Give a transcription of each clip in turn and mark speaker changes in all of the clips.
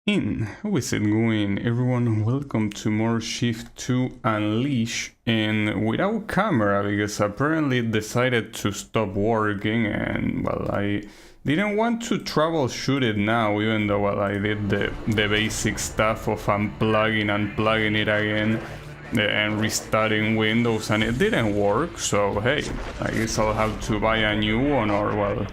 Speaker 1: How is it going, everyone? Welcome to more Shift 2 Unleash, and without camera, because apparently it decided to stop working, and well, I didn't want to troubleshoot it now, even though well, I did the basic stuff of unplugging it again, and restarting Windows, and it didn't work, so hey, I guess I'll have to buy a new one, or well,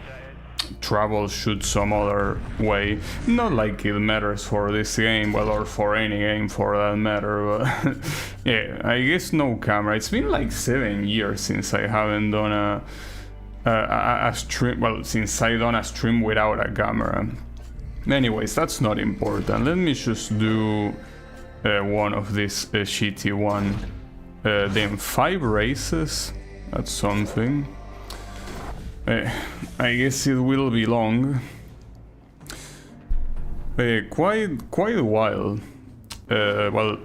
Speaker 1: troubleshoot some other way. Not like it matters for this game, well, or for any game for that matter, but yeah, I guess no camera. It's been like 7 years since I haven't done a stream, well, since I done a stream without a camera. Anyways, that's not important. Let me just do one of this shitty one. Then 5 races, that's something. I guess it will be long. Quite a while. Well,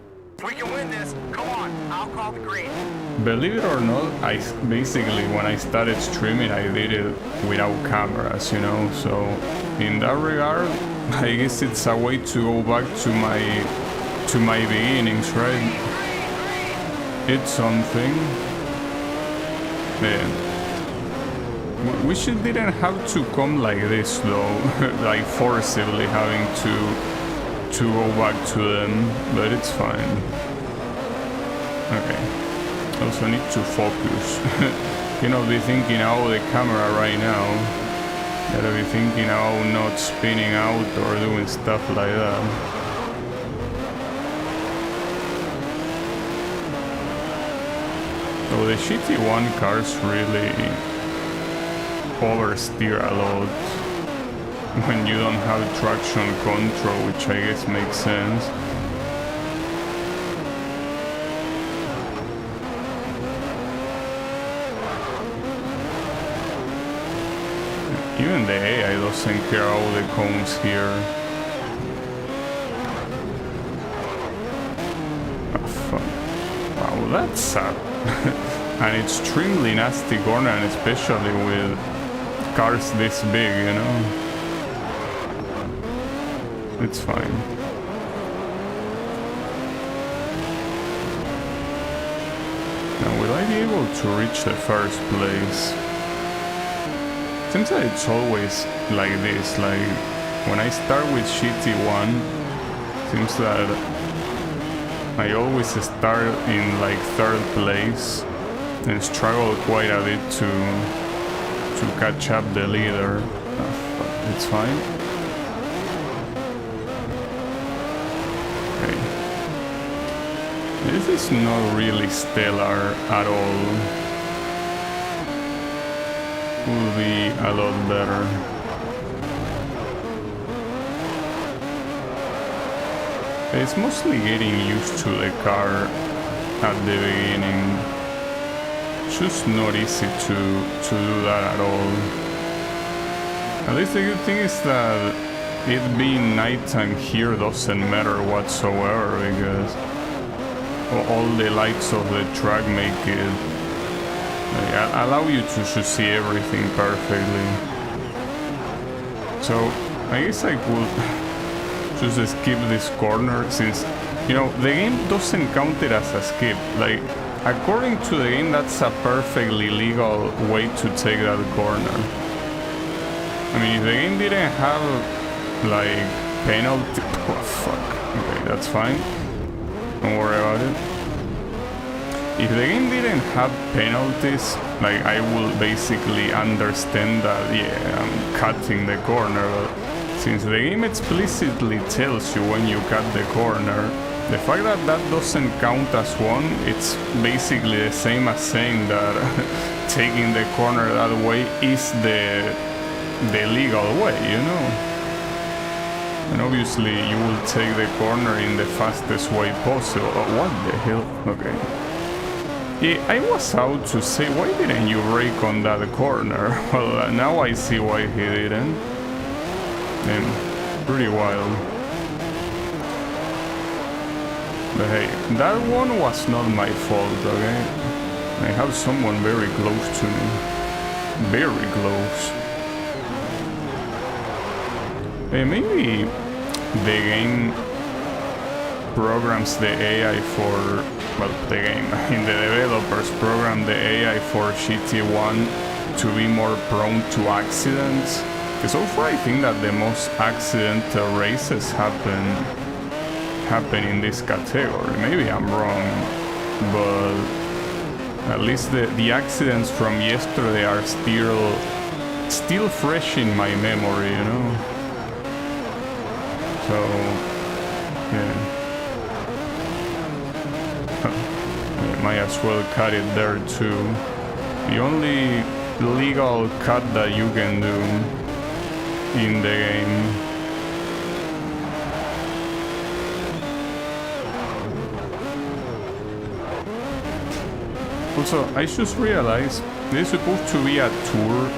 Speaker 2: we can win this. Come on, I'll call the green.
Speaker 1: Believe it or not, I basically when I started streaming, I did it without cameras, you know. So in that regard, I guess it's a way to go back to my beginnings, right? It's something. Yeah. Wish it didn't have to come like this though, like forcibly having to go back to them, but it's fine. Okay, also need to focus. You know, be thinking about the camera right now. Gotta be thinking about not spinning out or doing stuff like that. So the shitty one cars really oversteer a lot when you don't have traction control, which I guess makes sense. Even the AI doesn't care all the cones here. Oh fuck. Wow, that's sad. An extremely nasty corner, and especially with cars this big, you know. It's fine. Now, will I be able to reach the first place? Seems that it's always like this, like when I start with shitty one, seems that I always start in like 3rd place and struggle quite a bit to catch up the leader. Oh, it's fine. Okay. This is not really stellar at all. Will be a lot better. It's mostly getting used to the car at the beginning. Just not easy to do that at all. At least the good thing is that it being nighttime here doesn't matter whatsoever, because all the lights of the track make it allow you to just see everything perfectly. So I guess I could just skip this corner, since you know the game doesn't count it as a skip. Like, according to the game, that's a perfectly legal way to take that corner. I mean, if the game didn't have, like, penalty... Oh, fuck. Okay, that's fine. Don't worry about it. If the game didn't have penalties, like, I will basically understand that, yeah, I'm cutting the corner, but since the game explicitly tells you when you cut the corner, the fact that that doesn't count as one, it's basically the same as saying that taking the corner that way is the legal way, you know? And obviously you will take the corner in the fastest way possible. Oh, what the hell? Okay. Yeah, I was out to say, why didn't you brake on that corner? Well, now I see why he didn't. Pretty wild. But hey, that one was not my fault, okay? I have someone very close to me. Very close. Maybe the game programs the AI for, well, the game, in the developers program the AI for GT1 to be more prone to accidents. Because so far I think that the most accidental races happen in this category. Maybe I'm wrong, but at least the accidents from yesterday are still fresh in my memory, you know? So, yeah. Might as well cut it there too. The only legal cut that you can do in the game. Also, I just realized this is supposed to be a tour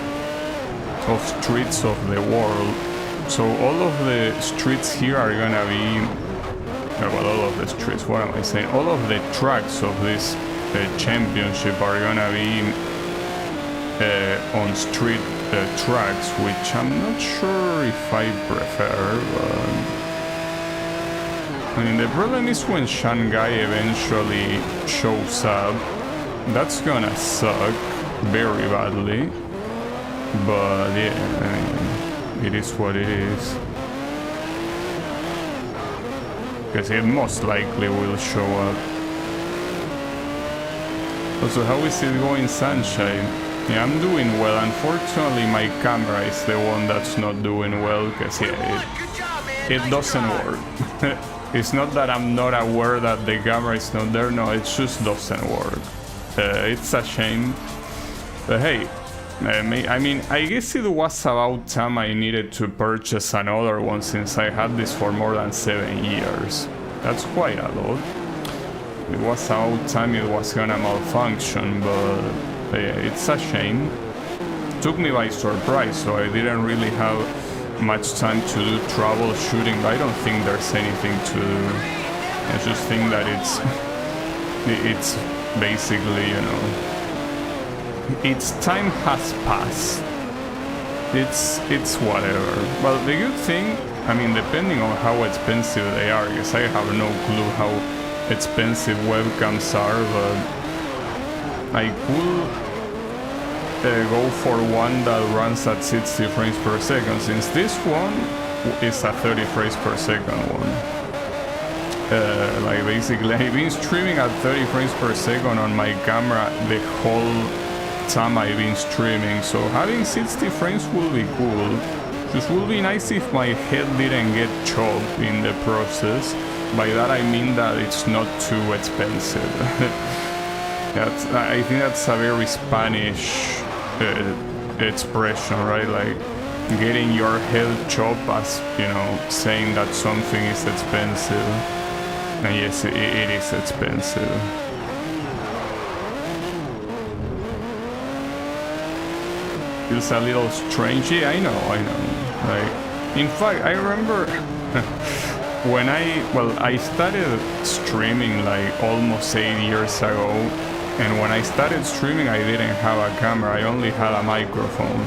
Speaker 1: of streets of the world. So all of the streets here are gonna be, well, all of the streets, what am I saying? All of the tracks of this championship are gonna be on street tracks, which I'm not sure if I prefer, but I mean, the problem is when Shanghai eventually shows up, that's gonna suck very badly, but yeah, I mean, it is what it is. Because it most likely will show up. Also, how is it going, Sunshine? Yeah, I'm doing well. Unfortunately, my camera is the one that's not doing well, because yeah, it doesn't work. It's not that I'm not aware that the camera is not there, no, it just doesn't work. It's a shame. But hey, I mean, I guess it was about time I needed to purchase another one, since I had this for more than 7 years. That's quite a lot. It was about time it was gonna malfunction, but it's a shame. Took me by surprise, so I didn't really have much time to do troubleshooting, but I don't think there's anything to do. I just think that it's basically, you know, its time has passed. It's whatever. Well, the good thing, I mean, depending on how expensive they are, because I have no clue how expensive webcams are, but I could go for one that runs at 60 frames per second, since this one is a 30 frames per second one. Like basically, I've been streaming at 30 frames per second on my camera the whole time I've been streaming, so having 60 frames will be cool. Just would be nice if my head didn't get chopped in the process. By that I mean that it's not too expensive. I think that's a very Spanish expression, right? Like getting your head chopped as, you know, saying that something is expensive. And yes, it is expensive. Feels a little strange. Yeah, I know. Like, in fact, I remember when I started streaming like almost 8 years ago, and when I started streaming, I didn't have a camera. I only had a microphone.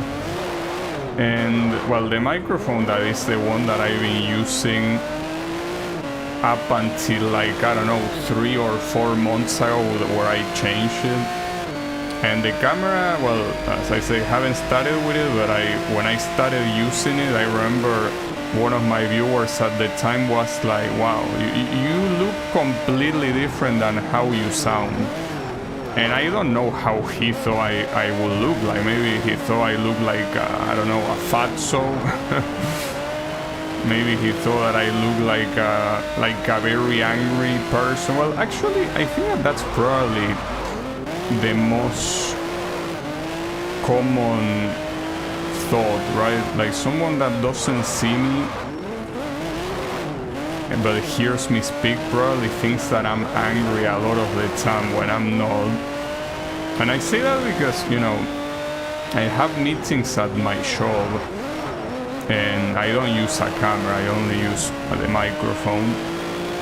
Speaker 1: And well, the microphone that is the one that I've been using up until like, I don't know, 3 or 4 months ago, where I changed it. And the camera, well, as I say, haven't started with it, but when I started using it, I remember one of my viewers at the time was like, wow, you look completely different than how you sound. And I don't know how he thought I would look like. Maybe he thought I looked like, I don't know, a fatso. Maybe he thought that I looked like a very angry person. Well, actually, I think that's probably the most common thought, right? Like someone that doesn't see me but hears me speak probably thinks that I'm angry a lot of the time when I'm not. And I say that because, you know, I have meetings at my shop and I don't use a camera, I only use the microphone.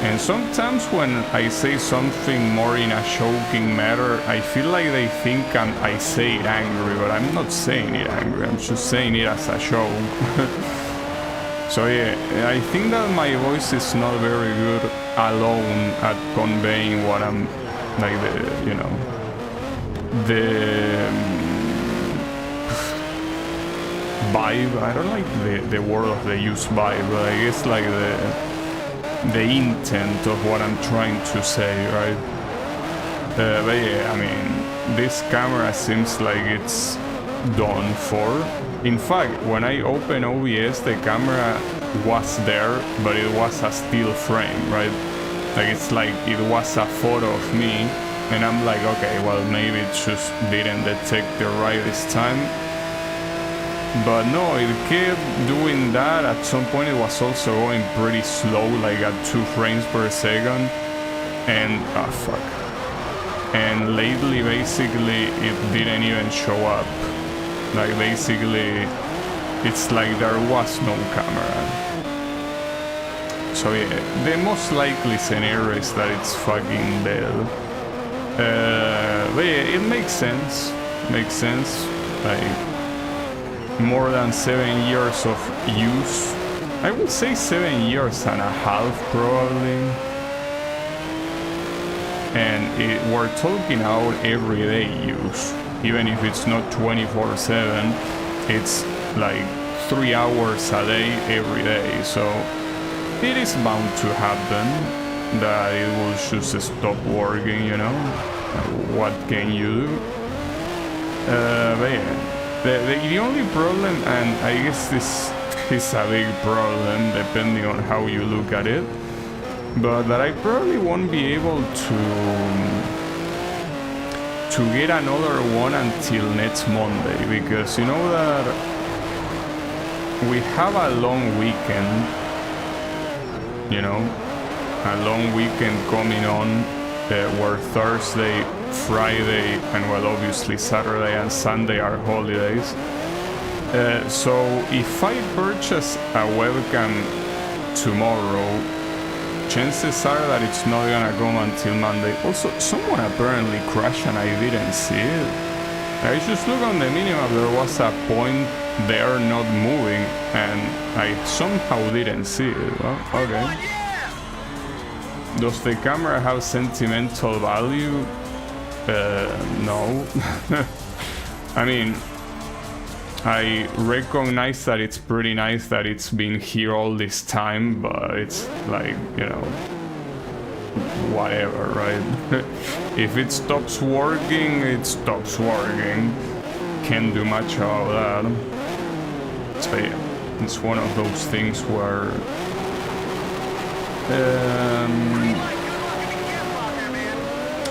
Speaker 1: And sometimes when I say something more in a joking manner, I feel like they think I say it angry, but I'm not saying it angry, I'm just saying it as a joke. So yeah, I think that my voice is not very good alone at conveying what I'm, like, the, you know, the vibe. I don't like the word of the use vibe, but I guess like the intent of what I'm trying to say, right? But yeah, I mean, this camera seems like it's done for. In fact, when I open OBS, the camera was there, but it was a still frame, right? Like, it's like it was a photo of me, and I'm like, okay, well, maybe it just didn't detect it right this time. But no, it kept doing that. At some point it was also going pretty slow, like at 2 frames per second. And, ah, fuck. And lately, basically, it didn't even show up. Like, basically, it's like there was no camera. So yeah, the most likely scenario is that it's fucking dead. But yeah, it makes sense. Makes sense. Like, more than 7 years of use. I would say 7 years and a half, probably. And we're talking about everyday use. Even if it's not 24/7, it's like 3 hours a day, every day. So it is bound to happen that it will just stop working, you know? What can you do? But yeah, the only problem, and I guess this is a big problem depending on how you look at it, but that I probably won't be able to get another one until next Monday, because you know that we have a long weekend, you know, a long weekend coming on, where Thursday, Friday, and well, obviously Saturday and Sunday are holidays. So if I purchase a webcam tomorrow, chances are that it's not gonna come until Monday. Also, someone apparently crashed and I didn't see it. I just looked on the minimap, there was a point there not moving, and I somehow didn't see it. Well, okay. Does the camera have sentimental value? No. I mean, I recognize that it's pretty nice that it's been here all this time, but it's like, you know, whatever, right? If it stops working, it stops working. Can't do much about that. So yeah, it's one of those things where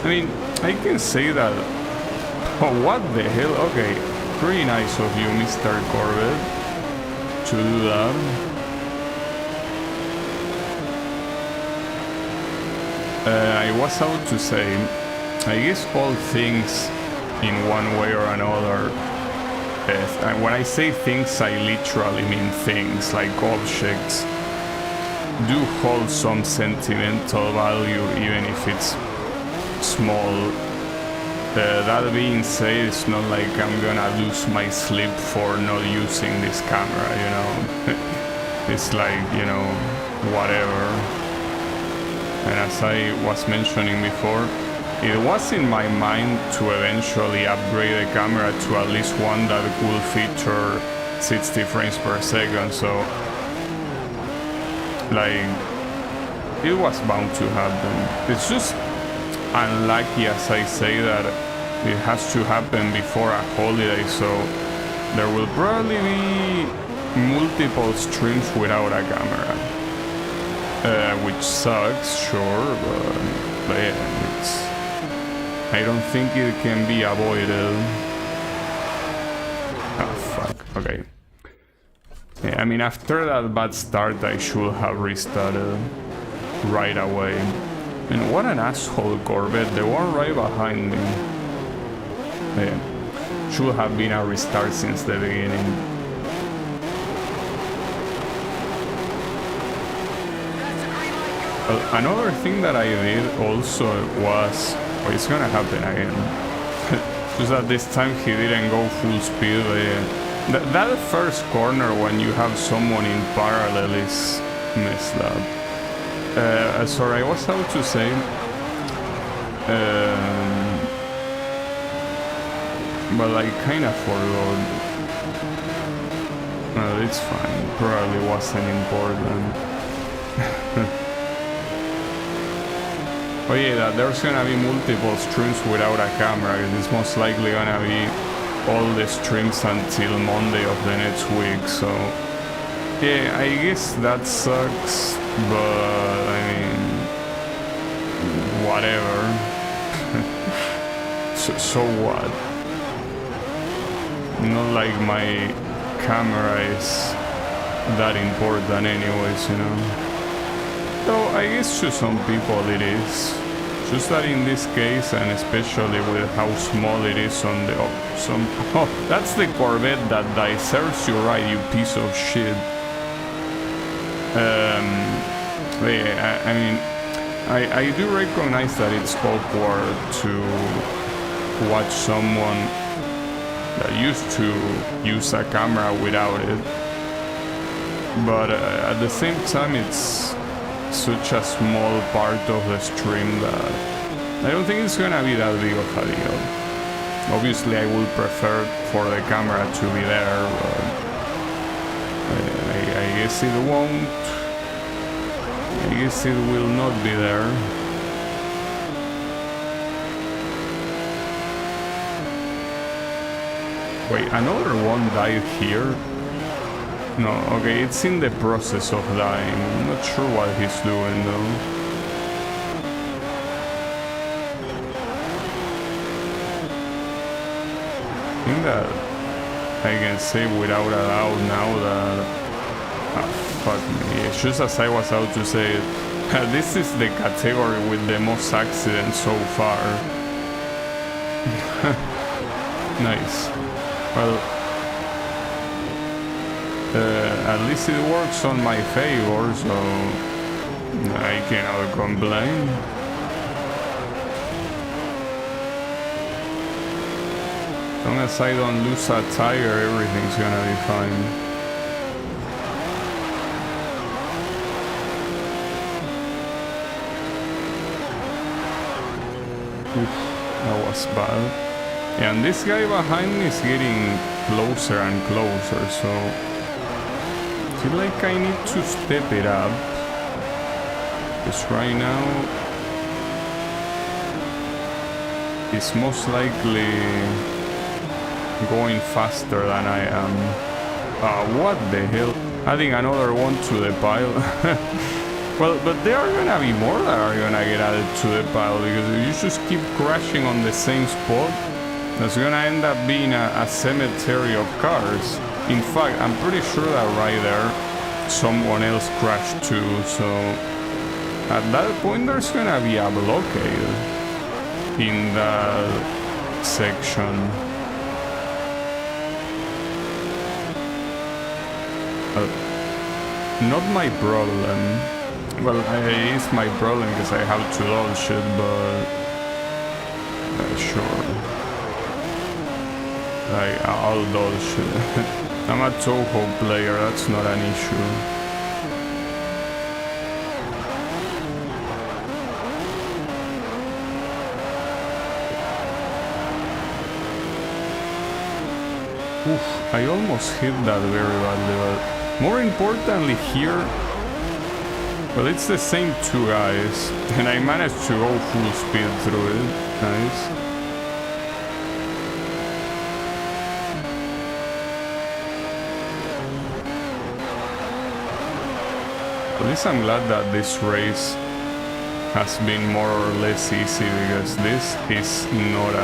Speaker 1: I mean, I can say that. Oh, what the hell? Okay, pretty nice of you, Mr. Corbett, to do that. I was about to say, I guess all things in one way or another, and when I say things, I literally mean things, like objects, do hold some sentimental value, even if it's small. That being said, it's not like I'm gonna lose my sleep for not using this camera, you know. It's like, you know, whatever. And as I was mentioning before, it was in my mind to eventually upgrade the camera to at least one that will feature 60 frames per second, so like, it was bound to happen. It's just unlucky, as I say, that it has to happen before a holiday, so there will probably be multiple streams without a camera, which sucks, sure, but yeah, it's, I don't think it can be avoided. Ah, fuck, okay. Yeah, I mean, after that bad start, I should have restarted right away. And what an asshole, Corvette, the one right behind me. Yeah, should have been a restart since the beginning. Well, another thing that I did also was, well, it's gonna happen again. Just that this time he didn't go full speed, but yeah. That first corner when you have someone in parallel is messed up. Sorry, I was about to say. But I kinda forgot. Well, it's fine. Probably wasn't important. Oh yeah, there's gonna be multiple streams without a camera. It's most likely gonna be all the streams until Monday of the next week, so yeah, I guess that sucks, but I mean, whatever. So what? Not like my camera is that important anyways, you know. Though I guess to some people it is. Just that in this case, and especially with how small it is on the oh, that's the Corvette that died. Serves you right, you piece of shit. Yeah, I mean, I do recognize that it's awkward to watch someone that used to use a camera without it, but at the same time, it's such a small part of the stream that I don't think it's gonna be that big of a deal. Obviously I would prefer for the camera to be there, but I guess it won't. I guess it will not be there. Wait, another one died here? No, okay, it's in the process of dying. I'm not sure what he's doing though. I think that I can say without a doubt now that... Ah, fuck me. It's just as I was about to say it. This is the category with the most accidents so far. Nice. Well... at least it works on my favor, so I cannot complain. As long as I don't lose a tire, everything's gonna be fine. Oof, that was bad. Yeah, and this guy behind me is getting closer and closer, so I feel like I need to step it up, because right now it's most likely going faster than I am. What the hell? Adding another one to the pile. Well, but there are gonna be more that are gonna get added to the pile, because if you just keep crashing on the same spot, that's gonna end up being a cemetery of cars. In fact, I'm pretty sure that right there, someone else crashed too, so at that point there's gonna be a blockade in that section. Not my problem. Well, it is my problem because I have to dodge it, but sure. I'll dodge it. I'm a Toho player, that's not an issue. Oof, I almost hit that very badly, but more importantly here, well, it's the same two guys, and I managed to go full speed through it. Nice. At least I'm glad that this race has been more or less easy, because this is not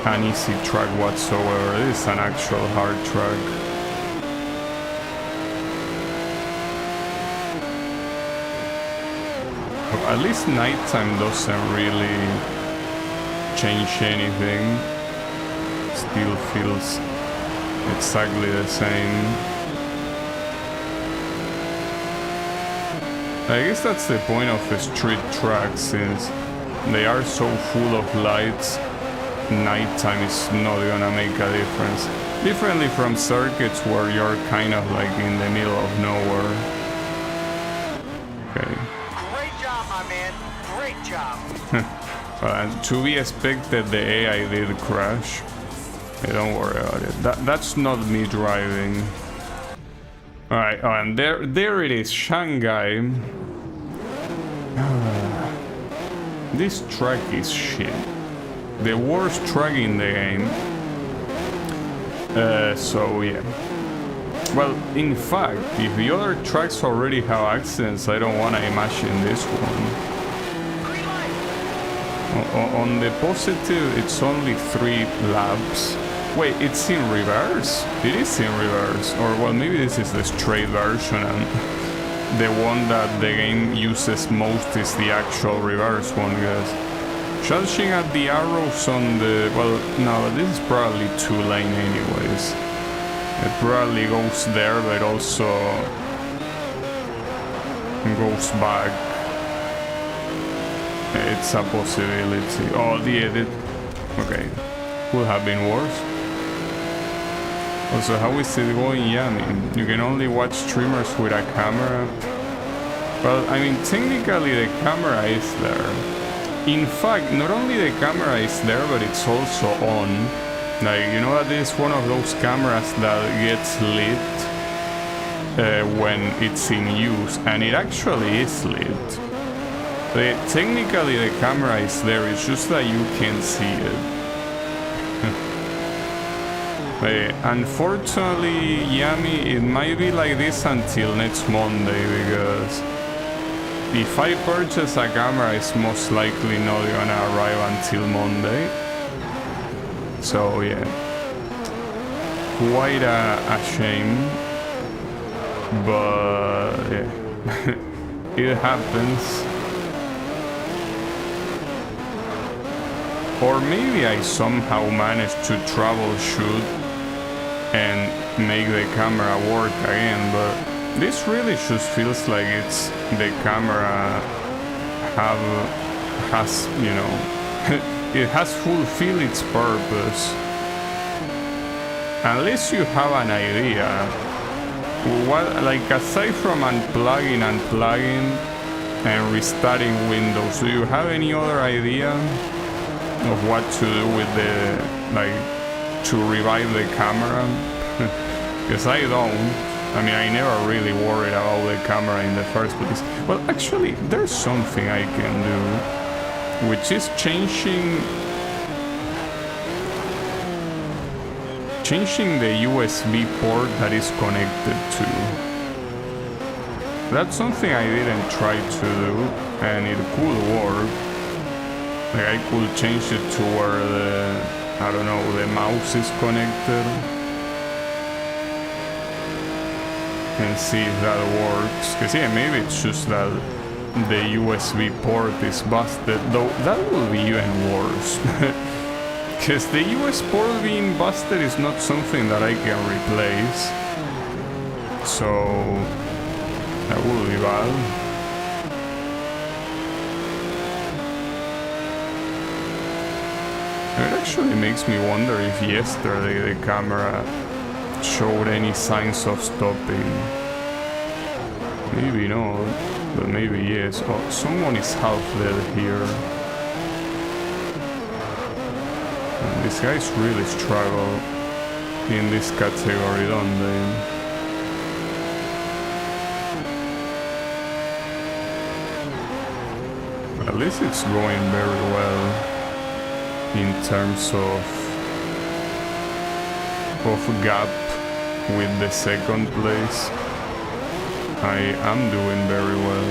Speaker 1: an easy track whatsoever. It is an actual hard track. At least nighttime doesn't really change anything. Still feels exactly the same. I guess that's the point of a street track, since they are so full of lights, nighttime is not gonna make a difference. Differently from circuits where you're kind of like in the middle of nowhere. Okay.
Speaker 2: Great job, my man. Great job.
Speaker 1: To be expected, the AI did crash. Hey, don't worry about it. That's not me driving. Alright, oh, and there it is, Shanghai. This track is shit. The worst track in the game. So yeah. Well, in fact, if the other tracks already have accidents, I don't want to imagine this one. On the positive, it's only 3 laps. Wait, it's in reverse? It is in reverse. Or, well, maybe this is the straight version and the one that the game uses most is the actual reverse one, guys. Judging at the arrows on the... well, no, this is probably 2-lane anyways. It probably goes there, but also goes back. It's a possibility. Oh, the edit. Okay. Could have been worse. Also, how is it going? Yeah, I mean, you can only watch streamers with a camera. Well, I mean, technically the camera is there. In fact, not only the camera is there, but it's also on. Like, you know that it's one of those cameras that gets lit when it's in use, and it actually is lit. Technically the camera is there, it's just that you can't see it. Unfortunately, Yami, it might be like this until next Monday, because if I purchase a camera, it's most likely not gonna arrive until Monday. So yeah, quite a shame, but yeah, it happens. Or maybe I somehow managed to troubleshoot and make the camera work again, but this really just feels like it's the camera has, you know, it has fulfilled its purpose. Unless you have an idea, what, like, aside from unplugging and restarting Windows, do you have any other idea of what to do with the, like, to revive the camera? Because I don't. I mean, I never really worried about the camera in the first place. Well, actually, there's something I can do, which is changing the USB port that is connected to. That's something I didn't try to do, and it could work. Like, I could change it to where the, I don't know, the mouse is connected. And see if that works. Because yeah, maybe it's just that the USB port is busted. Though that will be even worse. Because the USB port being busted is not something that I can replace. So that will be bad. It actually makes me wonder if yesterday the camera showed any signs of stopping. Maybe not, but maybe yes. Oh, someone is half dead here. And these guys really struggle in this category, don't they? At least it's going very well in terms of gap with the second place. I am doing very well.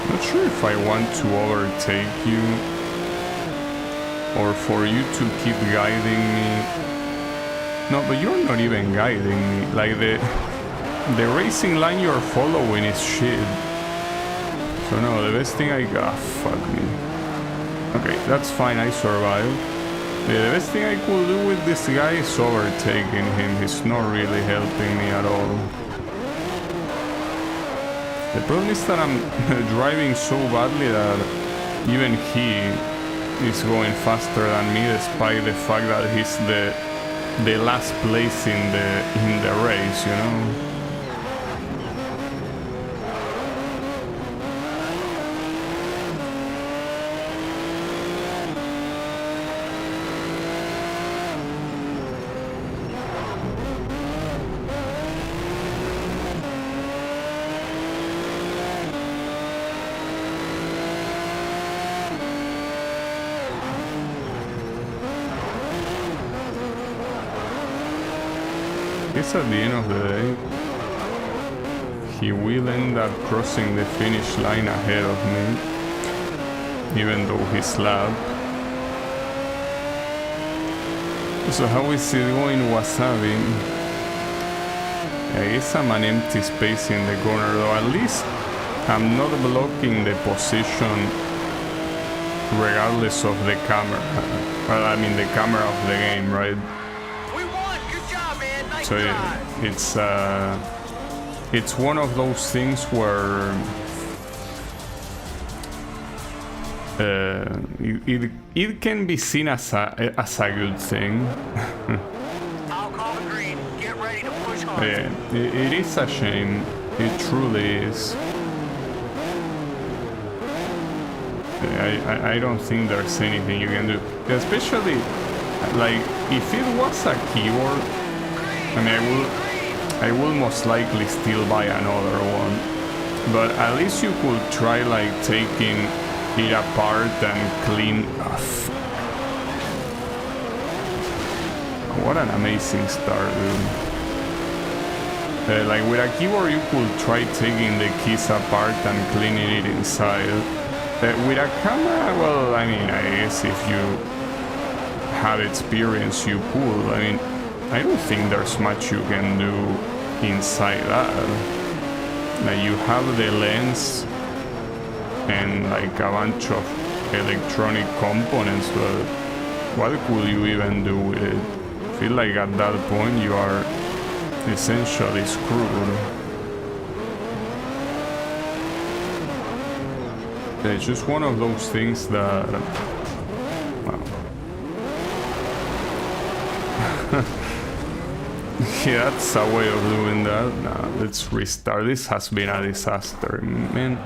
Speaker 1: Not sure if I want to overtake you or for you to keep guiding me. No, but you're not even guiding me. Like, the racing line you're following is shit. So no, the best thing I got... fuck me. Okay, that's fine, I survived. Yeah, the best thing I could do with this guy is overtaking him. He's not really helping me at all. The problem is that I'm driving so badly that even he is going faster than me, despite the fact that he's the last place in the race, you know. At the end of the day, he will end up crossing the finish line ahead of me, even though he's lap. So how is it going, Wasabi? I guess I'm an empty space in the corner, though at least I'm not blocking the position regardless of the camera. Well, I mean the camera of the game, right? So it's one of those things where it can be seen as a good thing.
Speaker 2: I'll call the green. Get ready to push hard.
Speaker 1: Yeah, it is a shame. It truly is. I don't think there's anything you can do, especially like if it was a keyboard. I mean, I will most likely still buy another one, but at least you could try like taking it apart and clean. What an amazing start, dude! Like with a keyboard, you could try taking the keys apart and cleaning it inside. With a camera, well, I mean, I guess if you have experience, you could. I mean, I don't think there's much you can do inside that. Like you have the lens and like a bunch of electronic components, but what could you even do with it? I feel like at that point you are essentially screwed. It's just one of those things that, well, yeah, that's a way of doing that. Nah, let's restart. This has been a disaster, man.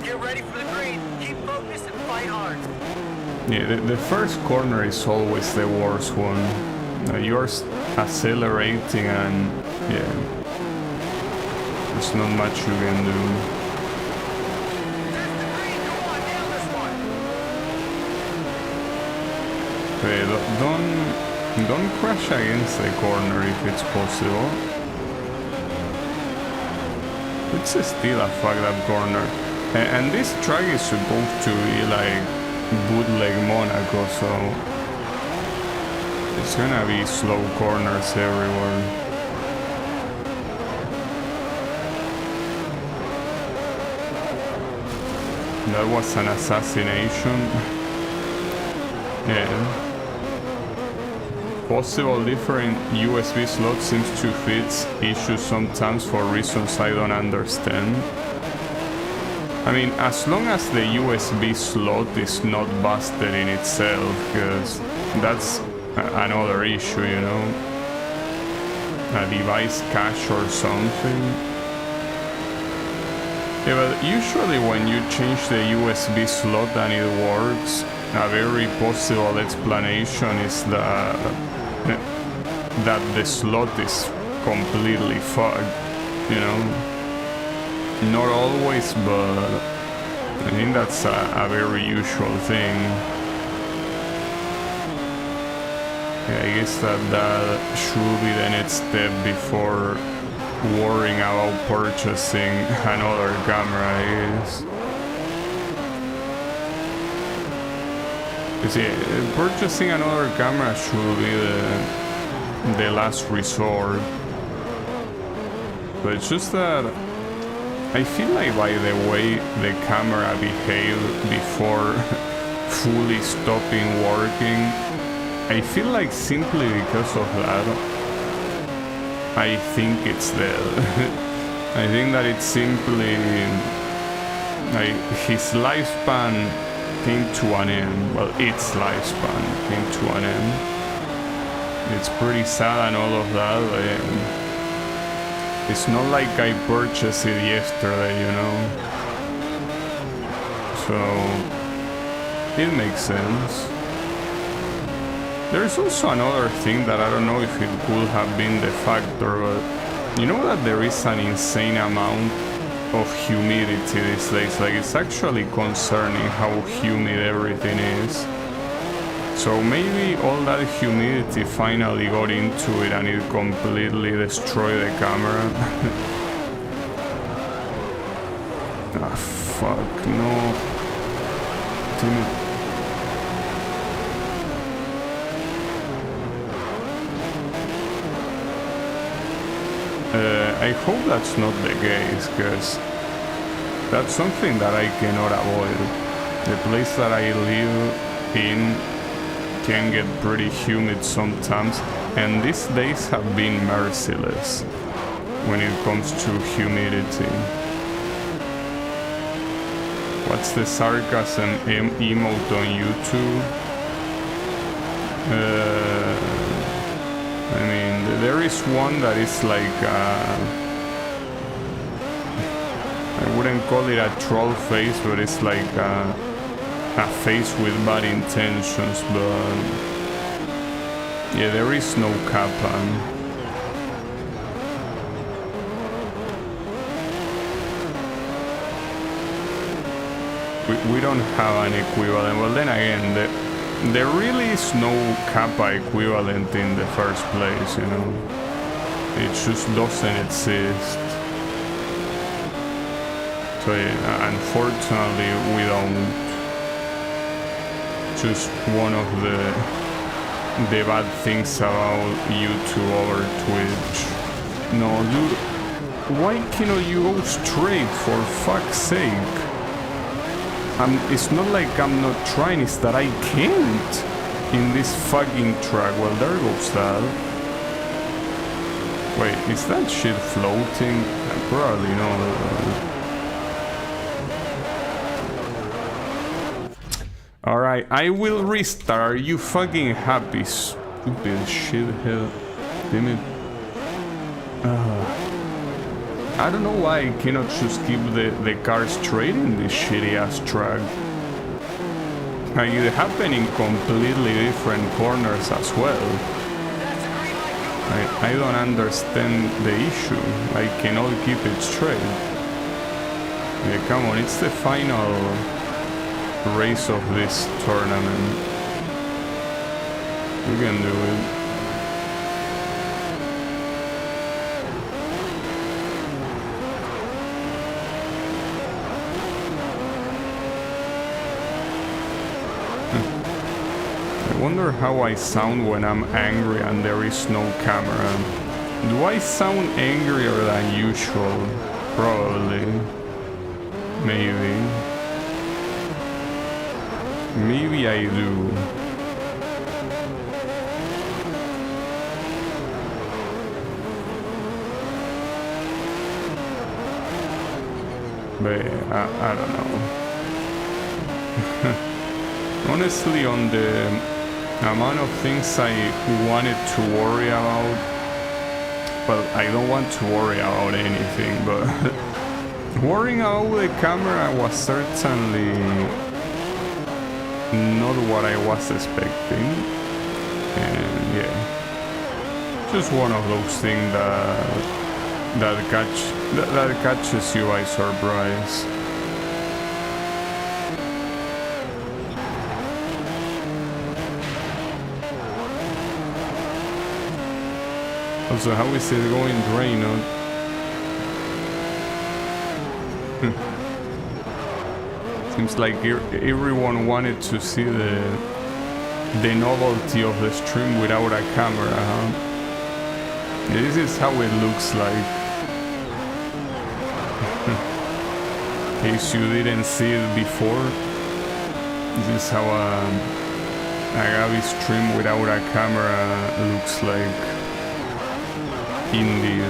Speaker 2: Get ready for the green. Keep focused and fight hard.
Speaker 1: Yeah, the first corner is always the worst one. You're accelerating and yeah, there's not much you can do. Okay, don't crash against the corner if it's possible. It's still a fucked up corner. And this track is supposed to be like bootleg Monaco, so it's gonna be slow corners everywhere. That was an assassination. Yeah. Possible different USB slot seems to fix issues sometimes for reasons I don't understand. I mean, as long as the USB slot is not busted in itself, because that's another issue, you know? A device cache or something. Yeah, but usually when you change the USB slot and it works, a very possible explanation is that the slot is completely fucked, you know? Not always, but I think that's a very usual thing. Yeah, I guess that should be the next step before worrying about purchasing another camera, I guess. You see, purchasing another camera should be the last resort. But it's just that I feel like by the way the camera behaved before fully stopping working, I feel like simply because of that, I think it's dead. I think that it's simply like his lifespan came to an end. Well, its lifespan came to an end. It's pretty sad and all of that. It's not like I purchased it yesterday, you know. So it makes sense. There's also another thing that I don't know if it could have been the factor, but you know that there is an insane amount of humidity these days. Like, it's actually concerning how humid everything is. So maybe all that humidity finally got into it and it completely destroyed the camera. Ah, fuck, no. Damn it. I hope that's not the case, because that's something that I cannot avoid. The place that I live in can get pretty humid sometimes, and these days have been merciless when it comes to humidity. What's the sarcasm emote on YouTube? I mean, there is one that is like, I wouldn't call it a troll face, but it's like a face with bad intentions, but yeah, there is no kappa. We don't have an equivalent. Well, then again, there really is no kappa equivalent in the first place, you know. It just doesn't exist. So yeah, unfortunately we don't. Just one of the bad things about YouTube over Twitch. No, dude, why cannot you go straight, for fuck's sake? It's not like I'm not trying, it's that I can't in this fucking track. Well, there goes that. Wait, is that shit floating? Probably not. Alright, I will restart. Are you fucking happy, stupid shithead? Damn it. I don't know why I cannot just keep the car straight in this shitty ass track. Like, it happened in completely different corners as well. I don't understand the issue. I cannot keep it straight. Yeah, come on, it's the final race of this tournament. You can do it. I wonder how I sound when I'm angry and there is no camera. Do I sound angrier than usual? Probably. Maybe. Maybe I do. But I don't know. Honestly, on the amount of things I wanted to worry about, well, I don't want to worry about anything, but worrying about the camera was certainly not what I was expecting. And yeah, just one of those things that catches you by surprise. Also, how is it going, Draino? Seems like everyone wanted to see the novelty of the stream without a camera, huh? This is how it looks like. In case you didn't see it before, this is how a Gabi stream without a camera looks like. Indeed.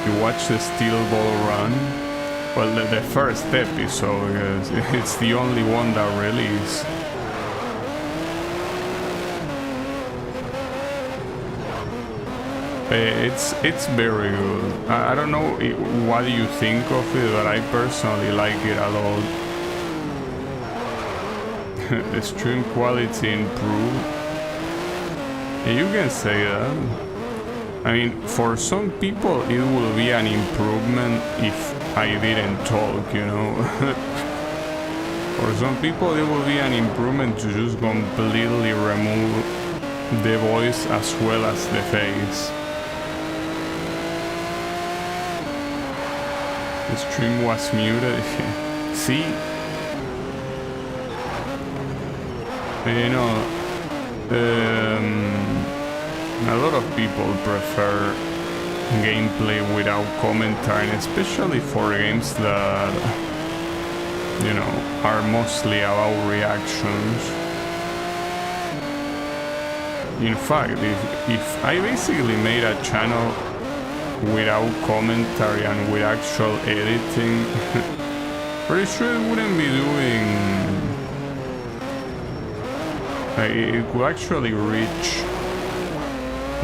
Speaker 1: You watch the steel ball run. Well, the first episode, because it's the only one that released. It's very good. I don't know what you think of it, but I personally like it a lot. The stream quality improved. You can say that. I mean, for some people it will be an improvement if I didn't talk, you know. For some people it will be an improvement to just completely remove the voice as well as the face. The stream was muted. See? You know, a lot of people prefer gameplay without commentary, especially for games that, you know, are mostly about reactions. In fact, if I basically made a channel without commentary and with actual editing, pretty sure it wouldn't be doing... it could actually reach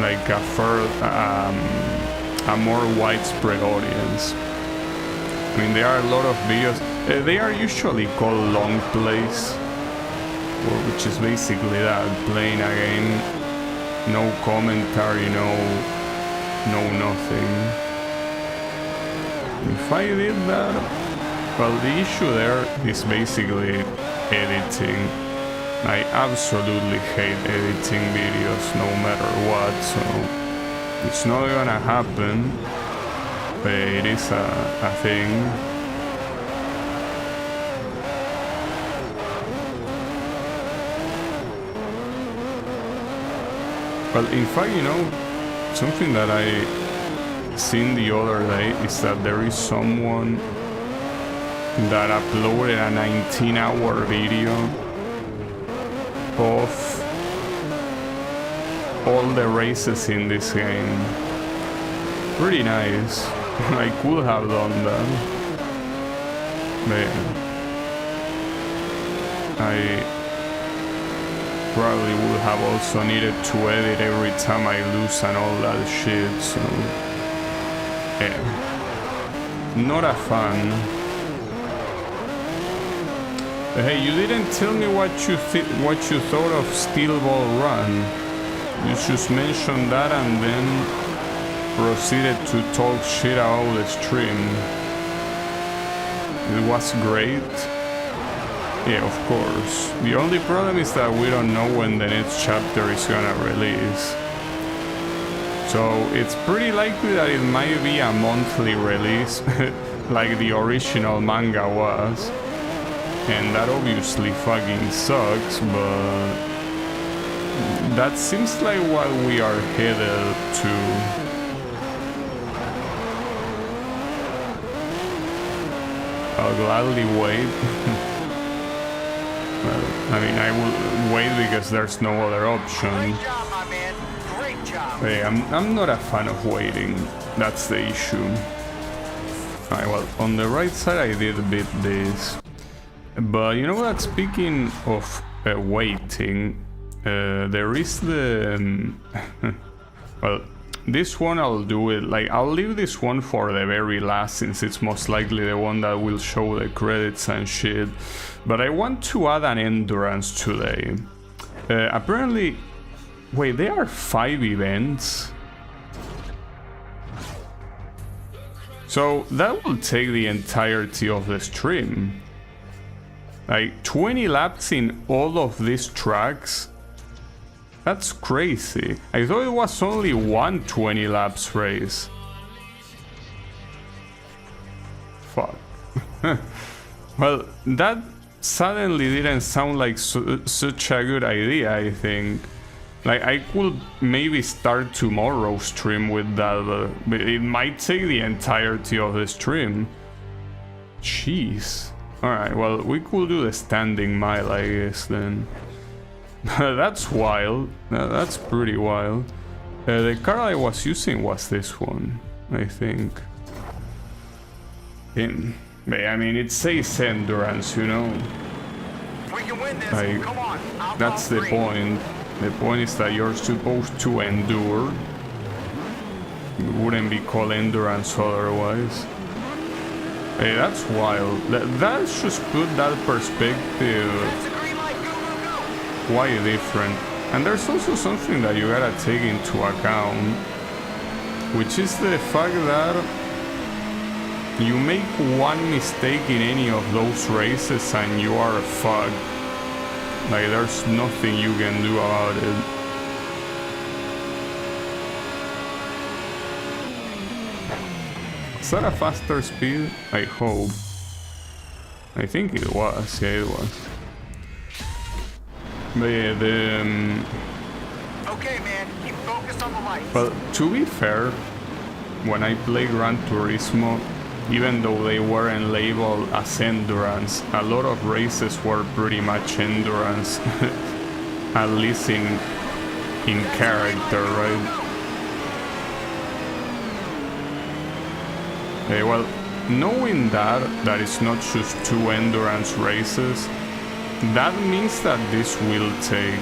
Speaker 1: like a more widespread audience. I mean, there are a lot of videos. They are usually called long plays, which is basically that, playing a game, no commentary, no nothing. If I did that, well, the issue there is basically editing. I absolutely hate editing videos no matter what, so it's not gonna happen, but it is a thing. Well, in fact, you know, something that I seen the other day is that there is someone that uploaded a 19-hour video of all the races in this game. Pretty nice. I could have done that, but I probably would have also needed to edit every time I lose and all that shit, so yeah, not a fan. Hey, you didn't tell me what you thought of Steel Ball Run. You just mentioned that and then proceeded to talk shit about the stream. It was great. Yeah, of course. The only problem is that we don't know when the next chapter is gonna release. So it's pretty likely that it might be a monthly release, like the original manga was. And that obviously fucking sucks, but that seems like what we are headed to. I'll gladly wait. Well, I mean, I will wait because there's no other option.
Speaker 2: Great job, my man. Great job.
Speaker 1: Hey, I'm not a fan of waiting. That's the issue. Alright, well, on the right side I did beat this. But you know what, speaking of waiting, there is the... well, this one I'll do it, like, I'll leave this one for the very last, since it's most likely the one that will show the credits and shit. But I want to add an endurance today. Apparently... Wait, there are 5 events? So that will take the entirety of the stream. Like 20 laps in all of these tracks? That's crazy. I thought it was only one 20 laps race. Fuck. Well, that suddenly didn't sound like such a good idea, I think. Like, I could maybe start tomorrow's stream with that, but it might take the entirety of the stream. Jeez. Alright, well, we could do the standing mile, I guess, then. That's wild. That's pretty wild. The car I was using was this one, I think. I mean, it says endurance, you know.
Speaker 2: We can win this.
Speaker 1: Like,
Speaker 2: Come on. I'll
Speaker 1: that's the point. The point is that you're supposed to endure. It wouldn't be called endurance otherwise. Hey, that's wild. That should put that perspective
Speaker 2: That's a green light. Go, go, go.
Speaker 1: quite different. And there's also something that you gotta take into account, which is the fact that you make one mistake in any of those races and you are fucked. Like, there's nothing you can do about it. Is that a faster speed? I hope. I think it was. Yeah, it was. But yeah,
Speaker 2: Okay, man. Keep focused on the lights.
Speaker 1: well, to be fair, when I play Gran Turismo, even though they weren't labeled as endurance, a lot of races were pretty much endurance, at least in character, right? Okay, well, knowing that it's not just 2 endurance races, that means that this will take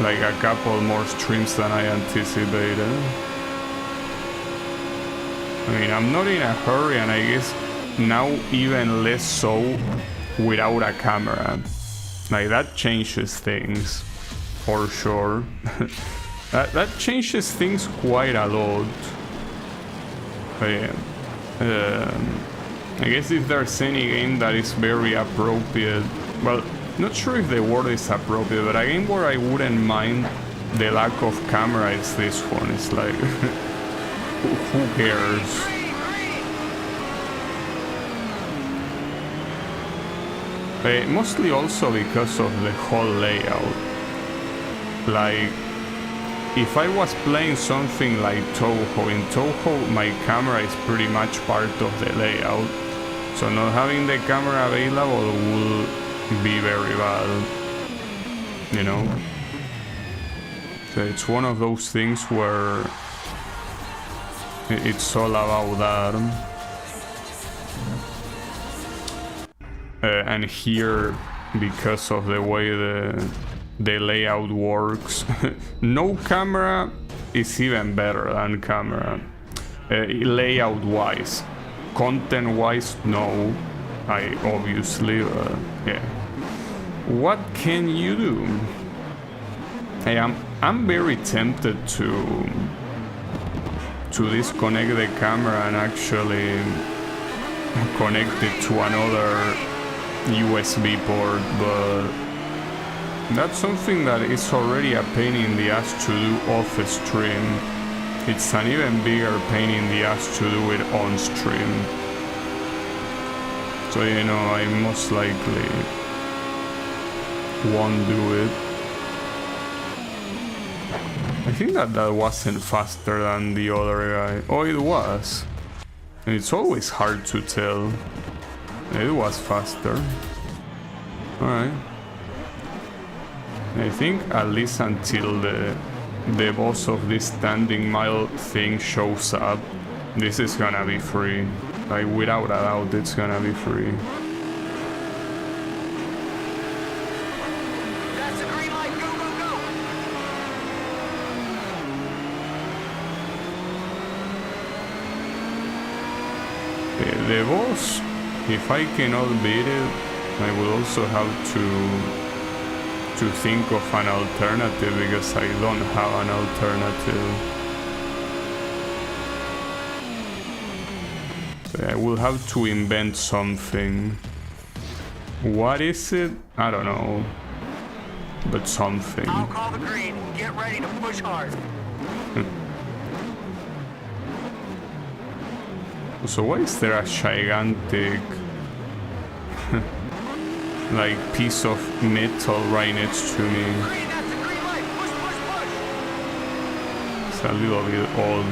Speaker 1: like a couple more streams than I anticipated. I mean, I'm not in a hurry, and I guess now even less so without a camera. Like, that changes things, for sure. that changes things quite a lot. But yeah, I guess if there's any game that is very appropriate, well, not sure if the word is appropriate, but a game where I wouldn't mind the lack of camera is this one. It's like, who cares? Mostly also because of the whole layout. Like, if I was playing something like Touhou, in Touhou my camera is pretty much part of the layout, so not having the camera available will be very bad, you know? So it's one of those things where it's all about that. And here, because of the way the layout works, no camera is even better than camera. Layout wise, content wise, no. Obviously, yeah. What can you do? I'm very tempted to disconnect the camera and actually connect it to another USB port, but that's something that is already a pain in the ass to do off stream. It's an even bigger pain in the ass to do it on stream. So, you know, I most likely won't do it. I think that wasn't faster than the other guy. Oh, it was. And it's always hard to tell. It was faster. Alright. I think at least until the boss of this standing mile thing shows up, this is gonna be free. Like, without a doubt, it's gonna be free.
Speaker 2: That's a green light. Go, go, go.
Speaker 1: The boss, if I cannot beat it, I will also have to think of an alternative, because I don't have an alternative. So I will have to invent something. What is it? I don't know. But something.
Speaker 2: I'll call the green. Get ready to push hard.
Speaker 1: So why is there a gigantic like piece of metal right next to me?
Speaker 2: Green, that's a green light. Push, push, push.
Speaker 1: It's a little bit odd.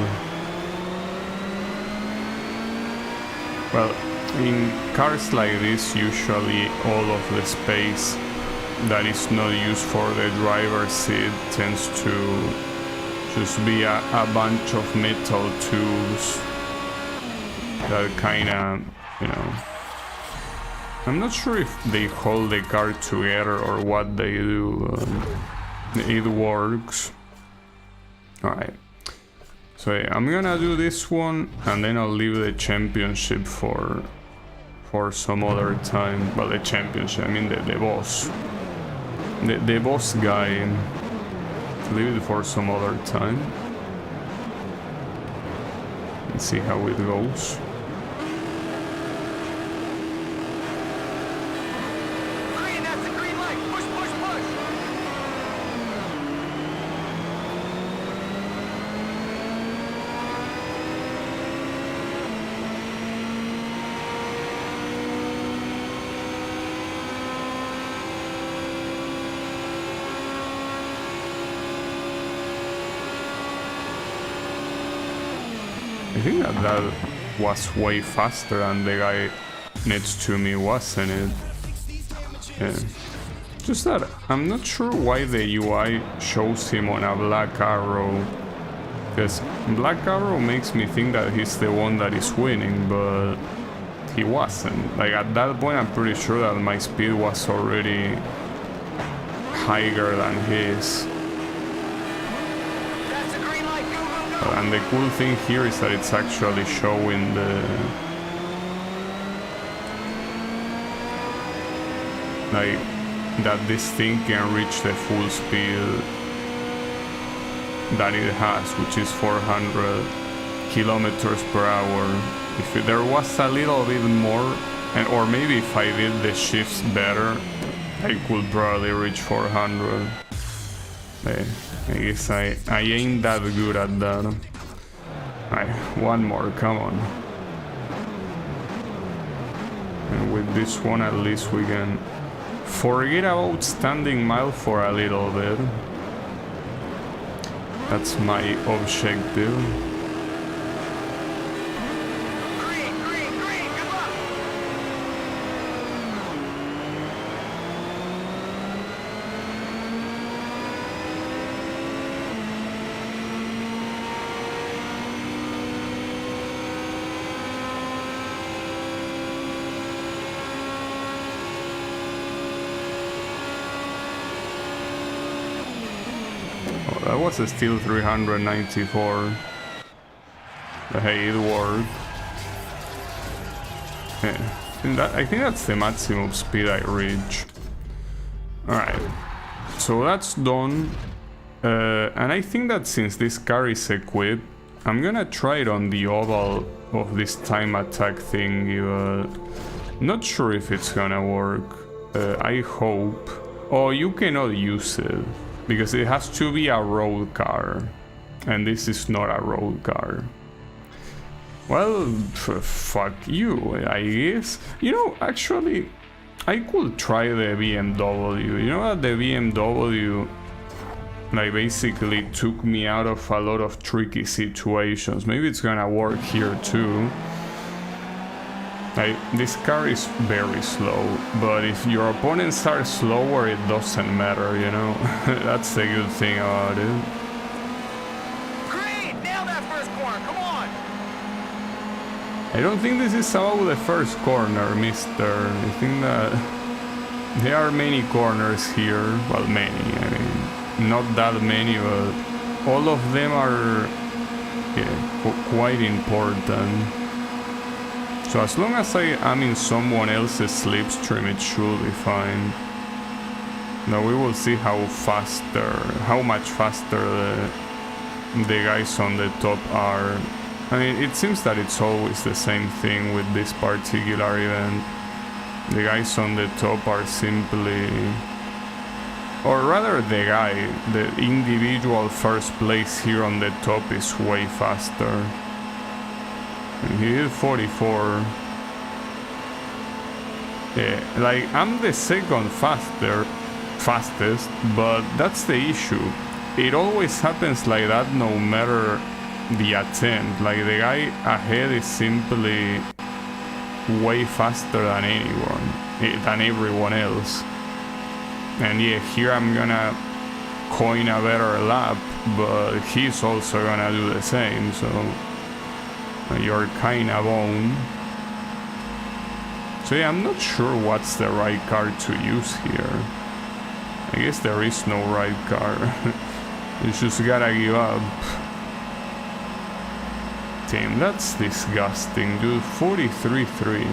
Speaker 1: Well, in cars like this, usually all of the space that is not used for the driver's seat tends to just be a bunch of metal tubes. that kind of, you know, I'm not sure if they hold the car together or what they do. It works. Alright. So yeah, I'm gonna do this one and then I'll leave the championship for some other time. Well, the championship, I mean the boss. The boss guy. Leave it for some other time. Let's see how it goes.
Speaker 2: Green, that's the green light. Push, push, push.
Speaker 1: I think that was way faster than the guy next to me, wasn't it? Yeah. Just that I'm not sure why the UI shows him on a black arrow. Because black arrow makes me think that he's the one that is winning, but he wasn't. Like at that point I'm pretty sure that my speed was already higher than his. And the cool thing here is that it's actually showing that this thing can reach the full speed that it has, which is 400 kilometers per hour. If there was a little bit more, or maybe if I did the shifts better, I could probably reach 400. I guess I ain't that good at that. Alright, one more, come on. And with this one at least we can forget about standing mile for a little bit. That's my objective.
Speaker 2: Green, green, green, good luck.
Speaker 1: That was still 394. But hey, it worked. Yeah. And I think that's the maximum speed I reach. Alright. So that's done. And I think that since this car is equipped, I'm gonna try it on the oval of this time attack thing. Not sure if it's gonna work. I hope. Oh, you cannot use it. Because it has to be a road car, and this is not a road car. Well, fuck you, I guess. You know, actually, I could try the BMW. You know that the BMW, like, basically took me out of a lot of tricky situations. Maybe it's gonna work here too. Like, this car is very slow, but if your opponents are slower, it doesn't matter, you know? That's the good thing about it.
Speaker 2: Green, nail that first corner, come on.
Speaker 1: I don't think this is about the first corner, mister. I think that there are many corners here. Well, many, I mean, not that many, but all of them are, yeah, quite important. So as long as I am in someone else's slipstream, it should be fine. Now we will see how much faster the guys on the top are. I mean, it seems that it's always the same thing with this particular event. The guys on the top are simply... Or rather the individual first place here on the top is way faster. He did 44. Yeah, like I'm the second fastest, but that's the issue. It always happens like that no matter the attempt. Like the guy ahead is simply way faster than everyone else. And yeah, here I'm gonna coin a better lap, but he's also gonna do the same, so... You're kinda bone. So yeah, I'm not sure what's the right car to use here. I guess there is no right car. You just gotta give up. Damn, that's disgusting, dude. 43.3.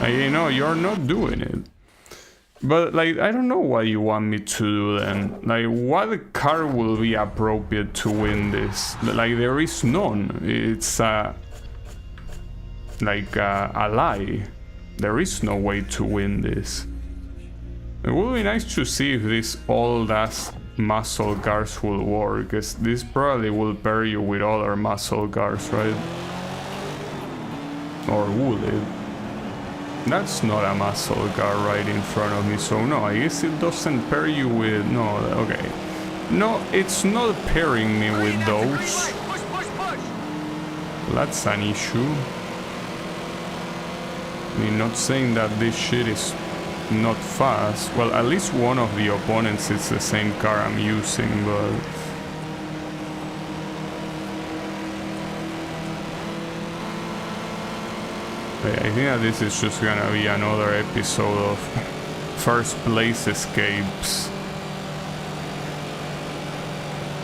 Speaker 1: You know, you're not doing it. But, like, I don't know what you want me to do then. Like, what car will be appropriate to win this? Like, there is none. It's, like, a lie. There is no way to win this. It would be nice to see if this old-ass muscle cars will work, because this probably will pair you with other muscle cars, right? Or would it? That's not a muscle car right in front of me, so no, I guess it doesn't pair you with... No, okay. No, it's not pairing me with those. That's an issue. I mean, not saying that this shit is not fast. Well, at least one of the opponents is the same car I'm using, but... I think that this is just gonna be another episode of first place escapes.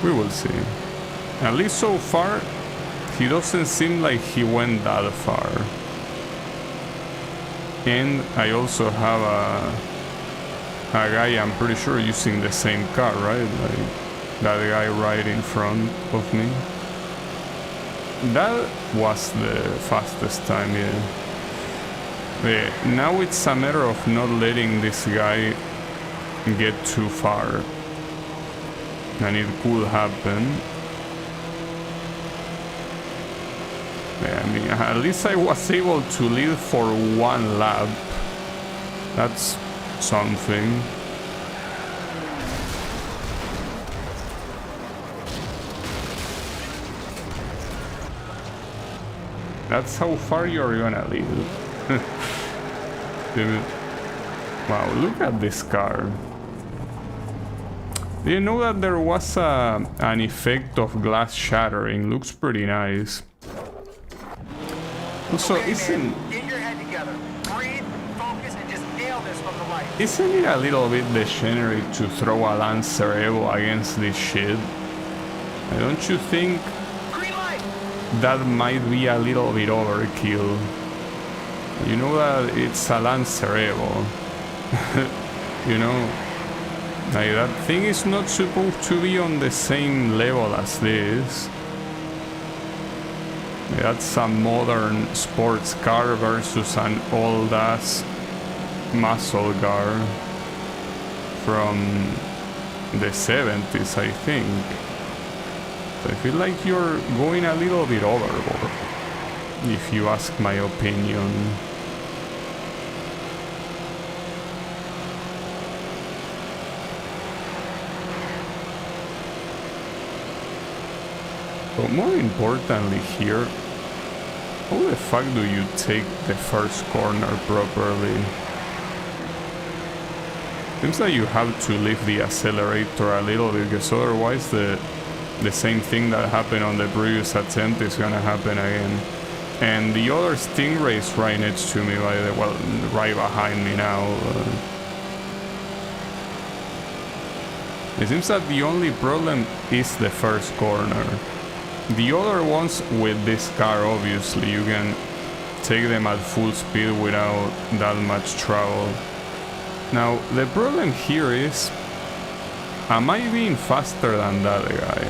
Speaker 1: We will see. At least so far, he doesn't seem like he went that far. And I also have a guy, I'm pretty sure, using the same car, right? Like that guy right in front of me. That was the fastest time, yeah. Now it's a matter of not letting this guy get too far. And it could happen. Yeah, I mean, at least I was able to lead for one lap. That's something. That's how far you're gonna lead. Dude. Wow, look at this car. Do you know that there was an effect of glass shattering? Looks pretty nice. Also, isn't...
Speaker 2: Get your head together. Breathe, focus, and just nail this from the right.
Speaker 1: Isn't it a little bit degenerate to throw a Lancer Evo against this shit? Don't you think that might be a little bit overkill? You know that it's a Lancer Evo. You know, like that thing is not supposed to be on the same level as this. That's a modern sports car versus an old-ass muscle car from the 70s, I think. So I feel like you're going a little bit overboard, if you ask my opinion. But more importantly here, how the fuck do you take the first corner properly? Seems like you have to lift the accelerator a little bit, because otherwise the same thing that happened on the previous attempt is gonna happen again. And the other Stingray is right next to me, by the well, right behind me now. It seems that the only problem is the first corner. The other ones with this car, obviously, you can take them at full speed without that much trouble. Now, the problem here is, am I being faster than that guy?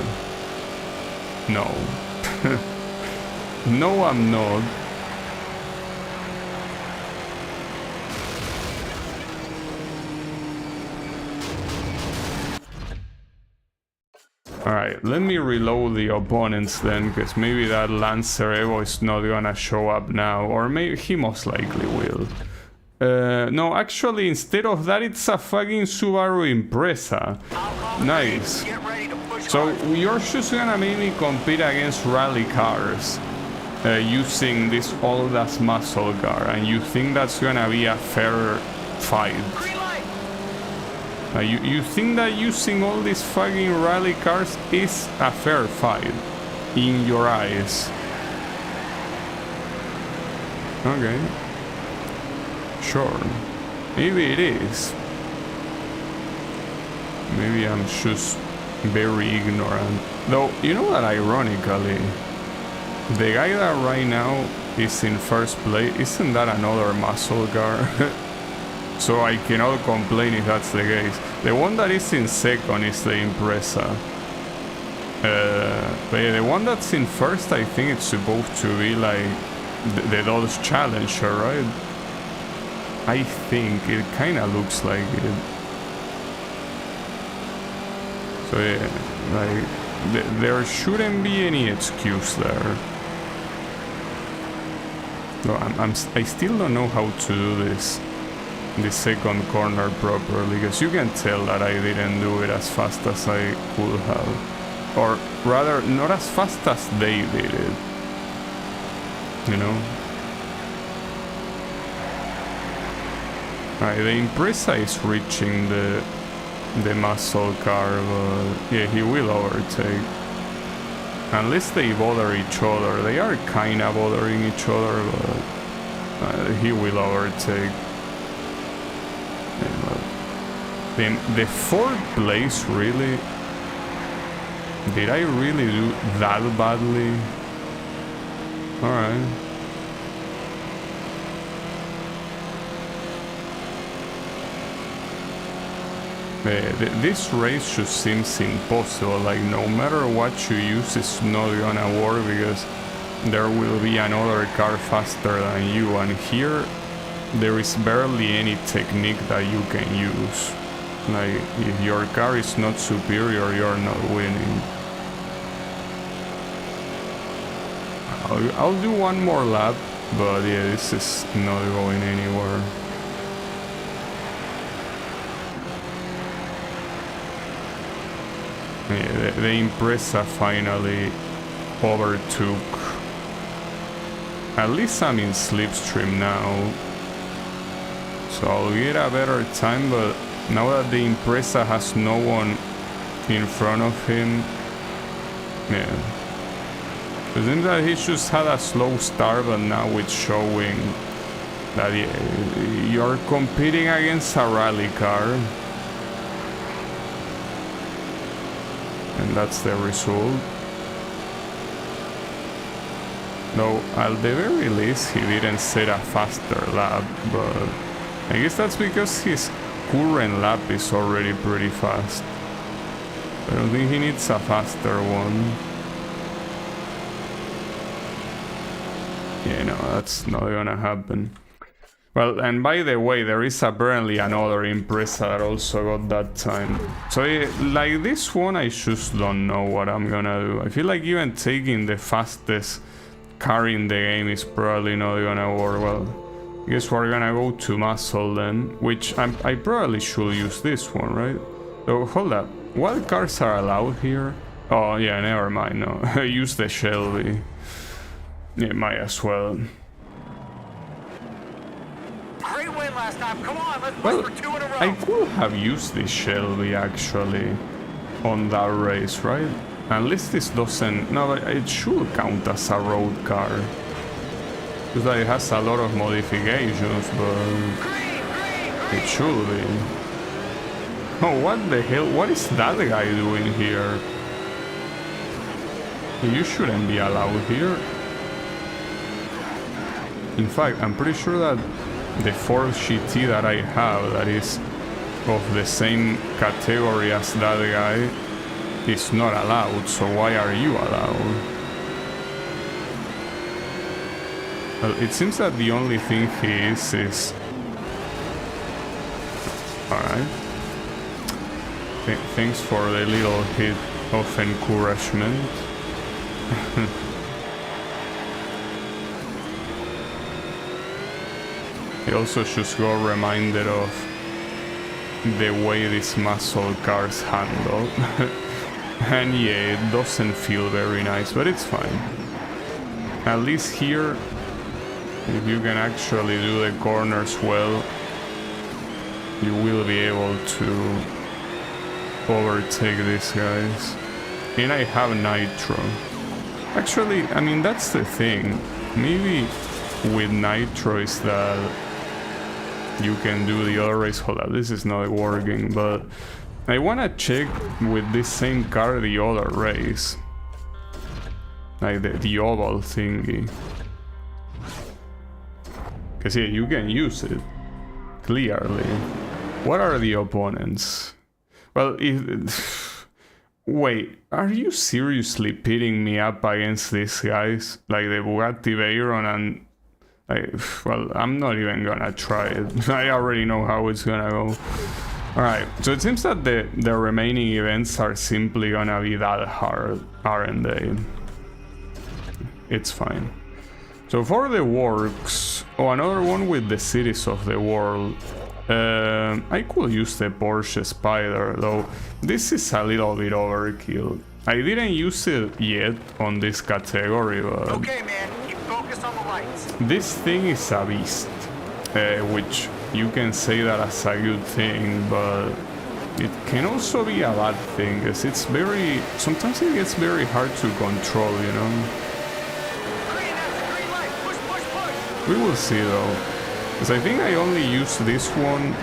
Speaker 1: No. No, I'm not. Alright, let me reload the opponents then, because maybe that Lancer Evo is not gonna show up now, or maybe he most likely will. No, actually, instead of that, it's a fucking Subaru Impreza. Nice. So, you're just gonna make me compete against rally cars using this old-ass muscle car, and you think that's gonna be a fair fight? You think that using all these fucking rally cars is a fair fight? in your eyes. Okay. Sure. Maybe it is. Maybe I'm just very ignorant. Though, you know that ironically, the guy that right now is in first place, isn't that another muscle car? So I cannot complain if that's the case. The one that is in second is the Impreza. But yeah, the one that's in first, I think it's supposed to be like the Dodge Challenger, right? I think it kind of looks like it. So yeah, like there shouldn't be any excuse there. No, I still don't know how to do this. The second corner properly, because you can tell that I didn't do it as fast as I could have, or rather not as fast as they did it, you know. Right, the Impreza is reaching the muscle car, but yeah, he will overtake unless they bother each other. They are kind of bothering each other, but he will overtake. The fourth place, really? Did I really do that badly? Alright. This race just seems impossible. Like, no matter what you use, it's not gonna work because there will be another car faster than you, and here there is barely any technique that you can use. Like, if your car is not superior, you're not winning. I'll do one more lap, but yeah, this is not going anywhere. Yeah, the Impreza finally overtook. At least I'm in slipstream now, so I'll get a better time, but now that the Impreza has no one in front of him, yeah. It seems that he just had a slow start, but now it's showing that you're competing against a rally car. And that's the result. Though, at the very least, he didn't set a faster lap, but I guess that's because his current lap is already pretty fast. I don't think he needs a faster one. Yeah, no, that's not gonna happen. Well, and by the way, there is apparently another Impreza that also got that time. So, yeah, like this one, I just don't know what I'm gonna do. I feel like even taking the fastest car in the game is probably not gonna work well. I guess we're gonna go to muscle then, which I probably should use this one, right? So, hold up. What cars are allowed here? Oh, yeah, never mind, no. Use the Shelby. Yeah, might as well.
Speaker 2: Great win last time. Come on, let's
Speaker 1: Well,
Speaker 2: push for 2 in a row.
Speaker 1: I could have used this Shelby actually on that race, right? Unless this doesn't... No, but it should count as a road car. Because it has a lot of modifications, but it should be. Oh, what the hell? What is that guy doing here? You shouldn't be allowed here. In fact, I'm pretty sure that the Ford GT that I have, that is of the same category as that guy, is not allowed, so why are you allowed? Well, it seems that the only thing he is... Alright. Thanks for the little hit of encouragement. He also just got reminded of the way these muscle cars handle. And yeah, it doesn't feel very nice, but it's fine. At least here, if you can actually do the corners well, you will be able to overtake these guys. And I have nitro. Actually, I mean, that's the thing. Maybe with nitro is that you can do the other race. Hold up, this is not working, but I wanna check with this same car the other race. Like the oval thingy. Cause yeah, you can use it. Clearly. What are the opponents? Well, if... Wait, are you seriously pitting me up against these guys? Like the Bugatti Veyron and... well, I'm not even gonna try it. I already know how it's gonna go. Alright, so it seems that the remaining events are simply gonna be that hard, aren't they? It's fine. So for the works... Oh, another one with the cities of the world. I could use the Porsche Spider, though this is a little bit overkill. I didn't use it yet on this category, but...
Speaker 2: Okay, man, keep focused on the lights.
Speaker 1: This thing is a beast, which you can say that as a good thing, but it can also be a bad thing, because it's very... Sometimes it gets very hard to control, you know?
Speaker 2: Green, that's a green light. Push, push, push.
Speaker 1: We will see, though. Because I think I only used this one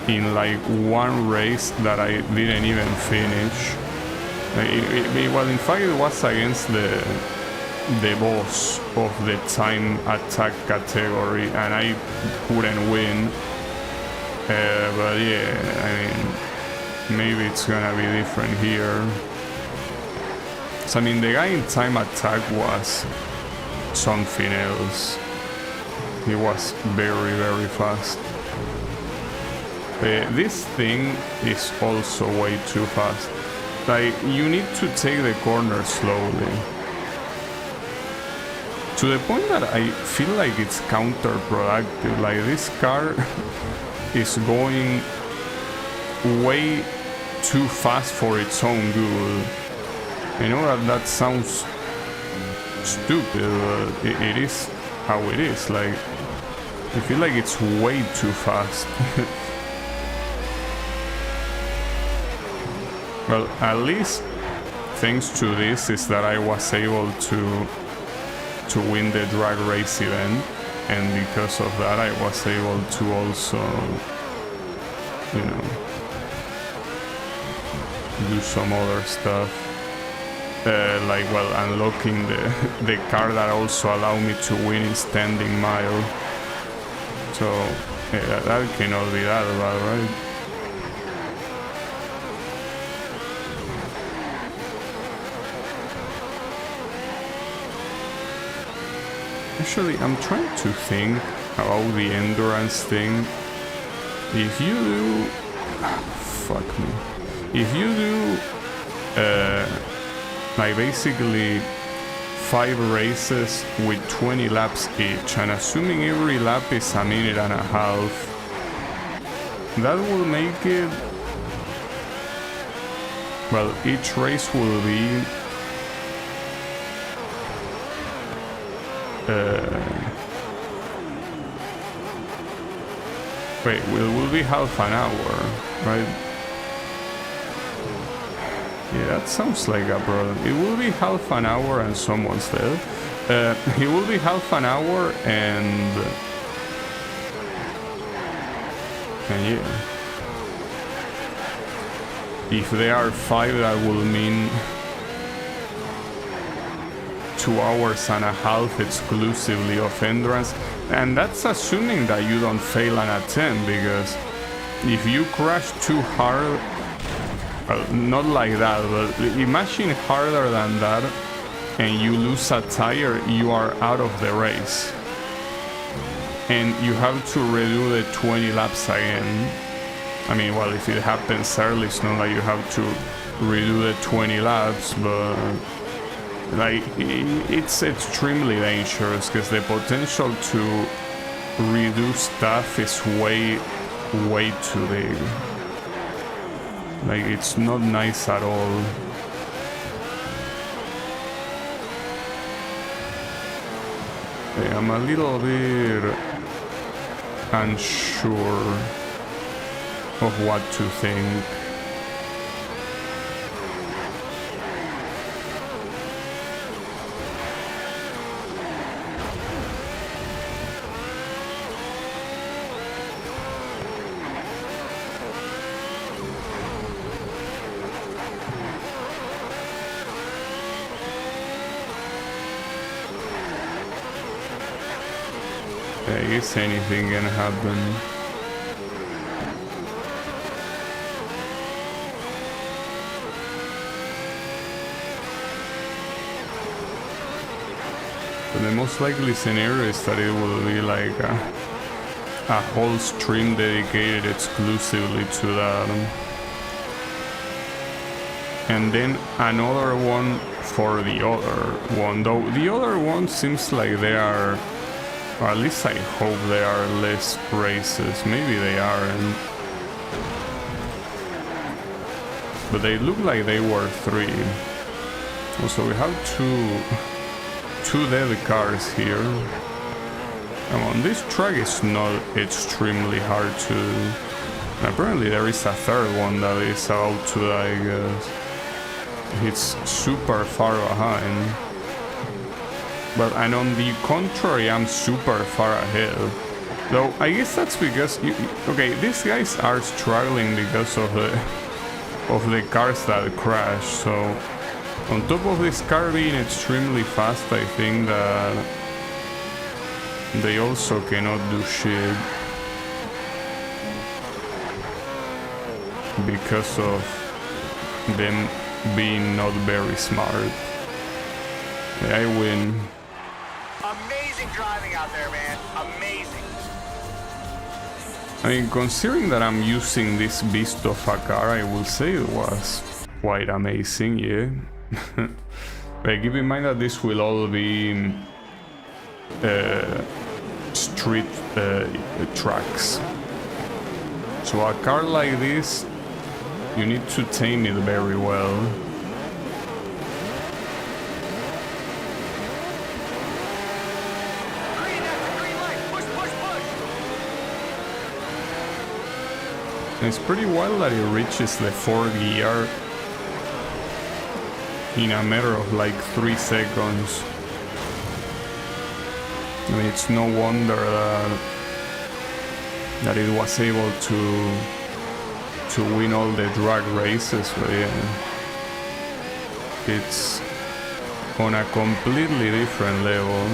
Speaker 1: in like one race that I didn't even finish. Well, in fact, it was against the boss of the time attack category, and I couldn't win. But yeah, I mean, maybe it's gonna be different here. So I mean, the guy in time attack was something else. He was very, very fast. This thing is also way too fast. Like, you need to take the corner slowly. To the point that I feel like it's counterproductive. Like, this car is going way too fast for its own good. I know that sounds stupid, but it is how it is. Like, I feel like it's way too fast. Well, at least thanks to this is that I was able to win the drag race event, and because of that I was able to also, you know, do some other stuff. Like, well, unlocking the car that also allowed me to win in standing mile. So, yeah, that cannot be that bad, right? Actually, I'm trying to think about the endurance thing. If you do... Fuck me. If you do... like basically 5 races with 20 laps each, and assuming every lap is a minute and a half, that will make it... Well, each race will be... wait, it will be half an hour, right? Yeah, that sounds like a problem. It will be half an hour and someone's dead. It will be half an hour and yeah. If there are 5, that will mean 2 hours and a half exclusively of endurance, and that's assuming that you don't fail an attempt, because if you crash too hard, well, not like that, but imagine harder than that, and you lose a tire, you are out of the race, and you have to redo the 20 laps again. I mean, well, if it happens early, it's not like you have to redo the 20 laps, but like, it's extremely dangerous, because the potential to redo stuff is way too big. Like, it's not nice at all. Okay, I'm a little bit unsure of what to think. I guess anything can happen. But the most likely scenario is that it will be like a whole stream dedicated exclusively to that. And then another one for the other one, though the other one seems like they are, or at least I hope they are, less races. Maybe they aren't, but they look like they were 3. Also, we have two dead cars here. Come on, this track is not extremely hard to do. Apparently there is a third one that is about to die, I guess. It's super far behind. But, and on the contrary, I'm super far ahead. Though, I guess that's because, okay, these guys are struggling because of the cars that crash, so on top of this car being extremely fast, I think that they also cannot do shit because of them being not very smart. I win.
Speaker 2: Amazing driving out there, man. Amazing.
Speaker 1: I mean, considering that I'm using this beast of a car, I will say it was quite amazing, yeah. But keep in mind that this will all be street tracks. So a car like this, you need to tame it very well.
Speaker 2: Green, that's a green light. Push, push, push.
Speaker 1: It's pretty wild that it reaches the 4th gear in a matter of like 3 seconds. I mean, it's no wonder that it was able to win all the drag races, but yeah, it's on a completely different level.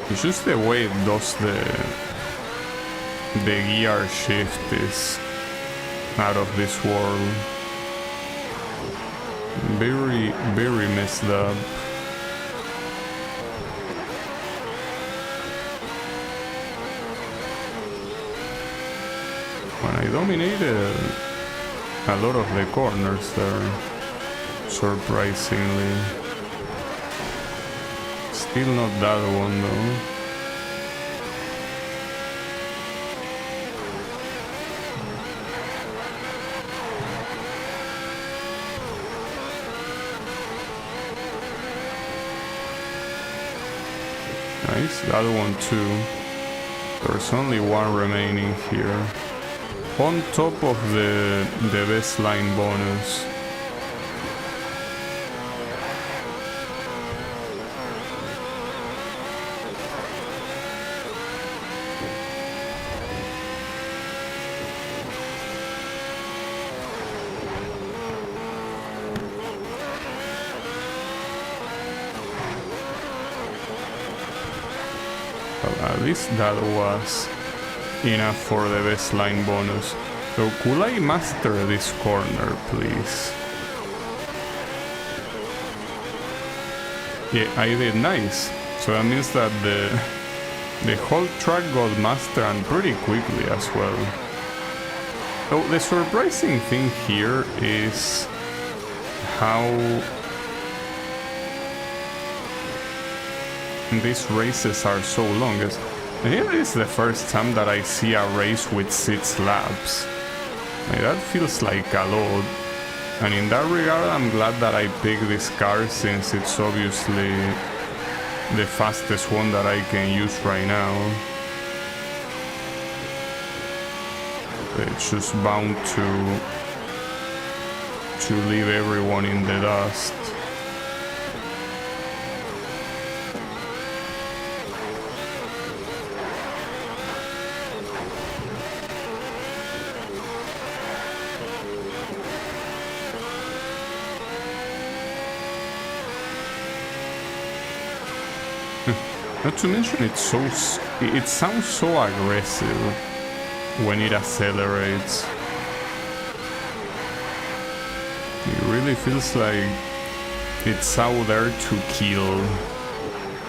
Speaker 1: It's just the way it does the gear shift is out of this world. Very, very messed up. When I dominated a lot of the corners there, surprisingly. Still not that one though. Nice, that one too. There's only one remaining here. On top of the best line bonus. At least that was enough for the best line bonus. So could I master this corner, please? Yeah, I did. Nice. So that means that the whole track got mastered, and pretty quickly as well. So the surprising thing here is how these races are so long. Here is the first time that I see a race with 6 laps. Like, that feels like a lot. And in that regard, I'm glad that I picked this car, since it's obviously the fastest one that I can use right now. It's just bound to leave everyone in the dust. Not to mention it sounds so aggressive when it accelerates. It really feels like it's out there to kill.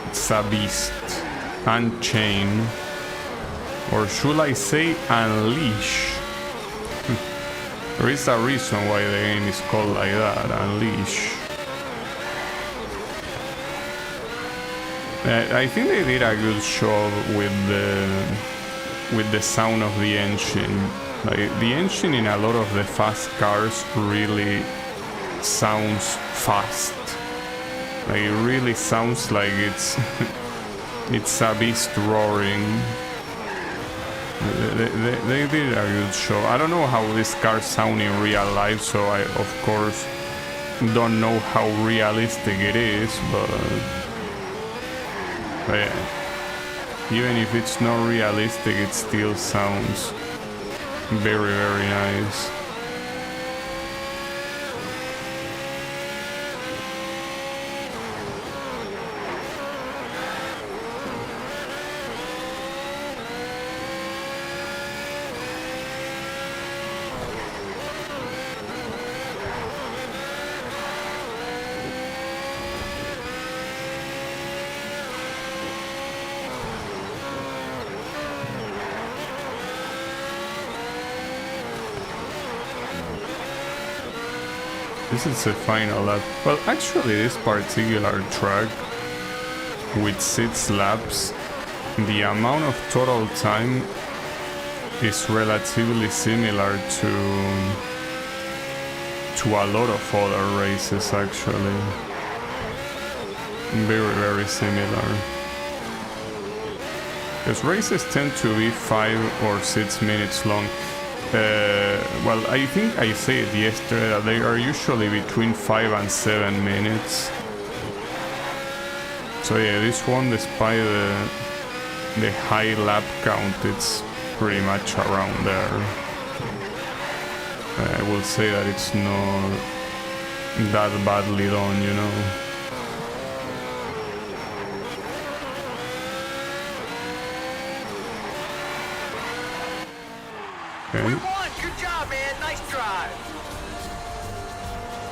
Speaker 1: It's a beast. Unchain. Or should I say unleash? There is a reason why the game is called like that, Unleash. I think they did a good job with the sound of the engine. Like, the engine in a lot of the fast cars really sounds fast. Like, it really sounds like it's it's a beast roaring. They did a good show. I don't know how this car sound in real life, so I of course don't know how realistic it is, but yeah, even if it's not realistic, it still sounds very, very nice. This is the final lap. Well, actually, this particular track with 6 laps, the amount of total time is relatively similar to a lot of other races, actually. Very, very similar. Because races tend to be 5 or 6 minutes long. Well, I think I said yesterday that they are usually between 5 and 7 minutes. So yeah, this one, despite the high lap count, it's pretty much around there. I will say that it's not that badly done, you know. Okay.
Speaker 2: We won! Good job, man! Nice drive!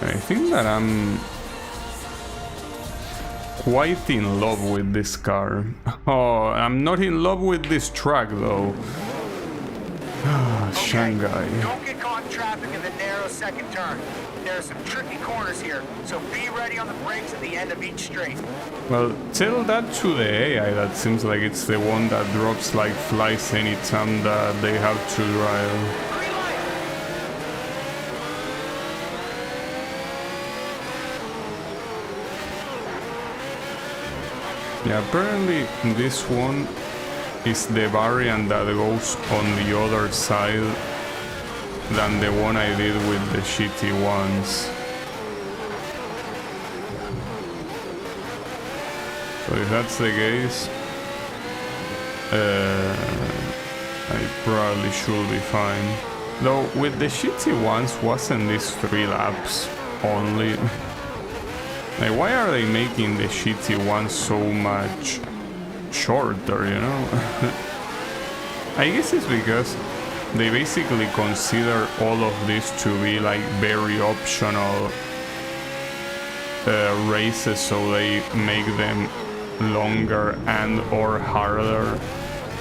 Speaker 1: I think that I'm quite in love with this car. Oh, I'm not in love with this track though.
Speaker 2: Okay,
Speaker 1: Shanghai.
Speaker 2: don't get caught in traffic in the narrow second turn. There are some tricky corners here, so be ready on the brakes at the end of each straight.
Speaker 1: Well, tell that to the AI. That seems like it's the one that drops like flies anytime that they have to drive.
Speaker 2: Green light!
Speaker 1: Yeah, apparently this one is the variant that goes on the other side than the one I did with the shitty ones. So if that's the case, I probably should be fine. Though with the shitty ones, wasn't this 3 laps only? Like, why are they making the shitty ones so much shorter, you know? I guess it's because they basically consider all of this to be like very optional races, so they make them longer and or harder.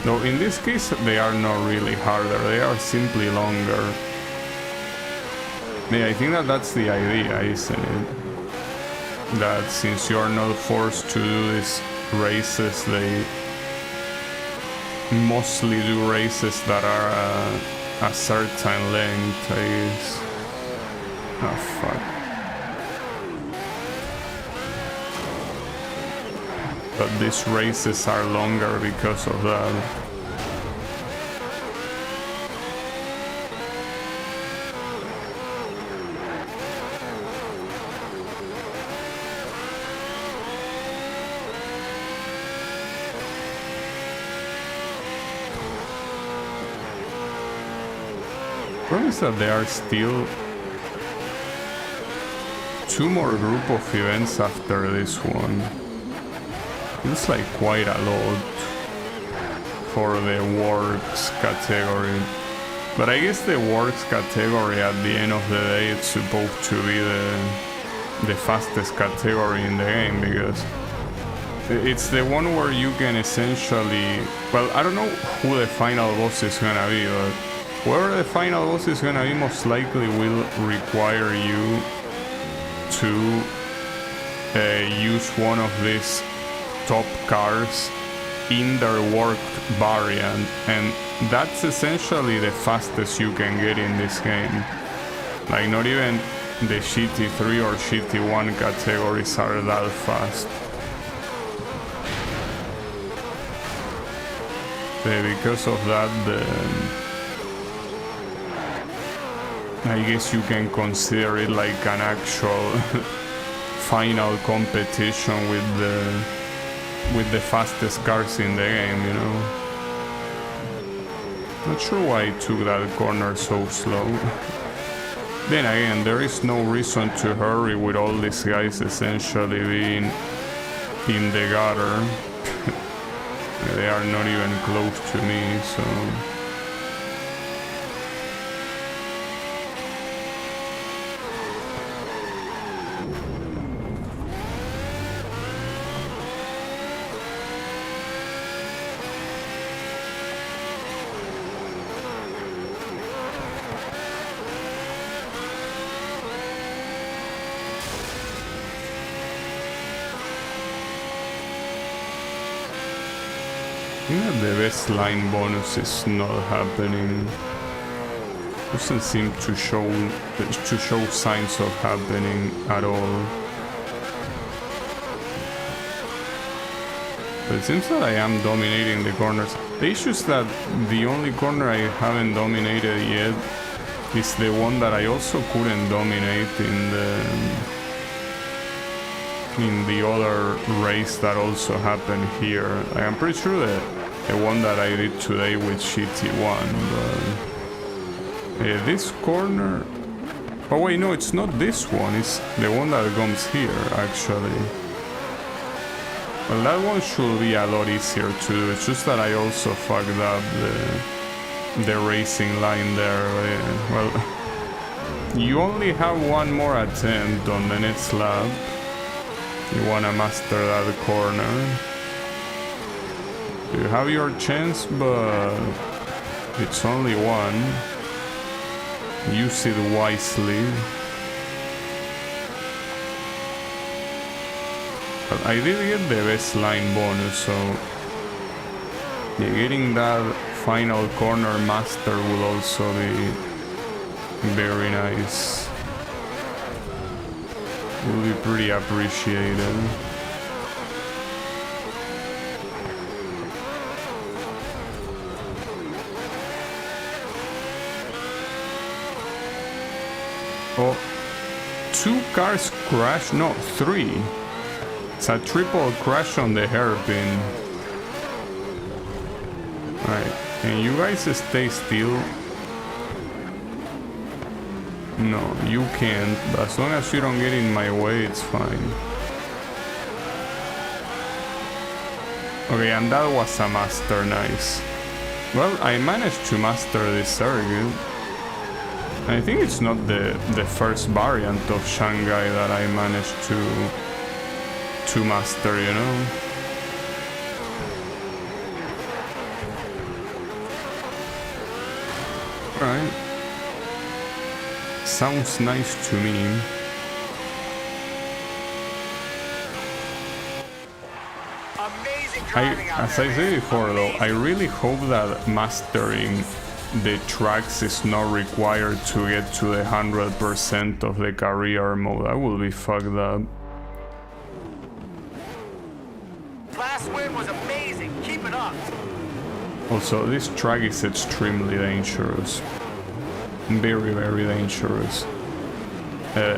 Speaker 1: Though in this case they are not really harder, they are simply longer. Yeah, I think that that's the idea, isn't it? That since you are not forced to do these races, they mostly do races that are a certain length, I guess. Ah, fuck. But these races are longer because of that. Problem is that there are still 2 more group of events after this one. It's like quite a lot for the works category. But I guess the works category at the end of the day it's supposed to be the fastest category in the game, because it's the one where you can essentially, well, I don't know who the final boss is gonna be, but whoever the final boss is gonna be most likely will require you to use one of these top cars in their worked variant, and that's essentially the fastest you can get in this game. Like, not even the GT3 or GT1 categories are that fast. Because of that, I guess you can consider it like an actual final competition with the fastest cars in the game, you know. Not sure why I took that corner so slow. Then again, there is no reason to hurry with all these guys essentially being in the gutter. They are not even close to me, so... The best line bonus is not happening. Doesn't seem to show signs of happening at all. But it seems that I am dominating the corners. The issue is that the only corner I haven't dominated yet is the one that I also couldn't dominate in the other race that also happened here. I'm pretty sure that the one that I did today with GT1, but this corner... Oh wait, no, it's not this one, it's the one that comes here, actually. Well, that one should be a lot easier to do. It's just that I also fucked up the racing line there. Well, you only have one more attempt on the next lap. You wanna master that corner. You have your chance, but it's only one. Use it wisely. But I did get the best line bonus, so yeah, getting that final corner master will also be very nice. Will be pretty appreciated. Oh, 2 cars crashed? No, 3. It's a triple crash on the hairpin. Alright, can you guys stay still? No, you can't, but as long as you don't get in my way, it's fine. Okay, and that was a master, nice. Well, I managed to master this circuit. I think it's not the first variant of Shanghai that I managed to master, you know? Right. Sounds nice to me. As I said before though, I really hope that mastering the tracks is not required to get to the 100% of the career mode. I will be fucked up.
Speaker 2: Last win was amazing. Keep it up.
Speaker 1: Also, this track is extremely dangerous. Very, very dangerous.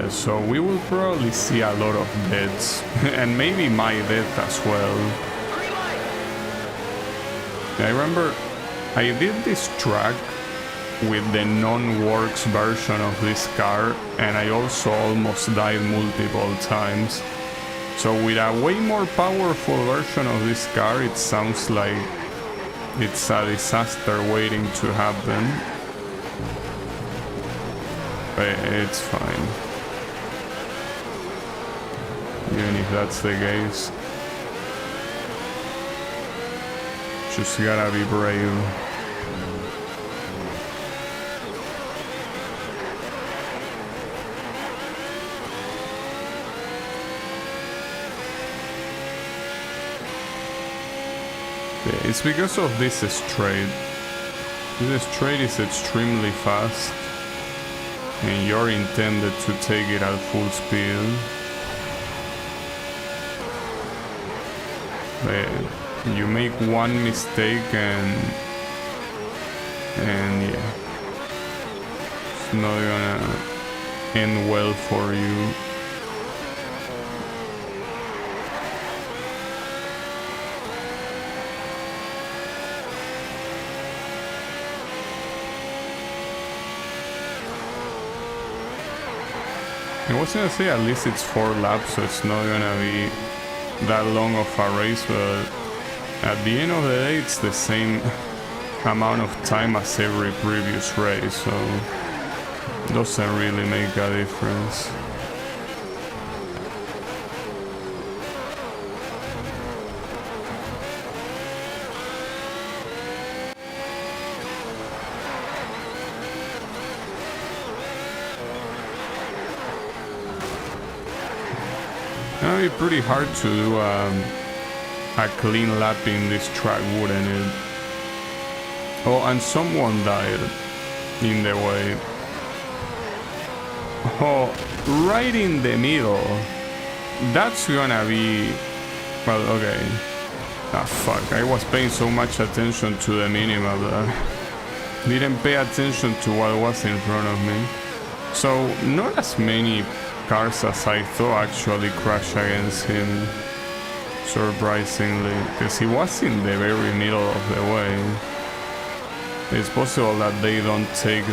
Speaker 1: So we will probably see a lot of deaths. And maybe my death as well. I remember I did this track with the non-works version of this car, and I also almost died multiple times. So with a way more powerful version of this car, it sounds like it's a disaster waiting to happen. But it's fine. Even if that's the case. Just gotta be brave. It's because of this straight. This straight is extremely fast, and you're intended to take it at full speed. But you make one mistake and yeah, it's not gonna end well for you. I was gonna say at least it's 4 laps, so it's not gonna be that long of a race, but at the end of the day it's the same amount of time as every previous race, so it doesn't really make a difference. It'd be pretty hard to do a clean lap in this track, wouldn't it? Oh, and someone died in the way. Oh, right in the middle. That's gonna be... Well, okay. Ah, fuck. I was paying so much attention to the minimal that didn't pay attention to what was in front of me. So, not as many cars as I thought actually crash against him, surprisingly, because he was in the very middle of the way. It's possible that they don't take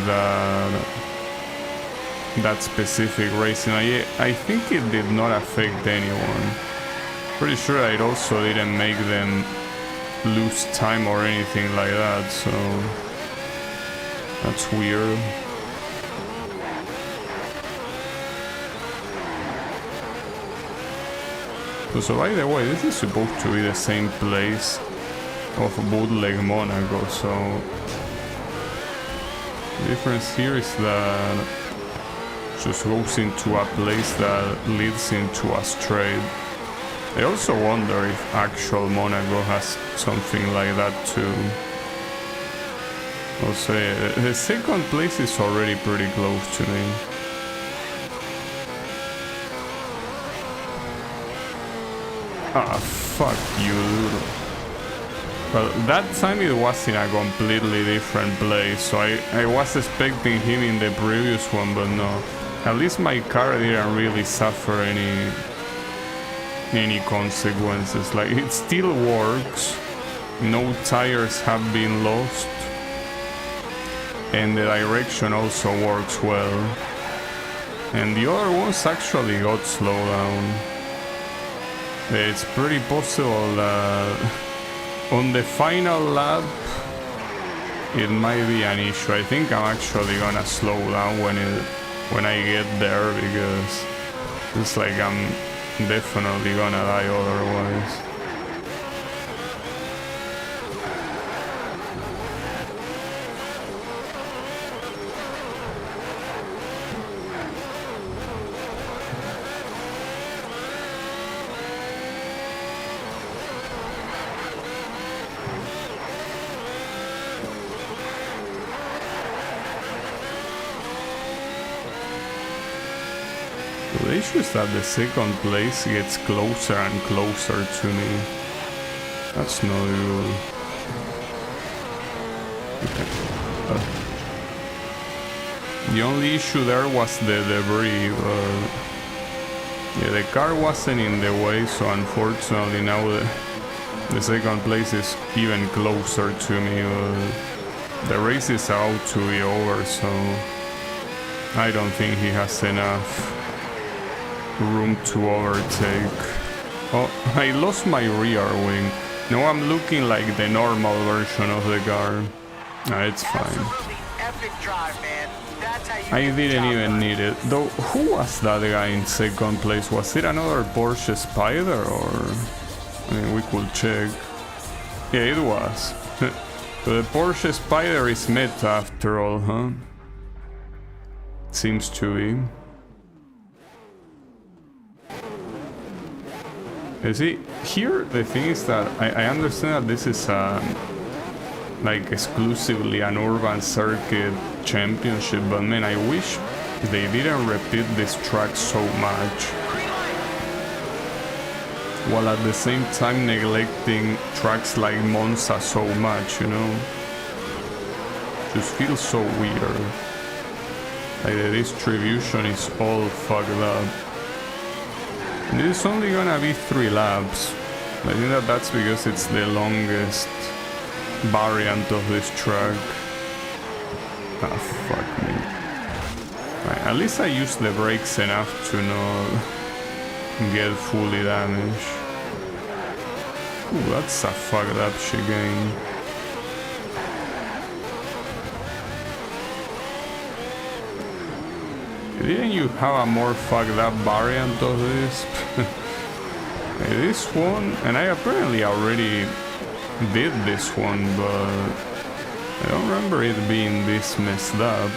Speaker 1: that specific racing. I think it did not affect anyone. Pretty sure it also didn't make them lose time or anything like that, so that's weird. So by the way, this is supposed to be the same place of Bootleg Monaco, so the difference here is that it just goes into a place that leads into a straight. I also wonder if actual Monaco has something like that too. Also, the second place is already pretty close to me. Ah, fuck you, dude. Well, that time it was in a completely different place, so I was expecting him in the previous one, but no. At least my car didn't really suffer any consequences. Like, it still works, no tires have been lost, and the direction also works well. And the other ones actually got slowed down. It's pretty possible that on the final lap it might be an issue. I think I'm actually gonna slow down when I get there, because it's like I'm definitely gonna die otherwise. The issue is that the second place gets closer and closer to me. That's not good. The only issue there was the debris, but yeah, the car wasn't in the way, so unfortunately now the second place is even closer to me. The race is about to be over, so I don't think he has enough room to overtake. Oh, I lost my rear wing. Now I'm looking like the normal version of the car. It's fine.
Speaker 2: Absolutely epic drive, man. That's how you
Speaker 1: I
Speaker 2: get the
Speaker 1: didn't
Speaker 2: job
Speaker 1: even
Speaker 2: done.
Speaker 1: need it. Though, who was that guy in second place? Was it another Porsche Spider or... I mean, we could check. Yeah, it was. So the Porsche Spider is meta after all, huh? Seems to be. You see, here the thing is that I understand that this is like exclusively an urban circuit championship, but man, I wish they didn't repeat this track so much, while at the same time neglecting tracks like Monza so much, you know? Just feels so weird. Like the distribution is all fucked up. And it's only gonna be 3 laps. I think that that's because it's the longest variant of this track. Ah, fuck me. Right, at least I used the brakes enough to not get fully damaged. Ooh, that's a fucked up chicane. Didn't you have a more fucked up variant of this? This one, and I apparently already did this one, but I don't remember it being this messed up.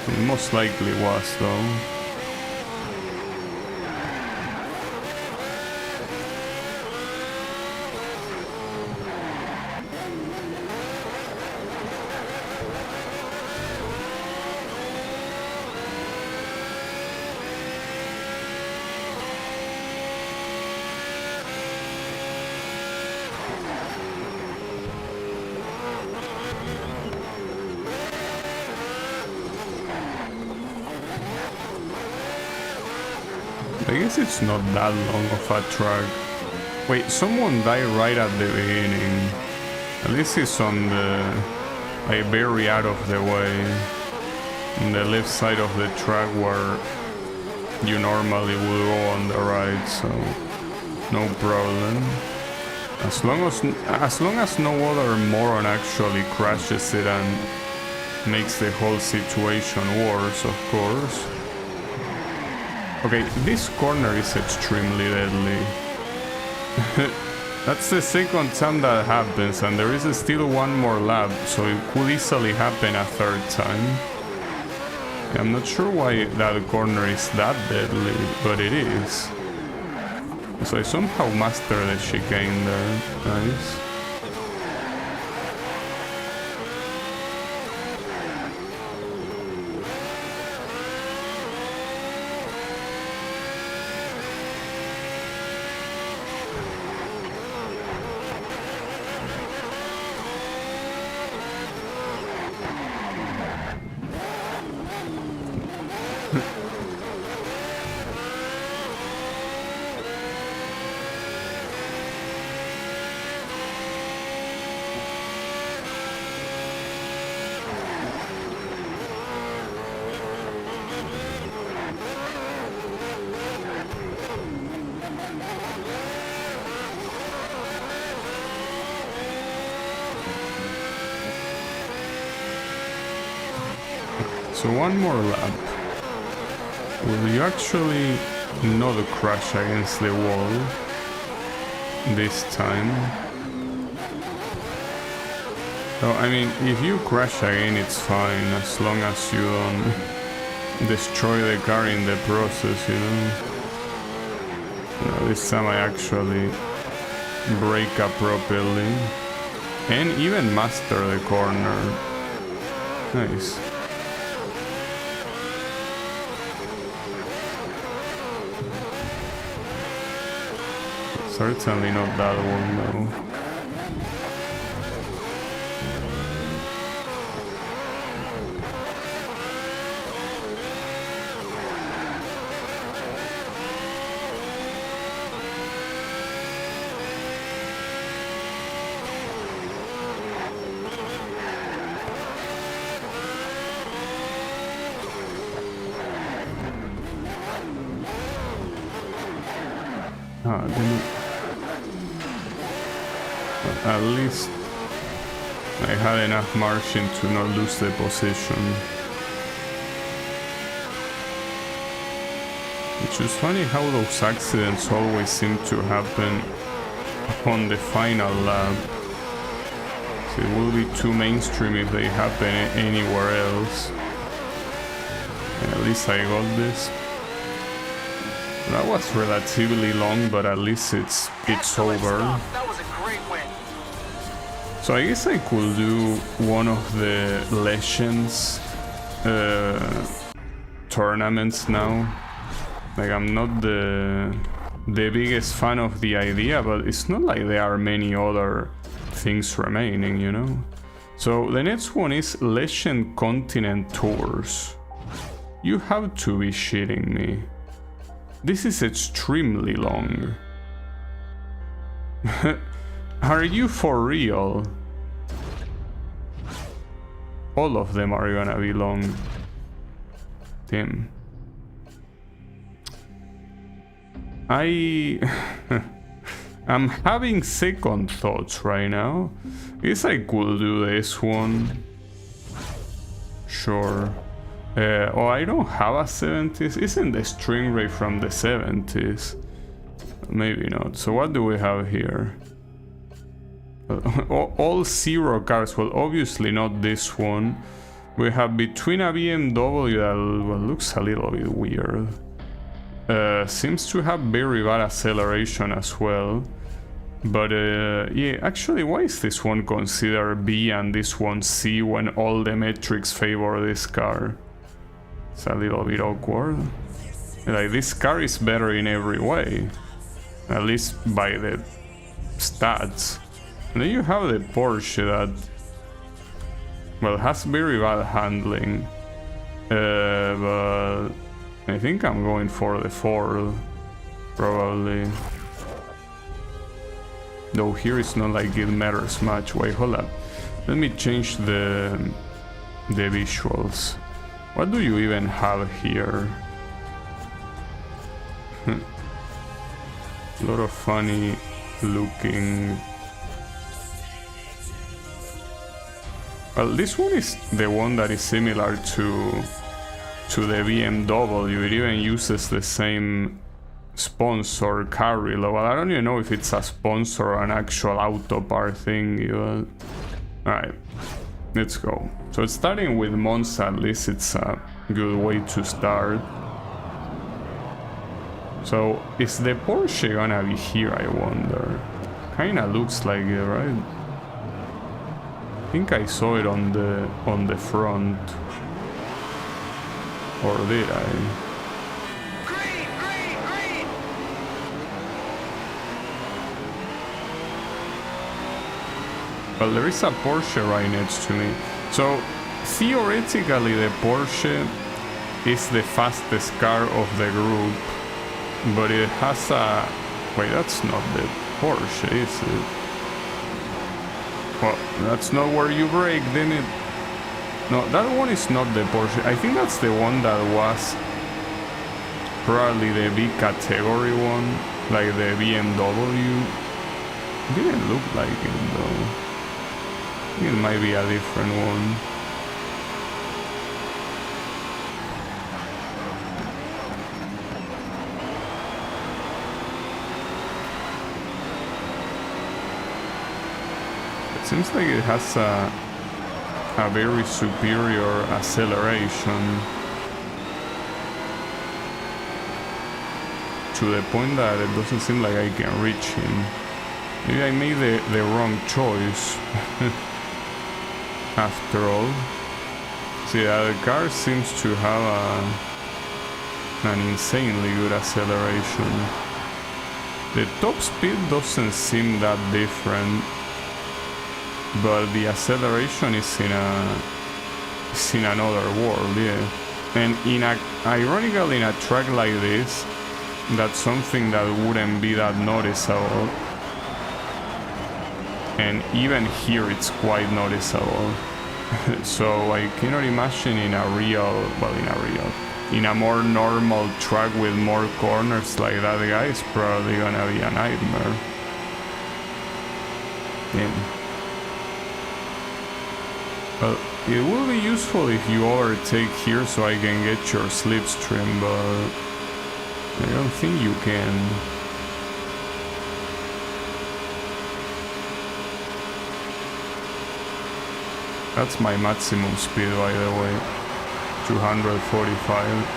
Speaker 1: It most likely was though. I guess it's not that long of a track. Wait, someone died right at the beginning. At least it's on the... like very out of the way. On the left side of the track where you normally would go on the right, so no problem. As long as no other moron actually crashes it and makes the whole situation worse, of course. Okay, this corner is extremely deadly. That's the second time that happens, and there is still one more lap, so it could easily happen a third time. I'm not sure why that corner is that deadly, but it is. So I somehow mastered the chicane there. Nice. So one more lap. Will you actually not crash against the wall this time? So, I mean, if you crash again, it's fine, as long as you don't destroy the car in the process, you know? No, this time I actually brake up properly and even master the corner. Nice. Certainly not that one though. damn it. But at least I had enough margin to not lose the position. Which is funny how those accidents always seem to happen on the final lap. So it will be too mainstream if they happen anywhere else. And at least I got this. That was relatively long, but at least it's over.
Speaker 2: That was a great win.
Speaker 1: So I guess I could do one of the Legends tournaments now. Like, I'm not the biggest fan of the idea, but it's not like there are many other things remaining, you know? So the next one is Legend Continent Tours. You have to be shitting me. This is extremely long. Are you for real? All of them are gonna be long. Damn. I'm having second thoughts right now. Guess I could do this one. Sure. Oh, I don't have a 70s. Isn't the string ray from the 70s? Maybe not. So what do we have here? All zero cars. Well, obviously not this one. We have between a BMW that looks a little bit weird. Seems to have very bad acceleration as well. But yeah, actually, why is this one considered B and this one C when all the metrics favor this car? It's a little bit awkward. Like, this car is better in every way, at least by the stats. And then you have the Porsche that, well, has very bad handling, but I think I'm going for the Ford, probably. Though here it's not like it matters much. Wait, hold up. Let me change the visuals. What do you even have here? A lot of funny looking. Well, this one is the one that is similar to the BMW. It even uses the same sponsor carry logo. I don't even know if it's a sponsor or an actual auto part thing. Alright, let's go. So it's starting with Monza. At least it's a good way to start. So is the Porsche gonna be here, I wonder? Kinda looks like it, right? I think I saw it on the front. Or did I?
Speaker 2: Green, green, green.
Speaker 1: Well, there is a Porsche right next to me. So theoretically the Porsche is the fastest car of the group, but it has a... Wait, that's not the Porsche, is it? Well, that's not where you brake, damn it. No, that one is not the Porsche. I think that's the one that was probably the B category one, like the BMW. It didn't look like it though. I think it might be a different one. It seems like it has a very superior acceleration, to the point that it doesn't seem like I can reach him. Maybe I made the wrong choice. After all. See, the car seems to have an insanely good acceleration. The top speed doesn't seem that different, but the acceleration is in another world, yeah. And ironically, in a track like this, that's something that wouldn't be that noticeable. And even here, it's quite noticeable. So I cannot imagine in a in a more normal track with more corners like that guy is probably gonna be a nightmare. Yeah. Well, it will be useful if you overtake here so I can get your slipstream, but I don't think you can. That's my maximum speed, by the way. 245.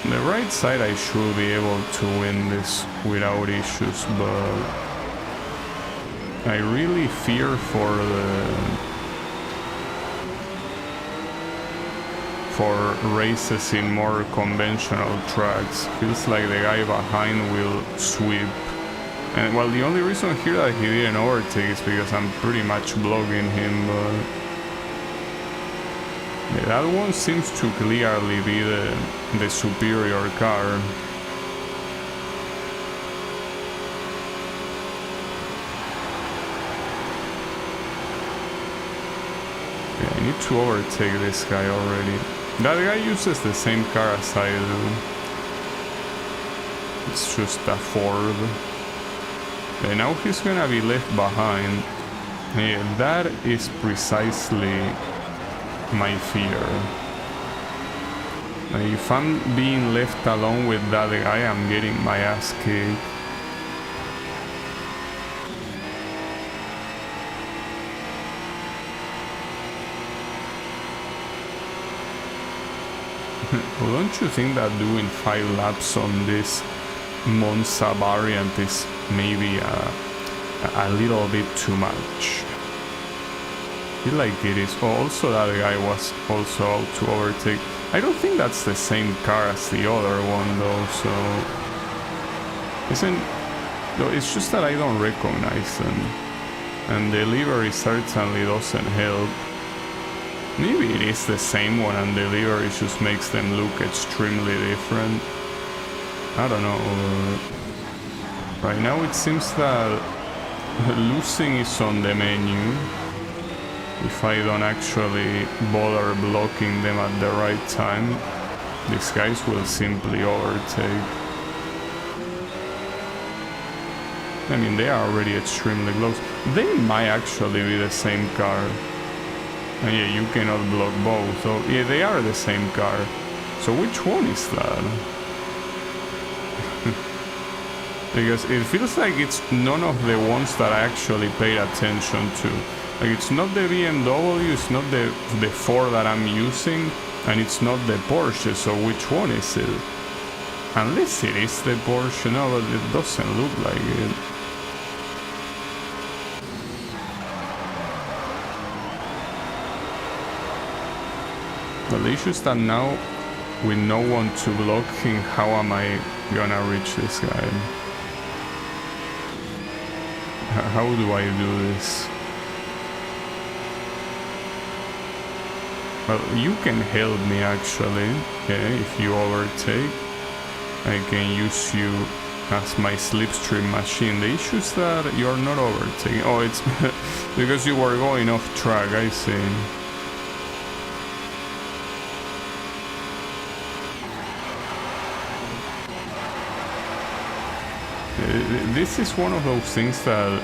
Speaker 1: On the right side I should be able to win this without issues, but I really fear for races in more conventional tracks. Feels like the guy behind will sweep. And well, the only reason here that he didn't overtake is because I'm pretty much blocking him, but yeah, that one seems to clearly be the superior car. Yeah, I need to overtake this guy already. That guy uses the same car as I do. It's just a Ford. And now he's gonna be left behind. Yeah, that is precisely my fear. If I'm being left alone with that guy, I'm getting my ass kicked. Well, don't you think that doing 5 laps on this Monza variant is maybe a little bit too much? I feel like it is. Oh, also that guy was also out to overtake. I don't think that's the same car as the other one though, so it's just that I don't recognize them, and the livery certainly doesn't help. Maybe it is the same one and the livery just makes them look extremely different. I don't know. Right now it seems that losing is on the menu. If I don't actually bother blocking them at the right time, these guys will simply overtake. I mean, they are already extremely close. They might actually be the same car. And yeah, you cannot block both. So yeah, they are the same car. So which one is that? Because it feels like it's none of the ones that I actually paid attention to. Like, it's not the BMW, it's not the Ford that I'm using, and it's not the Porsche, so which one is it? Unless it is the Porsche, no, but it doesn't look like it. But the issue is that now, with no one to block him, how am I gonna reach this guy? How do I do this? Well, you can help me actually, okay, if you overtake. I can use you as my slipstream machine. The issue is that you're not overtaking. Oh, it's because you were going off track, I see. This is one of those things that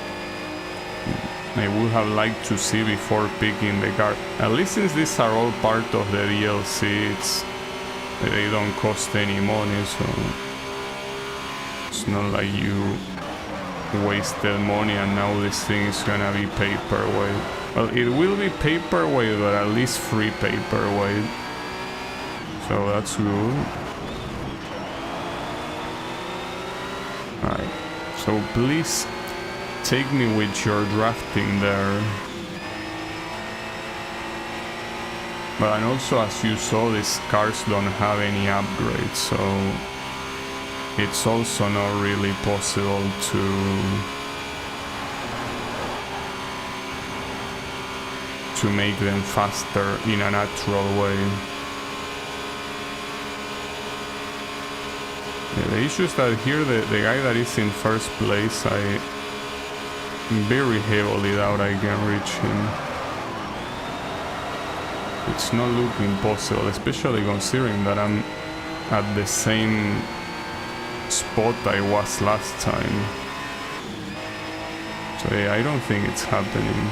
Speaker 1: I would have liked to see before picking the car. At least since these are all part of the DLC, they don't cost any money, so it's not like you wasted money and now this thing is gonna be paperweight. Well, it will be paperweight, but at least free paperweight, so that's good. Alright, so please take me with your drafting there. But and also, as you saw, these cars don't have any upgrades, so it's also not really possible to make them faster in a natural way. Yeah, the issue is that here the guy that is in first place, I very heavily doubt I can reach him. It's not looking possible, especially considering that I'm at the same spot I was last time. So yeah, I don't think it's happening.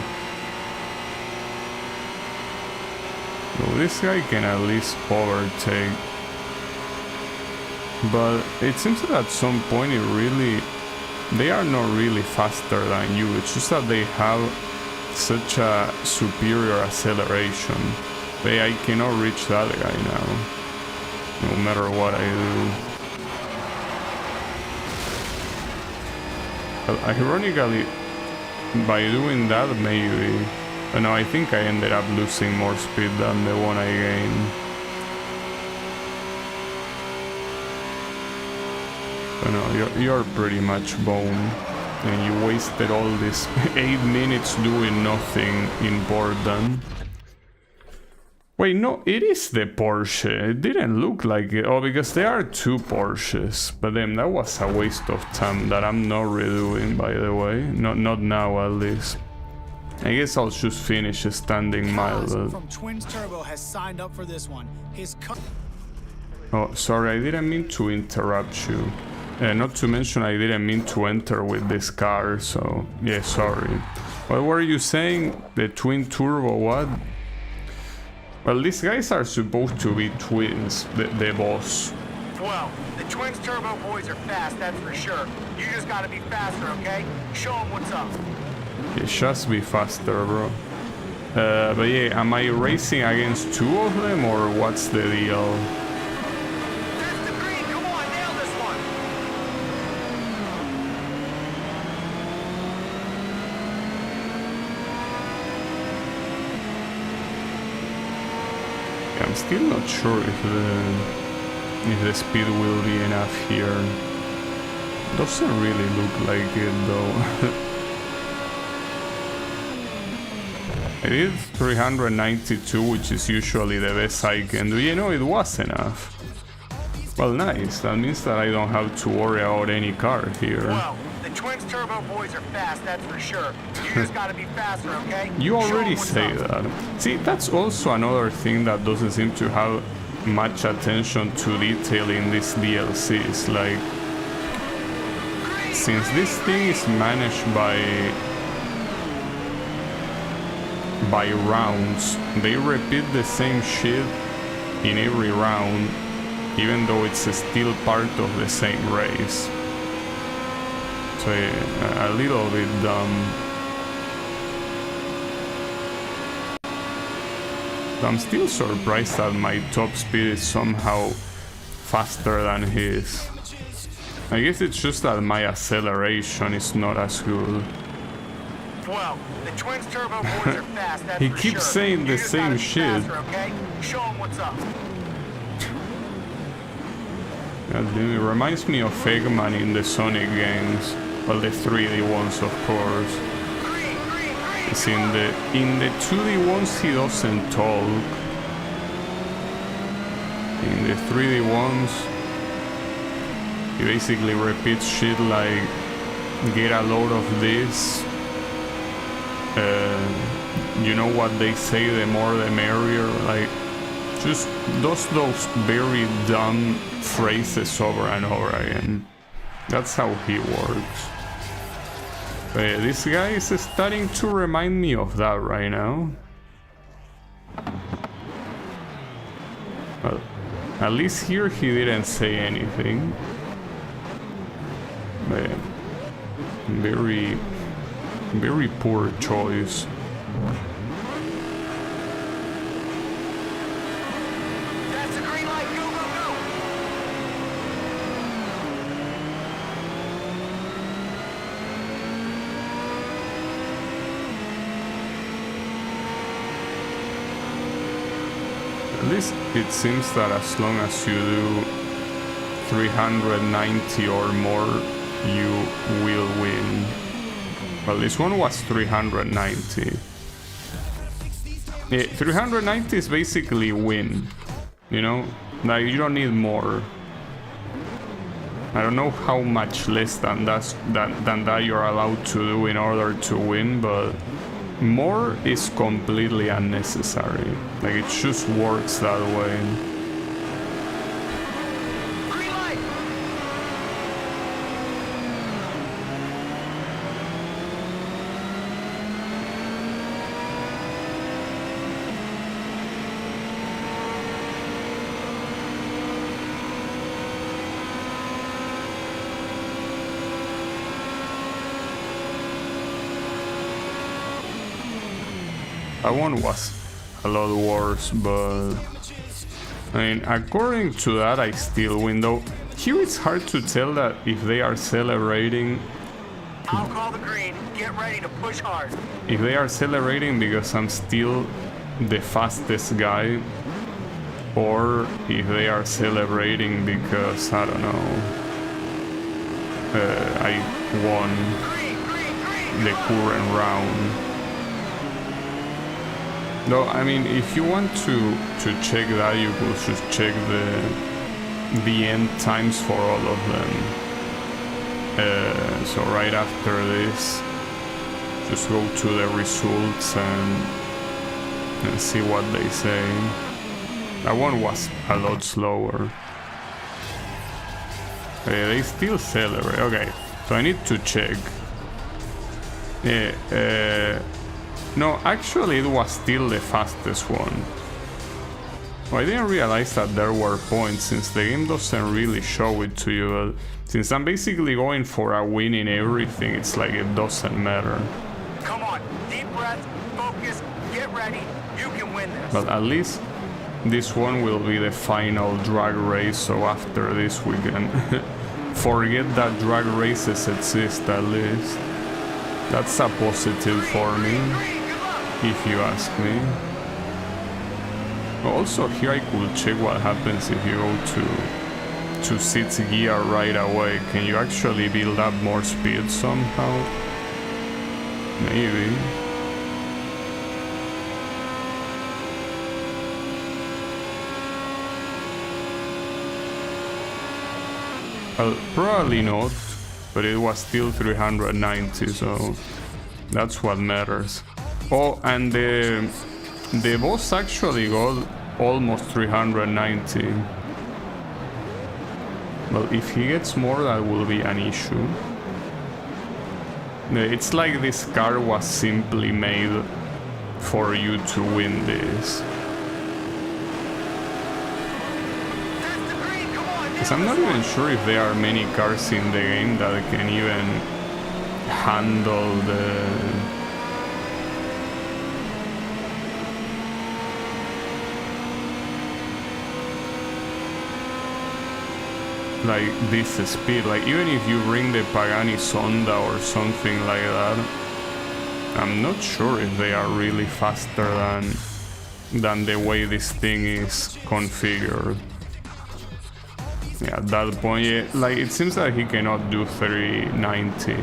Speaker 1: So this guy can at least overtake. But it seems that at some point they are not really faster than you. It's just that they have such a superior acceleration. I cannot reach that guy now, no matter what I do. But ironically, by doing that, maybe... No, I think I ended up losing more speed than the one I gained. But no, you're pretty much boned. And you wasted all this 8 minutes doing nothing important. Wait, no, it is the Porsche. It didn't look like it. Oh, because there are 2 Porsches. But then that was a waste of time that I'm not redoing, by the way. Not now, at least. I guess I'll just finish standing mile.
Speaker 3: From Twins Turbo has signed up for this one.
Speaker 1: Oh, sorry, I didn't mean to interrupt you. Not to mention I didn't mean to enter with this car, so yeah, sorry. What were you saying? The twin turbo what? Well, these guys are supposed to be twins, the boss.
Speaker 2: Well, the Twins Turbo boys are fast, that's for sure. You just gotta be faster, okay? Show them what's up.
Speaker 1: Yeah, just be faster, bro. But yeah, am I racing against 2 of them, or what's the deal?
Speaker 2: There's the green, come on, nail this one.
Speaker 1: Yeah, I'm still not sure if the speed will be enough here. Doesn't really look like it though. I did 392, which is usually the best I can do. You know, it was enough. Well, nice. That means that I don't have to worry about any car here.
Speaker 2: Well, the Twins Turbo boys are fast, that's for sure. You just gotta be faster, okay?
Speaker 1: You already
Speaker 2: Show 'em
Speaker 1: say
Speaker 2: what's up.
Speaker 1: that. See, that's also another thing that doesn't seem to have much attention to detail in these DLCs. Like, since this thing is managed by rounds, they repeat the same shit in every round, even though it's still part of the same race. So a little bit dumb. I'm still surprised that my top speed is somehow faster than his. I guess it's just that my acceleration is not as good.
Speaker 2: Well, the Twins Turbo boys are fast, that's
Speaker 1: He
Speaker 2: for
Speaker 1: keeps
Speaker 2: sure.
Speaker 1: saying the
Speaker 2: You just
Speaker 1: same
Speaker 2: gotta be
Speaker 1: shit.
Speaker 2: faster, okay? Show 'em what's up.
Speaker 1: It reminds me of Eggman in the Sonic games. Well, the 3D ones, of course.
Speaker 2: Green, green, green.
Speaker 1: It's in the 2D ones he doesn't talk. In the 3D ones, he basically repeats shit like, get a load of this. You know what they say, the more the merrier. Like, just does those very dumb phrases over and over again. That's how he works. This guy is starting to remind me of that right now. Well, at least here he didn't say anything. But very poor choice.
Speaker 2: That's the green light, go, go, go.
Speaker 1: At least it seems that as long as you do 390 or more, you will win. Well, this one was 390. Yeah, 390 is basically win. You know? Like, you don't need more. I don't know how much less than that you're allowed to do in order to win, but more is completely unnecessary. Like, it just works that way.
Speaker 2: Green light!
Speaker 1: That one was a lot worse, but I mean, according to that, I still win. Though here it's hard to tell that if they are celebrating.
Speaker 2: I'll call the green. Get ready to push hard.
Speaker 1: If they are celebrating because I'm still the fastest guy, or if they are celebrating because, I don't know, I won the current round. No, I mean, if you want to check that, you could just check the end times for all of them. So right after this, just go to the results and see what they say. That one was a lot slower. They still celebrate. Okay, so I need to check. No, actually it was still the fastest one. Well, I didn't realize that there were points, since the game doesn't really show it to you. But since I'm basically going for a win in everything, it's like it doesn't matter.
Speaker 2: Come on, deep breath, focus, get ready. You can win this.
Speaker 1: But at least this one will be the final drag race, so after this we can forget that drag races exist at least. That's a positive for me, if you ask me. Also here I could check what happens if you go to 6th gear right away. Can you actually build up more speed somehow? Maybe. Well, probably not, but it was still 390, so that's what matters. Oh, and the boss actually got almost 390. Well, if he gets more, that will be an issue. It's like this car was simply made for you to win this. Because I'm not even sure if there are many cars in the game that can even handle like this speed. Like, even if you bring the Pagani Sonda or something like that, I'm not sure if they are really faster than the way this thing is configured. Yeah, at that point, yeah, like, it seems like he cannot do 390.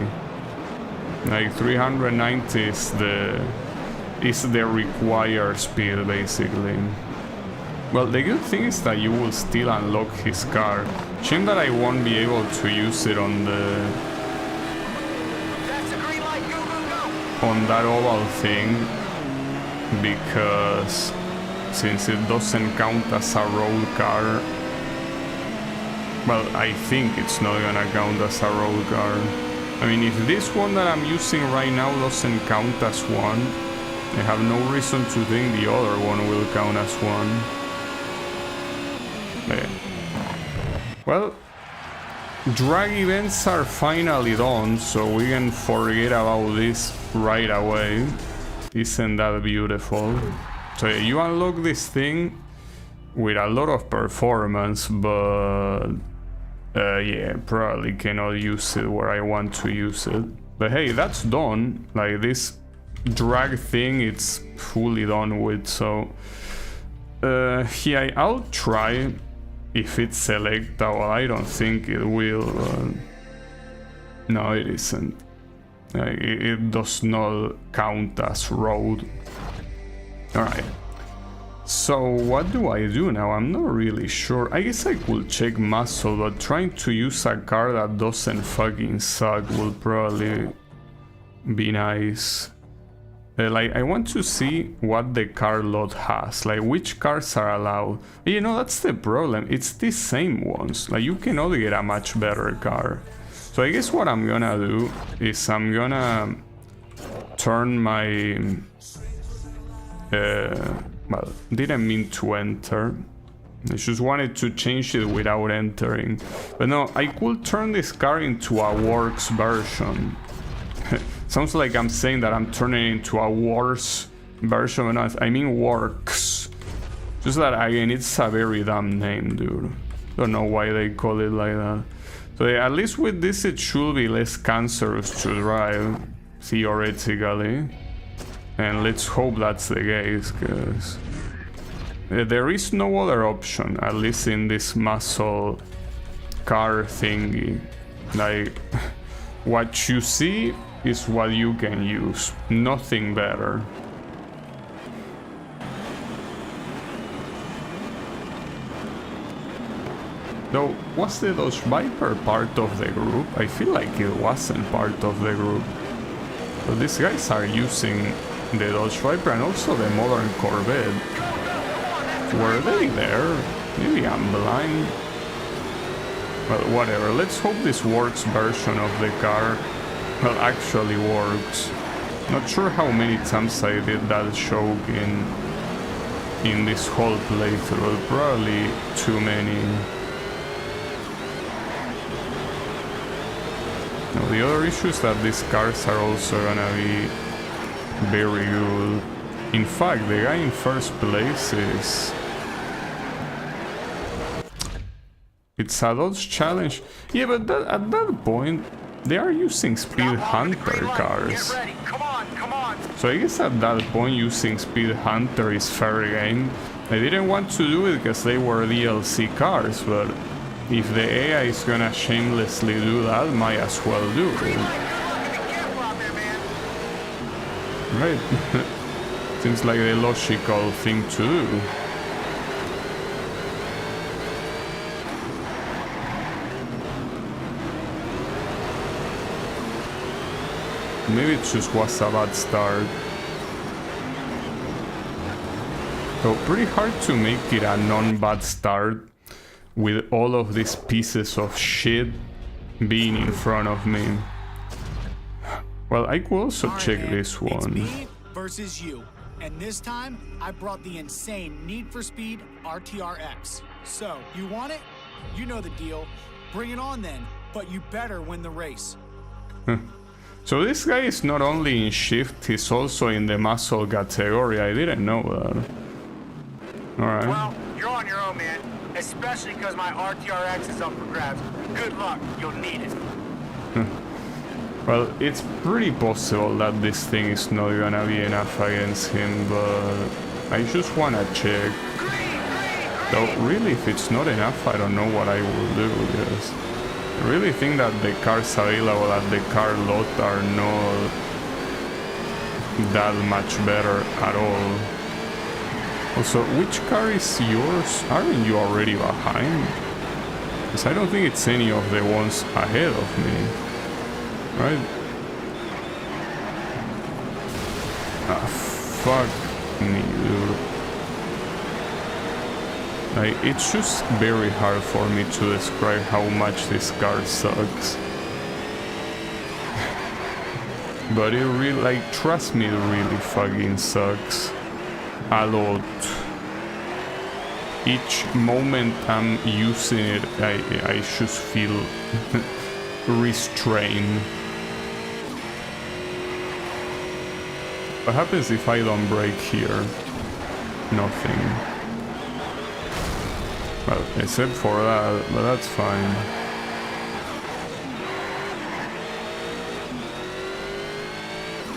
Speaker 1: Like, 390 is the required speed, basically. Well, the good thing is that you will still unlock his car. Shame that I won't be able to use it on the...
Speaker 2: That's a green light, go, go, go!
Speaker 1: On that oval thing, because since it doesn't count as a road car, well, I think it's not gonna count as a road car. I mean, if this one that I'm using right now doesn't count as one, I have no reason to think the other one will count as one. Yeah. Well, drag events are finally done, so we can forget about this right away. Isn't that beautiful? So yeah, you unlock this thing with a lot of performance, but yeah, probably cannot use it where I want to use it. But hey, that's done. Like, this drag thing, it's fully done with, so yeah, I'll try if it's selectable. I don't think it will. No, it isn't. It does not count as road. Alright. So what do I do now? I'm not really sure. I guess I could check muscle, but trying to use a car that doesn't fucking suck will probably be nice. Like, I want to see what the car lot has, like which cars are allowed. You know, that's the problem, it's the same ones. Like, you cannot get a much better car. So I guess what I'm gonna do is I'm gonna turn my... well, didn't mean to enter. I just wanted to change it without entering. But no, I could turn this car into a works version. Sounds like I'm saying that I'm turning it into a worse version, but I mean works. Just that, again, it's a very dumb name, dude. Don't know why they call it like that. So yeah, at least with this it should be less cancerous to drive, theoretically. And let's hope that's the case, because there is no other option, at least in this muscle car thingy. Like, what you see is what you can use, nothing better. Though, was the Dodge Viper part of the group? I feel like it wasn't part of the group. But these guys are using the Dodge Viper and also the modern Corvette. Were they there? Maybe I'm blind. Well, whatever. Let's hope this works version of the car, well, actually works. Not sure how many times I did that choke in this whole playthrough. Probably too many. Now, the other issue is that these cars are also gonna be very good. In fact, the guy in first place is... It's a Dodge Challenge. Yeah, but at that point, they are using Speed Hunter cars.
Speaker 2: Come on, come on.
Speaker 1: So I guess at that point, using Speed Hunter is fair game. I didn't want to do it because they were DLC cars, but if the AI is gonna shamelessly do that, might as well do it. Right. Seems like the logical thing to do. Maybe it just was a bad start. So pretty hard to make it a non-bad start with all of these pieces of shit being in front of me. Well, I could also check this one.
Speaker 3: It's me versus you. And this time, I brought the insane Need for Speed RTRX. So, you want it? You know the deal. Bring it on then. But you better win the race.
Speaker 1: So this guy is not only in shift, he's also in the muscle category. I didn't know that. Alright.
Speaker 2: Well, you're on your own, man. Especially because my RTRX is up for grabs. Good luck. You'll need it.
Speaker 1: Well, it's pretty possible that this thing is not gonna be enough against him, but I just wanna check. Though, really, if it's not enough, I don't know what I will do, because I really think that the cars available at the car lot are not that much better at all. Also, which car is yours? Aren't you already behind? Because I don't think it's any of the ones ahead of me. Right? Ah, fuck me, dude. Like, it's just very hard for me to describe how much this car sucks. But it really, like, trust me, it really fucking sucks. A lot. Each moment I'm using it, I just feel restrained. What happens if I don't brake here? Nothing. Well, except for that, but that's fine.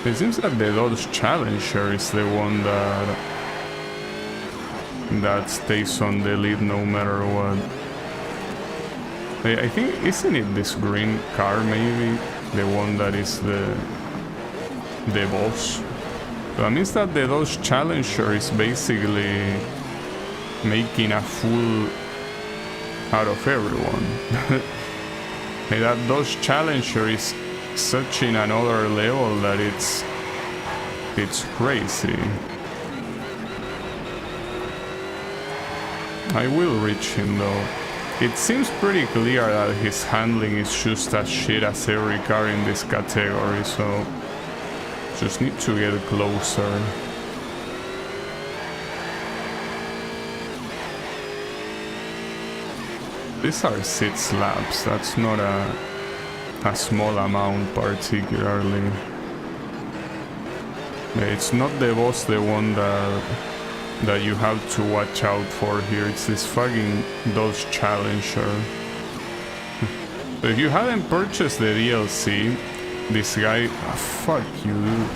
Speaker 1: It seems that the Dodge Challenger is the one that stays on the lead no matter what. I think, isn't it this green car maybe? The one that is the boss? So that means that the Dodge Challenger is basically making a fool out of everyone. Hey, that Dodge Challenger is such in another level that it's crazy. I will reach him though. It seems pretty clear that his handling is just as shit as every car in this category, so just need to get closer. These are 6 laps, that's not a small amount particularly. It's not the boss, the one that you have to watch out for here. It's this fucking Dodge Challenger. But if you haven't purchased the DLC, this guy... Oh, fuck you, dude.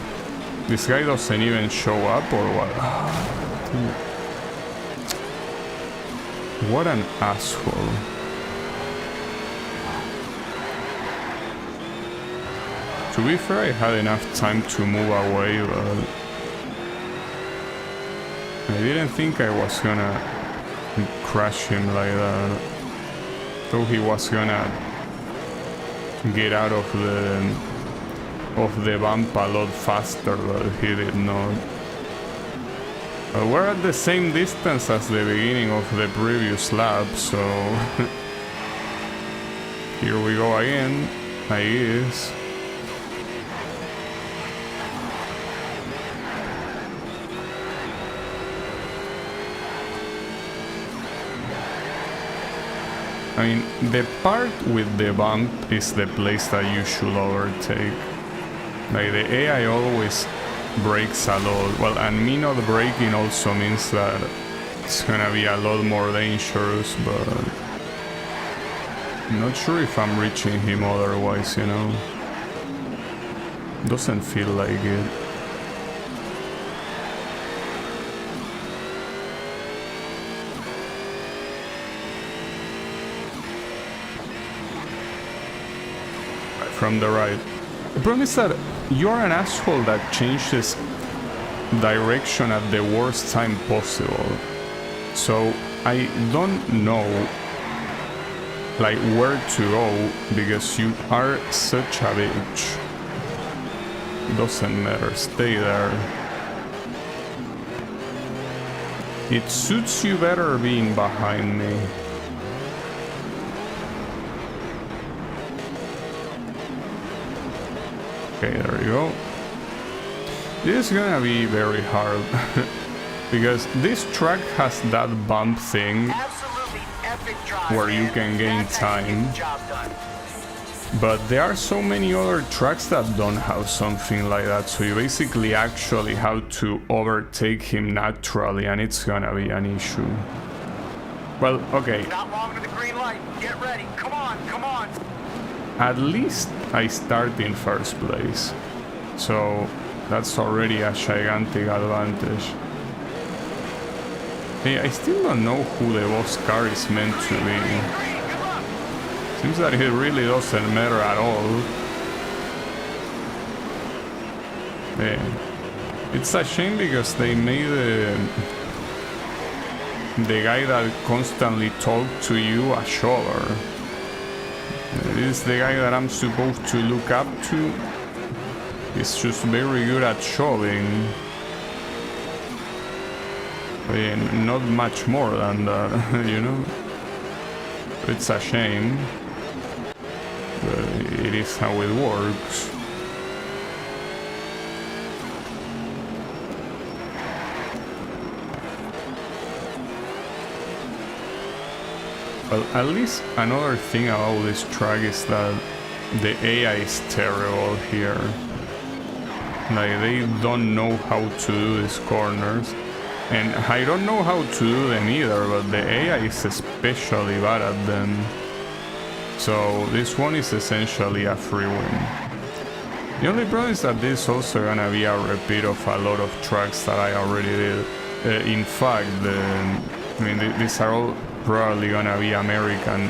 Speaker 1: This guy doesn't even show up or what? What an asshole. To be fair, I had enough time to move away, but I didn't think I was gonna crash him like that. Thought he was gonna get out of the bump a lot faster, but he did not. We're at the same distance as the beginning of the previous lap, so here we go again, I guess. I mean, the part with the bump is the place that you should overtake. Like, the AI always brakes a lot. Well, and me not braking also means that it's gonna be a lot more dangerous, but I'm not sure if I'm reaching him otherwise, you know? Doesn't feel like it. From the right. The problem is that you're an asshole that changes direction at the worst time possible. So I don't know like where to go because you are such a bitch. Doesn't matter, stay there. It suits you better being behind me. Okay, there you go. This is gonna be very hard because this track has that bump thing where you can gain time, but there are so many other tracks that don't have something like that, so you basically actually have to overtake him naturally, and it's gonna be an issue. Well, okay.
Speaker 2: Not long to the green light. Get ready. Come on, come on.
Speaker 1: At least I start in first place, so that's already a gigantic advantage. Hey, I still don't know who the boss car is meant to be. Seems that it really doesn't matter at all. Yeah. It's a shame because they made the guy that constantly talked to you a shover. This is the guy that I'm supposed to look up to. He's just very good at shoving. And not much more than that, you know? It's a shame. But it is how it works. Well, at least another thing about this track is that the AI is terrible here. Like, they don't know how to do these corners. And I don't know how to do them either, but the AI is especially bad at them. So this one is essentially a free win. The only problem is that this is also gonna be a repeat of a lot of tracks that I already did. In fact, I mean, these are all probably gonna be American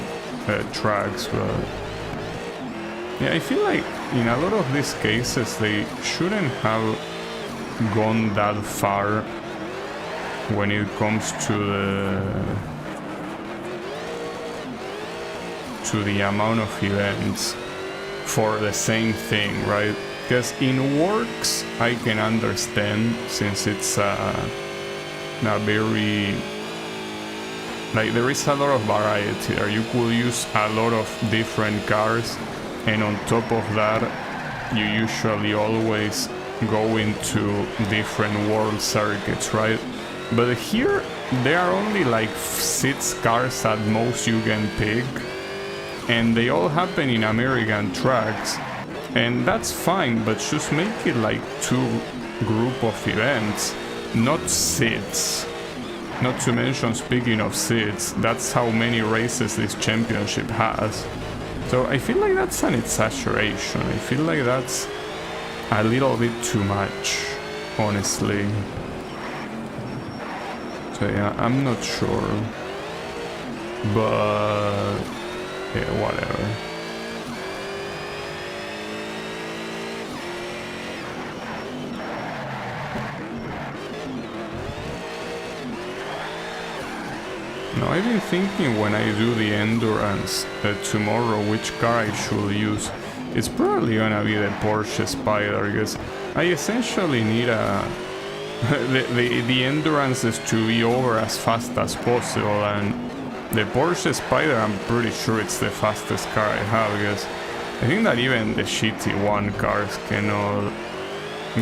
Speaker 1: tracks, but yeah, I feel like in a lot of these cases they shouldn't have gone that far when it comes to the amount of events for the same thing, right? Because in works I can understand, since it's a very, like, there is a lot of variety there. You could use a lot of different cars, and on top of that you usually always go into different world circuits, right? But here there are only like 6 cars at most you can pick, and they all happen in American tracks, and that's fine, but just make it like 2 group of events, not 6. Not to mention, speaking of 6, that's how many races this championship has. So I feel like that's an exaggeration. I feel like that's a little bit too much, honestly. So yeah, I'm not sure, but yeah, whatever. Now, I've been thinking when I do the endurance tomorrow which car I should use. It's probably gonna be the Porsche Spider, because I essentially need a... the endurance is to be over as fast as possible, and the Porsche Spider, I'm pretty sure it's the fastest car I have, because I think that even the GT1 cars cannot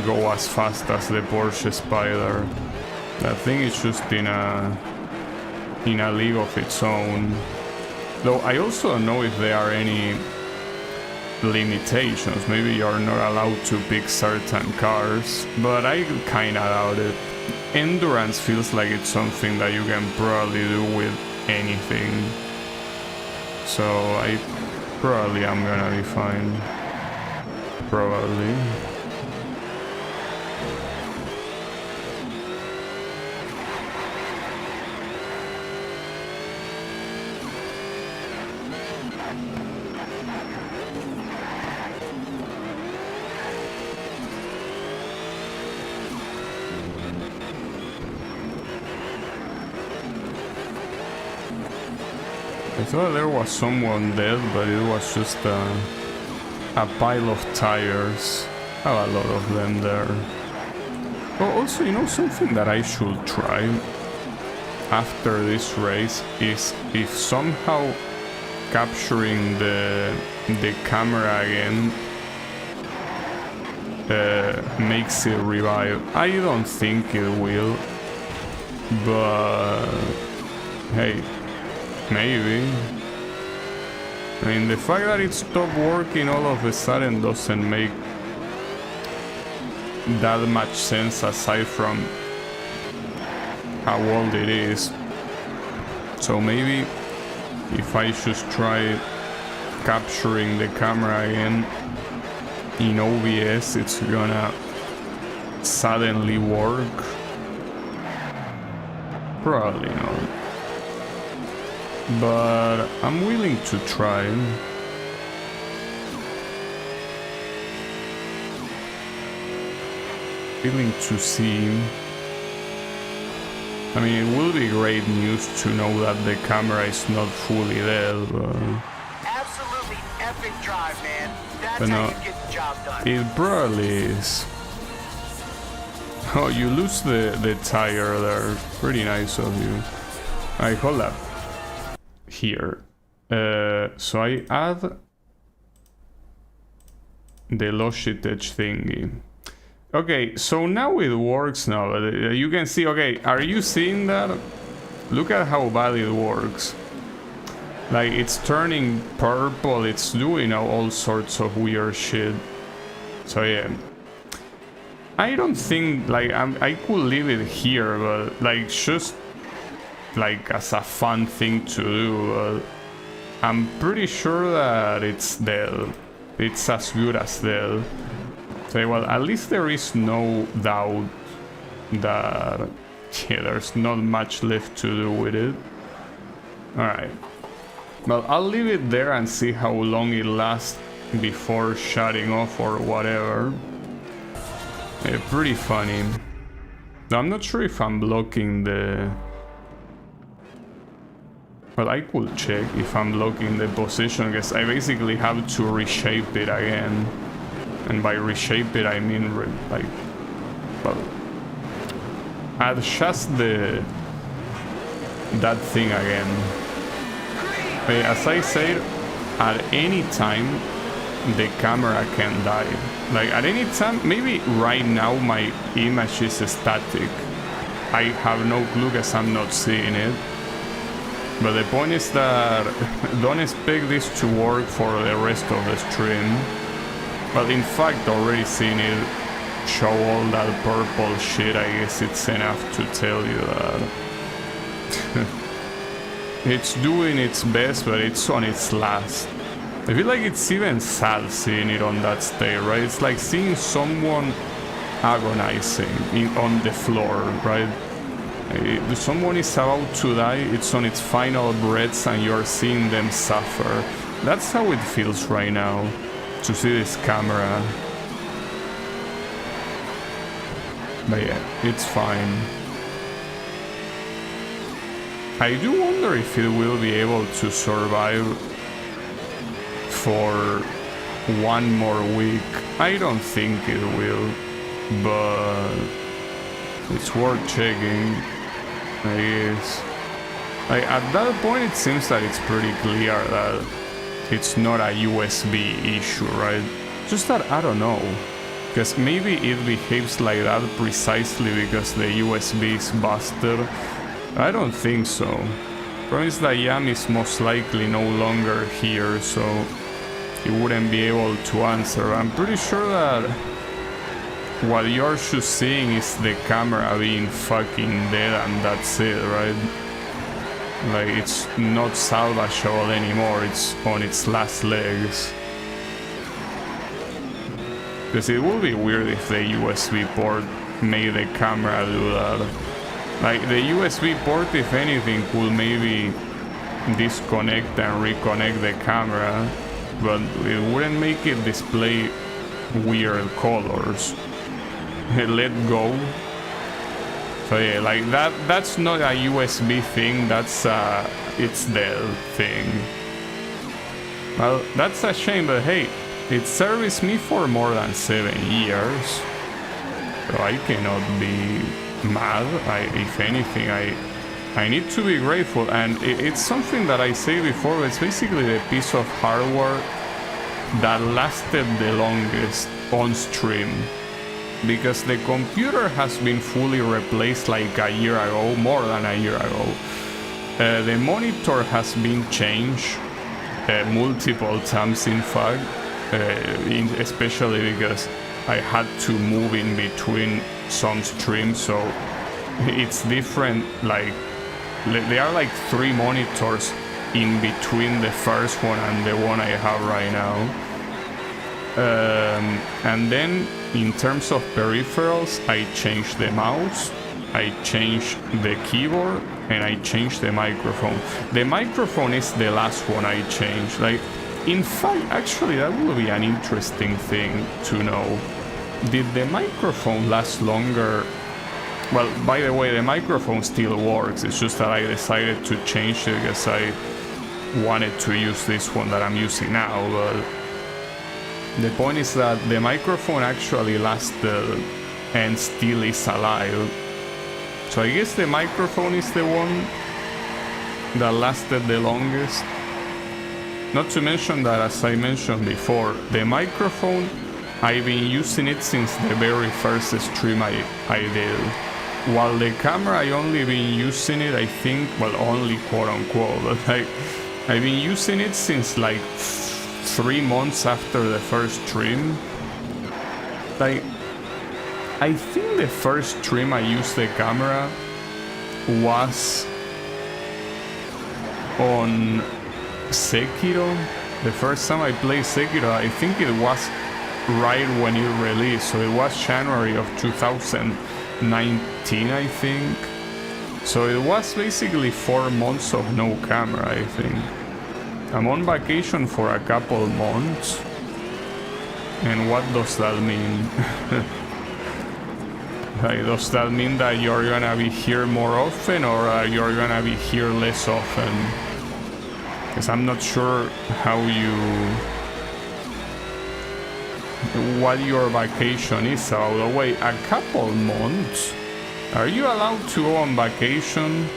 Speaker 1: go as fast as the Porsche Spider. That thing is just in a league of its own. Though I also don't know if there are any limitations. Maybe you're not allowed to pick certain cars, but I kinda doubt it. Endurance feels like it's something that you can probably do with anything. So I probably am gonna be fine. Probably. I thought there was someone dead, but it was just a pile of tires. I have a lot of them there. Oh, also, you know, something that I should try after this race is if somehow capturing the camera again makes it revive. I don't think it will, but hey, maybe. I mean, the fact that it stopped working all of a sudden doesn't make that much sense aside from how old it is. So maybe if I just try capturing the camera again in OBS, it's gonna suddenly work. Probably not. But I'm willing to try. Willing to see. I mean, it will be great news to know that the camera is not fully dead, but...
Speaker 2: Absolutely epic drive, man. That's
Speaker 1: but
Speaker 2: how
Speaker 1: no,
Speaker 2: you get the job done.
Speaker 1: it probably is. Oh, you lose the tire there. Pretty nice of you. Alright, hold up. Here. So I add the Logitech thingy. Okay, so now it works now. You can see, okay, are you seeing that? Look at how bad it works. Like, it's turning purple, it's doing all sorts of weird shit. So yeah. I don't think, like, I could leave it here, but, like, just, like, as a fun thing to do. I'm pretty sure that it's dead. It's as good as dead. So, well, at least there is no doubt that, yeah, there's not much left to do with it. Alright. Well, I'll leave it there and see how long it lasts before shutting off or whatever. Pretty funny. I'm not sure if I'm blocking the... Well, I could check if I'm blocking the position, because I basically have to reshape it again. And by reshape it, I mean, like... Well... adjust the... that thing again. As I said, at any time, the camera can die. Like, at any time, maybe right now my image is static. I have no clue because I'm not seeing it. But the point is that don't expect this to work for the rest of the stream. But in fact, already seeing it show all that purple shit, I guess it's enough to tell you that it's doing its best, but it's on its last. I feel like it's even sad seeing it on that state, right? It's like seeing someone agonizing on the floor, right? Someone is about to die, it's on its final breaths, and you're seeing them suffer. That's how it feels right now, to see this camera. But yeah, it's fine. I do wonder if it will be able to survive for one more week. I don't think it will, but it's worth checking, I guess. Like, at that point it seems that it's pretty clear that it's not a USB issue, right? Just that, I don't know, because maybe it behaves like that precisely because the USB is busted. I don't think so. Problem is that Yam is most likely no longer here, so he wouldn't be able to answer. I'm pretty sure that what you're just seeing is the camera being fucking dead, and that's it, right? Like, it's not salvageable anymore, it's on its last legs. Because it would be weird if the USB port made the camera do that. Like, the USB port, if anything, could maybe disconnect and reconnect the camera, but it wouldn't make it display weird colors. Let go. So yeah, like that's not a USB thing, that's it's dead thing. Well, that's a shame, but hey, it serviced me for more than 7 years, so I cannot be mad. If anything, I need to be grateful, and it's something that I say before, but it's basically the piece of hardware that lasted the longest on stream, because the computer has been fully replaced like a year ago, more than a year ago. The monitor has been changed multiple times, in fact, especially because I had to move in between some streams, so it's different. Like, there are like 3 monitors in between the first one and the one I have right now. And then in terms of peripherals, I changed the mouse, I changed the keyboard, and I changed the microphone. The microphone is the last one I changed. Like, in fact, actually, that will be an interesting thing to know. Did the microphone last longer? Well, by the way, the microphone still works. It's just that I decided to change it because I wanted to use this one that I'm using now. But the point is that the microphone actually lasted and still is alive. So I guess the microphone is the one that lasted the longest. Not to mention that, as I mentioned before, the microphone, I've been using it since the very first stream I did. While the camera, I only been using it, I think, well, only quote unquote, but like, I've been using it since like 3 months after the first stream. Like, I think the first stream I used the camera was on Sekiro. The first time I played Sekiro, I think it was right when it released, so it was January of 2019, I think. So it was basically 4 months of no camera, I think. I'm on vacation for a couple months. And what does that mean? Like, does that mean that you're gonna be here more often, or you're gonna be here less often? Because I'm not sure what your vacation is about. Oh wait, a couple months? Are you allowed to go on vacation?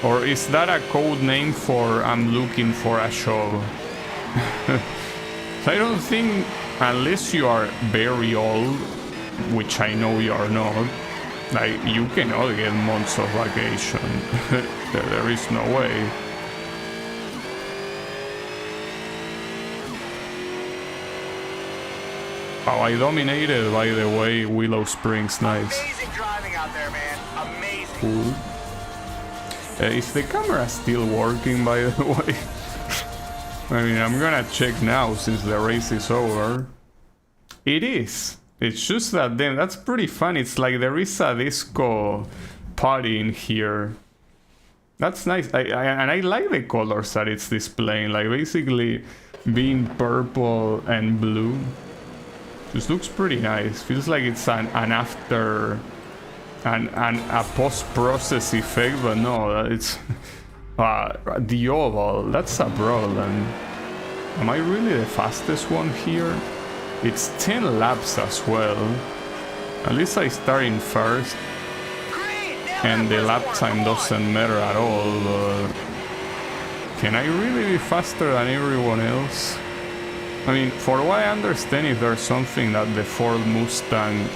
Speaker 1: Or is that a code name for I'm looking for a job? So I don't think, unless you are very old, which I know you are not, like, you cannot get months of vacation. There is no way. Oh, I dominated, by the way. Willow Springs, nice.
Speaker 2: Amazing driving out there, man. Amazing.
Speaker 1: Cool. Is the camera still working, by the way? I mean, I'm gonna check now since the race is over. It is. It's just that then that's pretty fun. It's like there is a disco party in here. That's nice. And I like the colors that it's displaying. Like basically being purple and blue. This looks pretty nice. Feels like it's an after and a post-process effect, but no, it's the oval. That's a problem. Am I really the fastest one here? It's 10 laps as well. At least I start in first, and the lap time doesn't matter at all. But can I really be faster than everyone else? I mean, for what I understand, if there's something that the Ford Mustang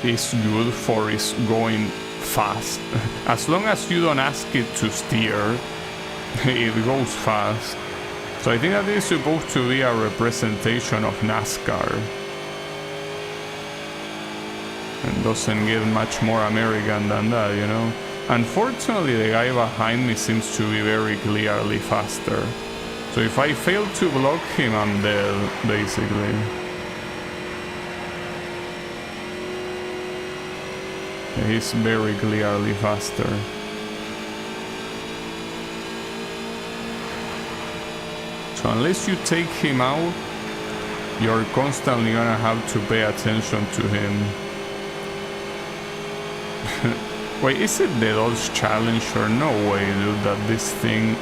Speaker 1: is good for, is going fast. As long as you don't ask it to steer, it goes fast. So I think that is supposed to be a representation of NASCAR. And doesn't get much more American than that, you know? Unfortunately, the guy behind me seems to be very clearly faster. So if I fail to block him, I'm dead, basically. He's very clearly faster. So unless you take him out, you're constantly gonna have to pay attention to him. Wait, is it the Dodge Challenger? No way, dude, that this thing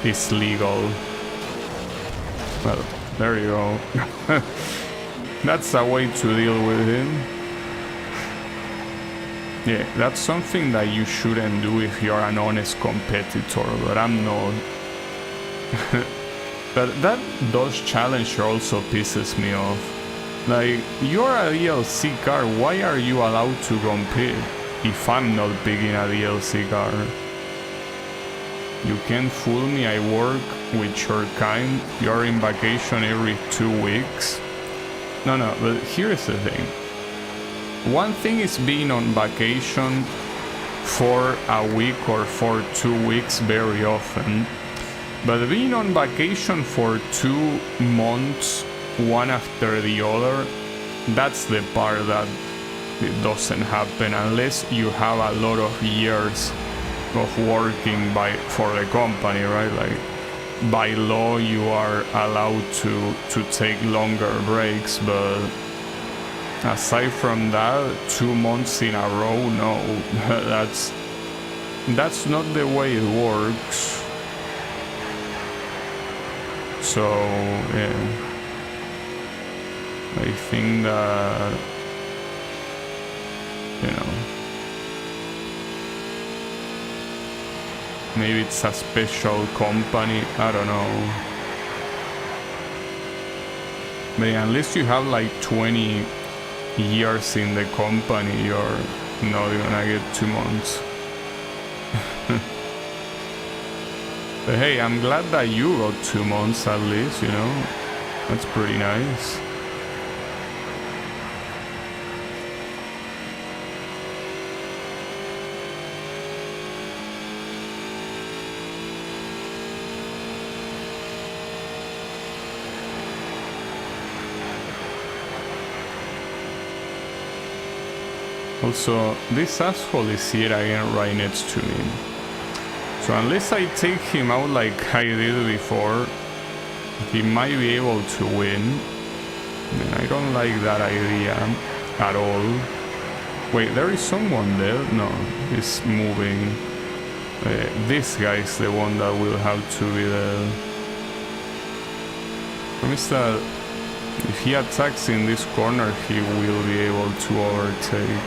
Speaker 1: is legal. Well, there you go. That's a way to deal with him. Yeah, that's something that you shouldn't do if you're an honest competitor, but I'm not. But that Dodge Challenger also pisses me off. Like, you're a DLC car, why are you allowed to compete if I'm not picking a DLC car? You can't fool me, I work with your kind, you're in vacation every 2 weeks. No, but here's the thing. One thing is being on vacation for a week or for 2 weeks very often. But being on vacation for 2 months, one after the other, that's the part that it doesn't happen unless you have a lot of years of working for the company, right? Like by law you are allowed to take longer breaks, but aside from that, 2 months in a row, no. That's not the way it works. So yeah, I think that, you know, maybe it's a special company, I don't know. But unless you have like 20 years in the company, you're not gonna get 2 months. But hey, I'm glad that you got 2 months at least, you know? That's pretty nice. Also, this asshole is here again right next to me. So unless I take him out like I did before, he might be able to win. And I don't like that idea at all. Wait, there is someone there? No, he's moving. This guy is the one that will have to be there. Promise that if he attacks in this corner, he will be able to overtake.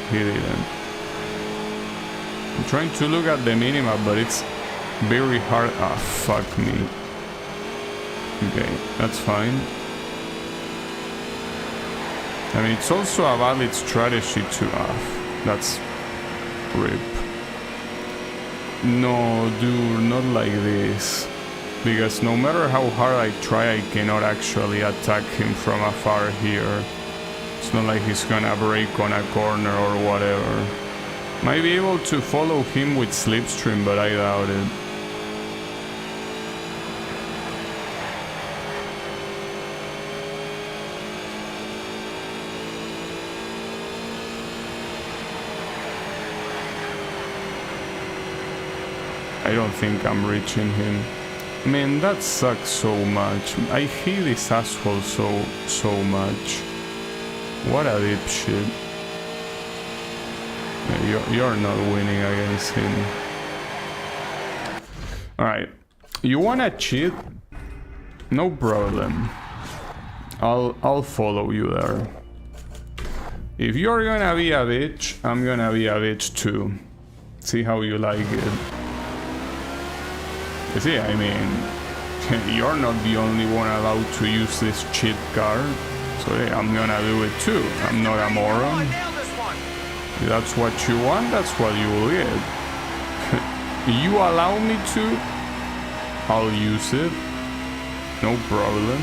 Speaker 1: He didn't. I'm trying to look at the minimap, but it's very hard. Ah, fuck me. Okay, that's fine. I mean, it's also a valid strategy to... that's... rip. No, dude, not like this. Because no matter how hard I try, I cannot actually attack him from afar here. It's not like he's gonna break on a corner or whatever. Might be able to follow him with slipstream, but I doubt it. I don't think I'm reaching him. Man, that sucks so much. I hate this asshole so much. What a dipshit. Yeah, you're not winning against him. Alright. You wanna cheat? No problem. I'll follow you there. If you're gonna be a bitch, I'm gonna be a bitch too. See how you like it. You see, I mean, you're not the only one allowed to use this cheat card, so yeah, I'm gonna do it too. I'm not a moron. If that's what you want, that's what you will get. You allow me to, I'll use it. No problem.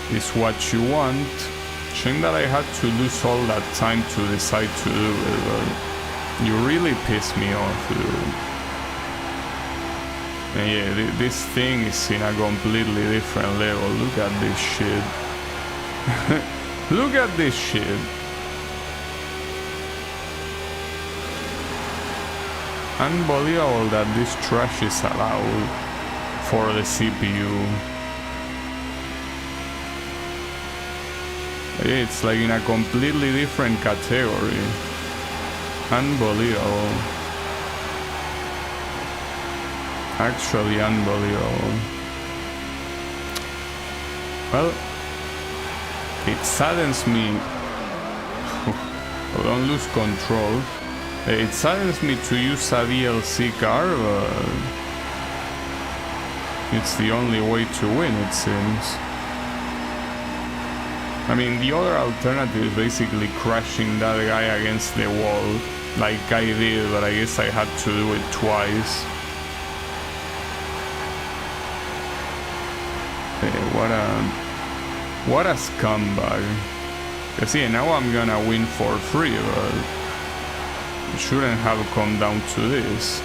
Speaker 1: It's what you want. Shame that I had to lose all that time to decide to do it, but you really pissed me off, dude. And yeah, this thing is in a completely different level. Look at this shit. Look at this shit. Unbelievable that this trash is allowed for the CPU. It's like in a completely different category. Unbelievable. Actually unbelievable. Well, it saddens me. Don't lose control. It saddens me to use a DLC car, but it's the only way to win, it seems. I mean, the other alternative is basically crashing that guy against the wall, like I did, but I guess I had to do it twice. What a scumbag. You see, now I'm gonna win for free, but it shouldn't have come down to this.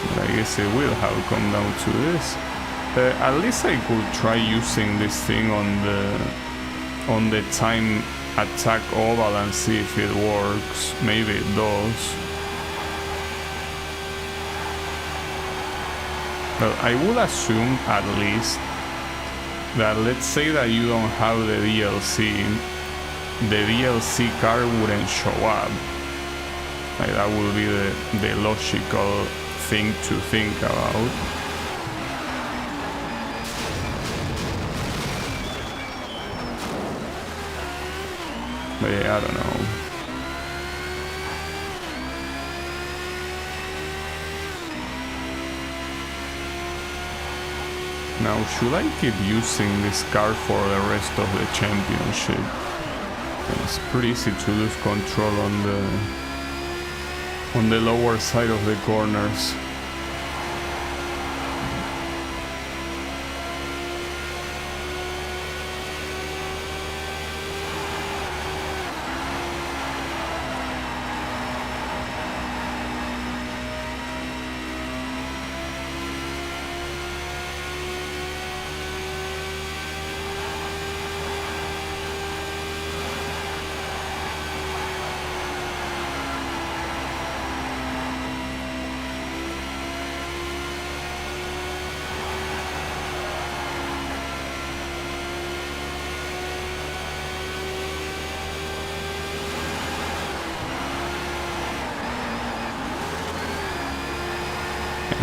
Speaker 1: But I guess it will have come down to this. At least I could try using this thing on the time attack oval and see if it works. Maybe it does. Well, I would assume at least that, let's say that you don't have the DLC card wouldn't show up. Like, that would be the logical thing to think about. But yeah, I don't know. Now, should I keep using this card for the rest of the championship? It's pretty easy to lose control on the lower side of the corners.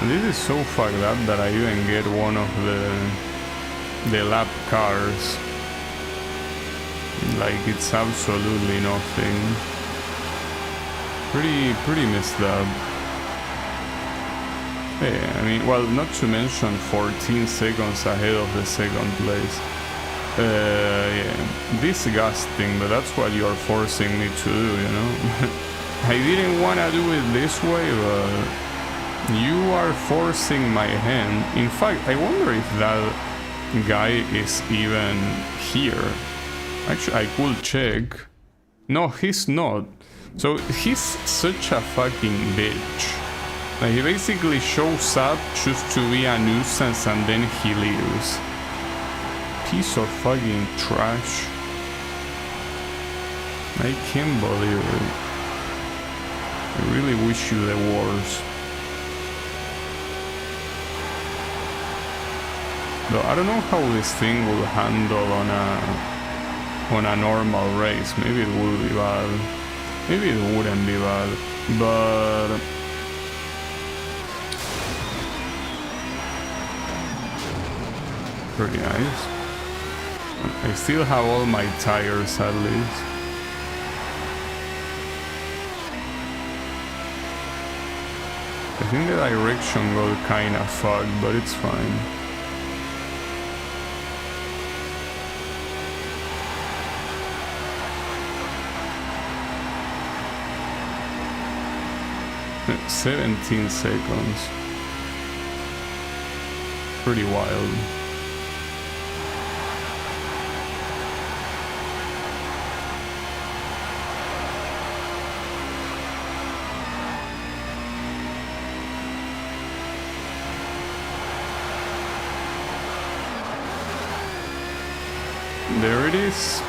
Speaker 1: And this is so fucked up that I even get one of the lap cars. Like it's absolutely nothing. Pretty messed up. Yeah, I mean, well, not to mention 14 seconds ahead of the second place. Yeah, disgusting, but that's what you're forcing me to do, you know? I didn't want to do it this way, but you are forcing my hand. In fact, I wonder if that guy is even here. Actually, I could check. No, he's not. So he's such a fucking bitch. Like, he basically shows up just to be a nuisance and then he leaves. Piece of fucking trash. I can't believe it. I really wish you the worst. Though I don't know how this thing will handle on a normal race. Maybe it will be bad. Maybe it wouldn't be bad. But pretty nice. I still have all my tires at least. I think the direction got kinda fucked, but it's fine. It's 17 seconds. Pretty wild. There it is.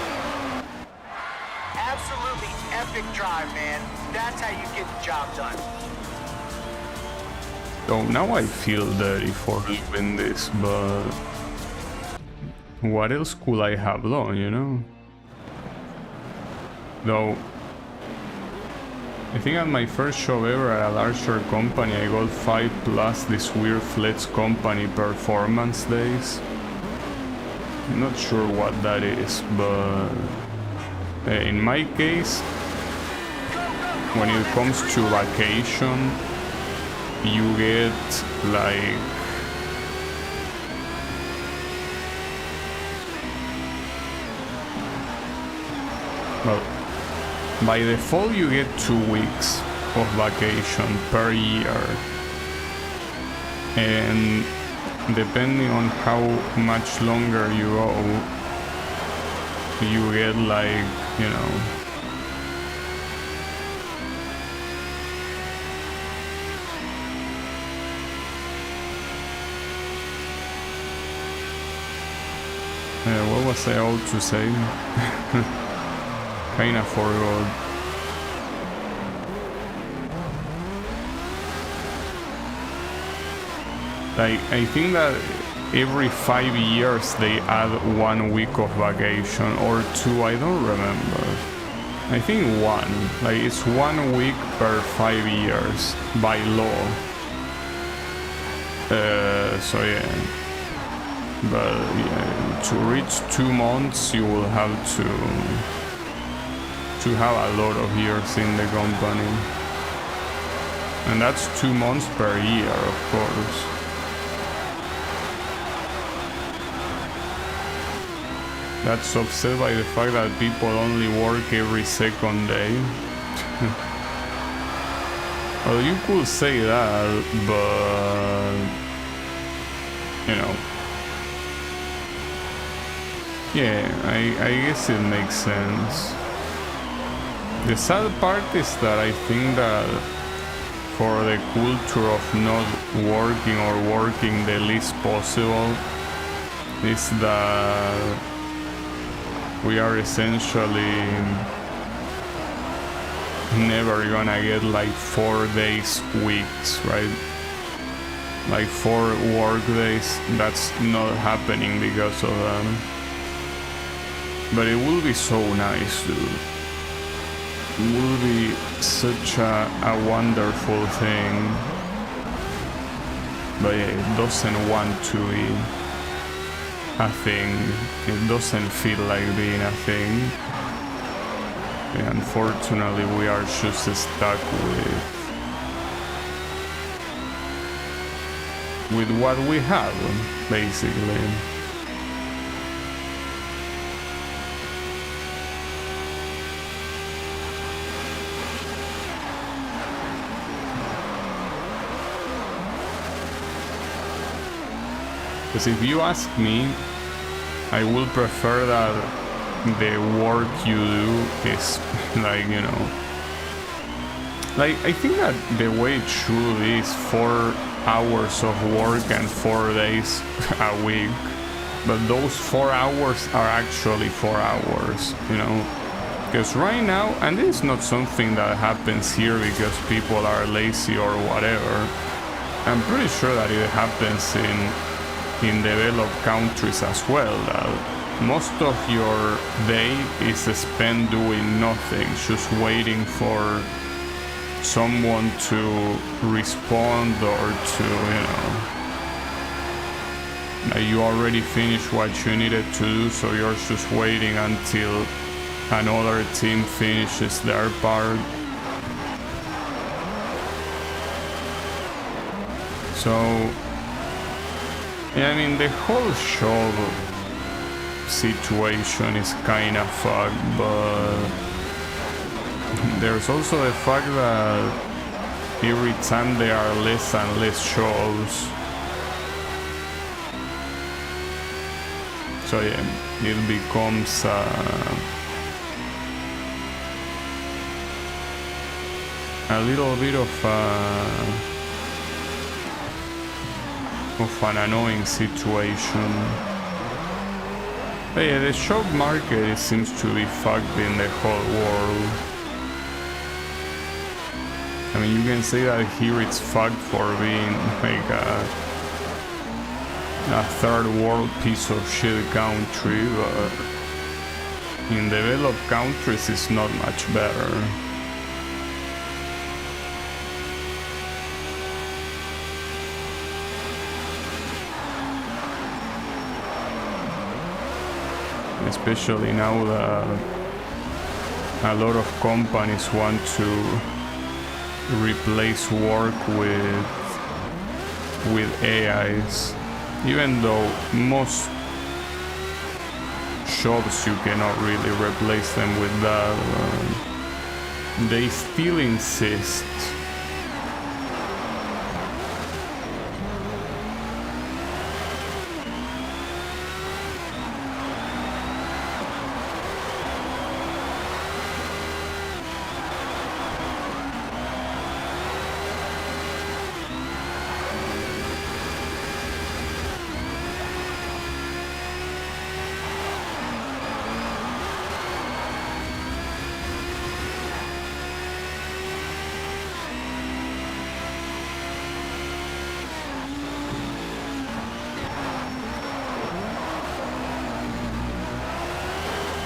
Speaker 2: Absolutely epic drive, man. That's how you get the job done.
Speaker 1: So now I feel dirty for doing this, but what else could I have done, you know? Though, I think at my first show ever at a larger company, I got 5+ this weird Flex company performance days. I'm not sure what that is, but in my case, when it comes to vacation, you get like well, by default you get 2 weeks of vacation per year, and depending on how much longer you go, you get like, you know, what was I about to say? Kinda forgot. Like, I think that every 5 years they add 1 week of vacation, or 2, I don't remember. I think 1. Like, it's 1 week per 5 years by law. So yeah. But yeah, to reach 2 months you will have to have a lot of years in the company. And that's 2 months per year, of course. That's offset by the fact that people only work every second day. Well, you could say that, but you know, yeah, I guess it makes sense. The sad part is that I think that for the culture of not working or working the least possible is that we are essentially never gonna get like 4 days weeks, right? Like 4 work days, that's not happening because of that. But it will be so nice, dude. It will be such a wonderful thing. But yeah, it doesn't want to be a thing. It doesn't feel like being a thing. Yeah, unfortunately, we are just stuck with what we have, basically. Because if you ask me, I will prefer that the work you do is like, you know, like I think that the way it should be is 4 hours of work and 4 days a week, but those 4 hours are actually 4 hours, you know, because right now, and this is not something that happens here because people are lazy or whatever. I'm pretty sure that it happens in developed countries as well, that most of your day is spent doing nothing, just waiting for someone to respond or to, you know, you already finished what you needed to do, so you're just waiting until another team finishes their part. So yeah, I mean, the whole show situation is kind of fucked, but there's also the fact that every time there are less and less shows. So yeah, it becomes a little bit of an annoying situation. But yeah, the job market seems to be fucked in the whole world. I mean, you can say that here it's fucked for being like a third world piece of shit country, but in developed countries it's not much better. Especially now that a lot of companies want to replace work with AIs, even though most jobs you cannot really replace them with that, they still insist.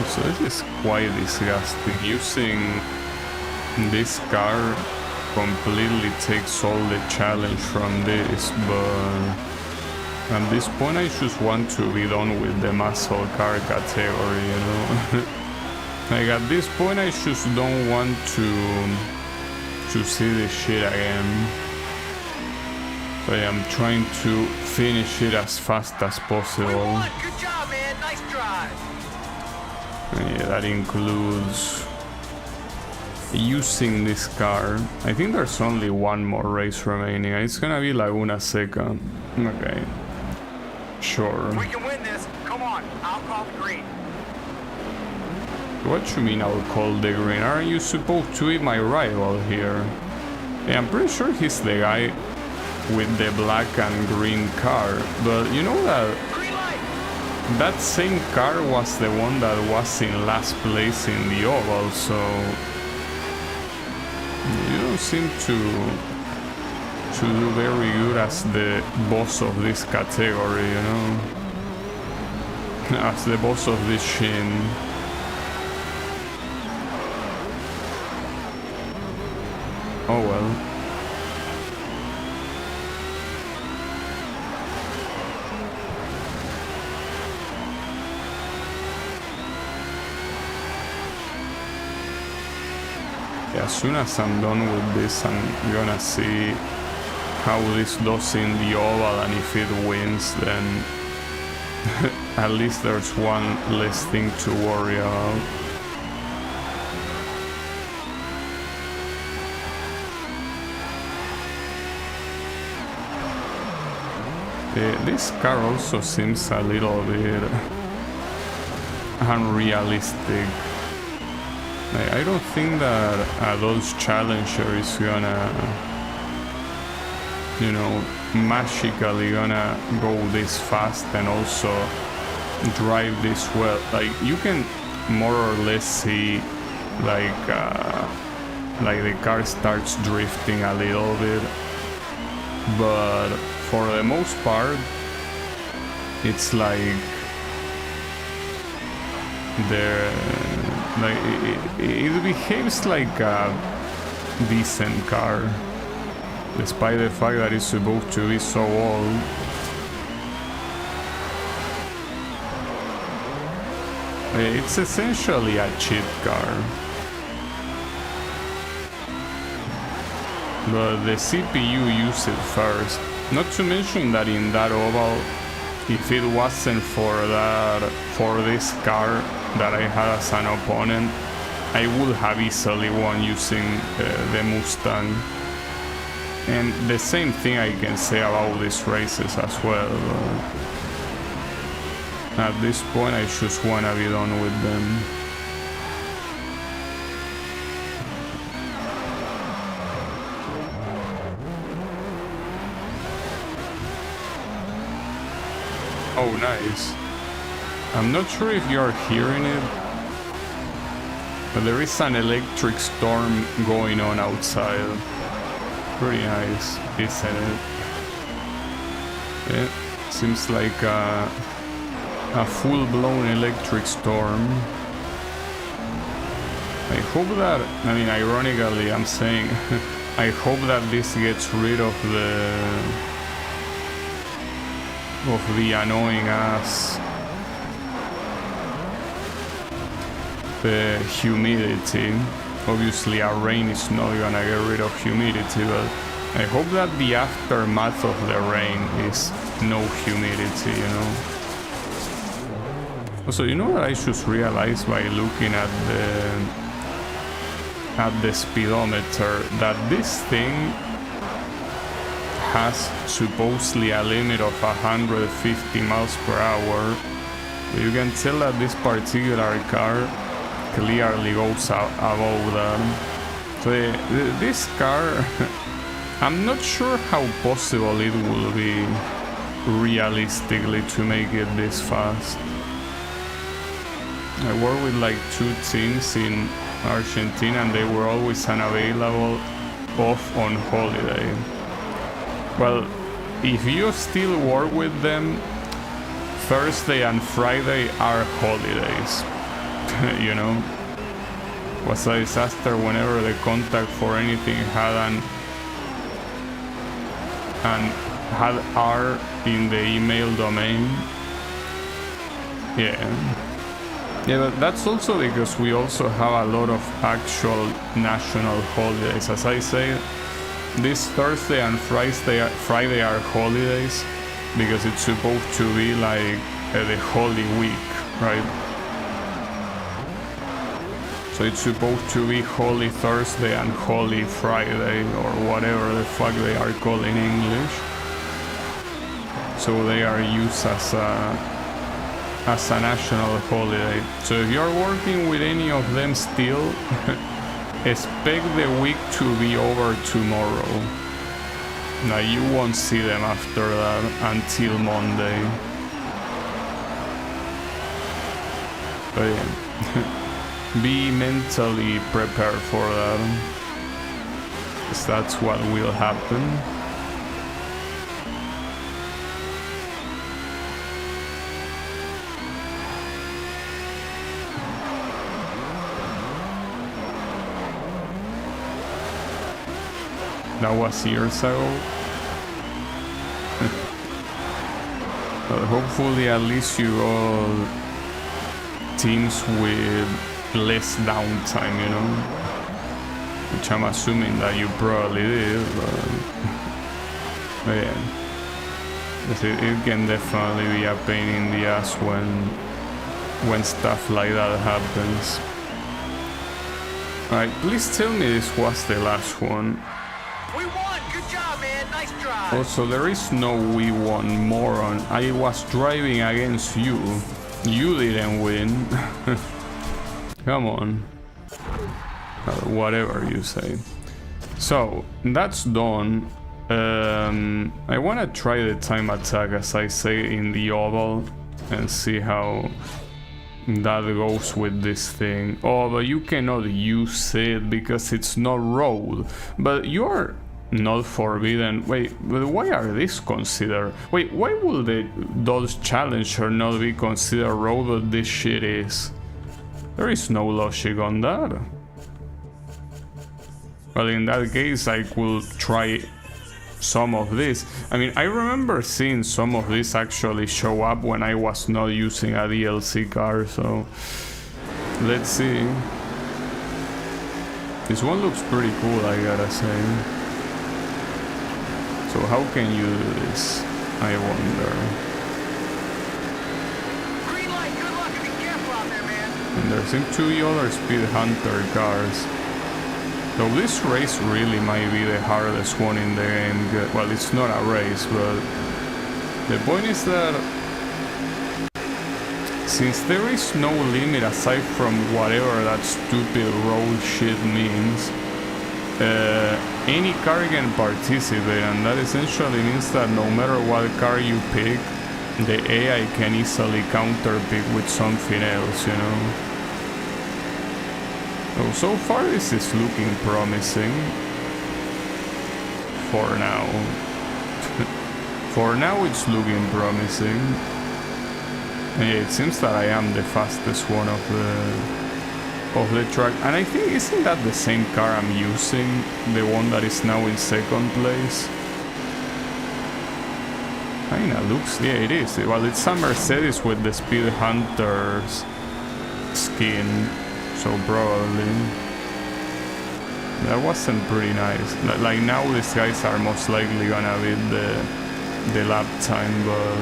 Speaker 1: So this is quite disgusting. Using this car completely takes all the challenge from this, but at this point I just want to be done with the muscle car category, you know. Like at this point I just don't want to see this shit again. So yeah, I'm trying to finish it as fast as possible.
Speaker 2: Good job, man. Nice drive.
Speaker 1: Yeah, that includes using this car. I think there's only one more race remaining. It's gonna be Laguna Seca. Okay. Sure.
Speaker 2: We can win this. Come on. I'll call the green.
Speaker 1: What you mean I'll call the green? Aren't you supposed to be my rival here? Yeah, I'm pretty sure he's the guy with the black and green car. But you know that that same car was the one that was in last place in the oval, so you don't seem to do very good as the boss of this category, you know, as the boss of this shin. Oh well. as soon as I'm done with this, I'm gonna see how this does in the oval, and if it wins, then at least there's one less thing to worry about. This car also seems a little bit unrealistic. I don't think that a Dodge Challenger is gonna, you know, magically gonna go this fast and also drive this well. Like, you can more or less see like the car starts drifting a little bit, but for the most part it's like it behaves like a decent car, despite the fact that it's supposed to be so old. It's essentially a cheap car. But the CPU used it first. Not to mention that in that oval, if it wasn't for this car that I had as an opponent, I would have easily won using the Mustang. And the same thing I can say about these races as well. At this point, I just wanna be done with them. Oh, nice. I'm not sure if you're hearing it, but there is an electric storm going on outside. Pretty nice, isn't it? Yeah, seems like a full-blown electric storm. I hope that, I mean, ironically, I'm saying, I hope that this gets rid of the annoying ass the humidity. Obviously a rain is not gonna get rid of humidity, but I hope that the aftermath of the rain is no humidity, you know. Also, you know what I just realized by looking at the speedometer, that this thing has supposedly a limit of 150 miles per hour. But you can tell that this particular car clearly goes above that. So this car, I'm not sure how possible it will be realistically to make it this fast. I worked with like 2 teams in Argentina and they were always unavailable off on holiday. Well, if you still work with them, Thursday and Friday are holidays. You know, was a disaster whenever the contact for anything had had R in the email domain. Yeah, but that's also because we also have a lot of actual national holidays. As I say, this Thursday and Friday are holidays because it's supposed to be like the Holy Week, right? So it's supposed to be Holy Thursday and Holy Friday, or whatever the fuck they are called in English. So they are used as a national holiday. So if you're working with any of them still, expect the week to be over tomorrow. Now you won't see them after that until Monday. But yeah. Be mentally prepared for that, because that's what will happen. That was years ago. But hopefully at least you got teams with less downtime, you know. which I'm assuming that you probably did, but yeah. It can definitely be a pain in the ass when stuff like that happens. Alright, please tell me this was the last one.
Speaker 2: We won! Good job, man! Nice drive!
Speaker 1: Also, there is no we won, moron. I was driving against you. You didn't win. Come on. Whatever you say. So, that's done. I want to try the time attack, as I say, in the oval and see how that goes with this thing. Oh, but you cannot use it because it's not road. But you're not forbidden. Wait, but why are these considered? Wait, why will those challenger not be considered road, but this shit is? There is no logic on that. Well, in that case, I could try some of this. I mean, I remember seeing some of this actually show up when I was not using a DLC car, so let's see. This one looks pretty cool, I gotta say. So how can you do this? I wonder.
Speaker 2: Green light, good luck and be careful out there, man.
Speaker 1: And there seem to be other Speed Hunter cars. So this race really might be the hardest one in the game. Well, it's not a race, but the point is that since there is no limit aside from whatever that stupid road shit means, any car can participate, and that essentially means that no matter what car you pick, the AI can easily counter-pick with something else, you know? So far this is looking promising. For now. For now it's looking promising. Yeah, it seems that I am the fastest one of the track. And I think, isn't that the same car I'm using? The one that is now in second place? Kinda looks, yeah, it is. Well, it's a Mercedes with the Speed Hunter's skin. So probably that wasn't pretty nice. Like now these guys are most likely gonna beat the lap time, but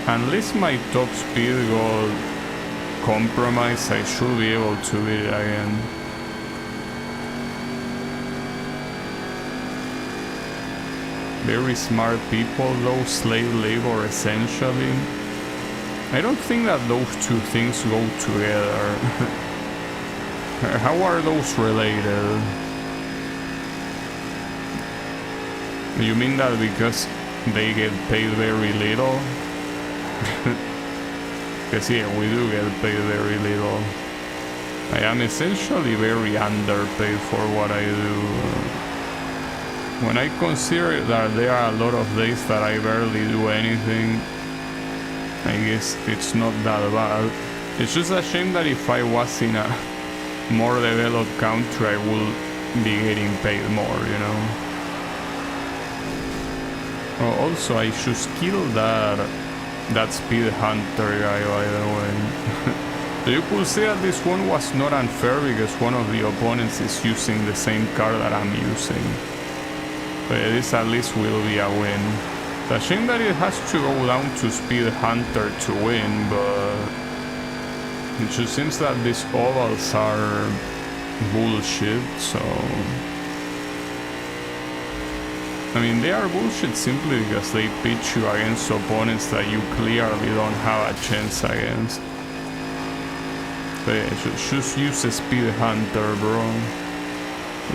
Speaker 1: unless my top speed got compromised, I should be able to beat it again. Very smart people though, slave labor essentially. I don't think that those two things go together. How are those related? You mean that because they get paid very little? Because yeah, we do get paid very little. I am essentially very underpaid for what I do. When I consider that there are a lot of days that I barely do anything, I guess it's not that bad. It's just a shame that if I was in a more developed country, I would be getting paid more, you know? Oh, also, I should kill that Speed Hunter guy, by the way. So you could say that this one was not unfair because one of the opponents is using the same car that I'm using. But this at least will be a win. It's a shame that it has to go down to Speed Hunter to win, but it just seems that these ovals are bullshit, so... I mean, they are bullshit simply because they pitch you against opponents that you clearly don't have a chance against. But yeah, just use a Speed Hunter, bro.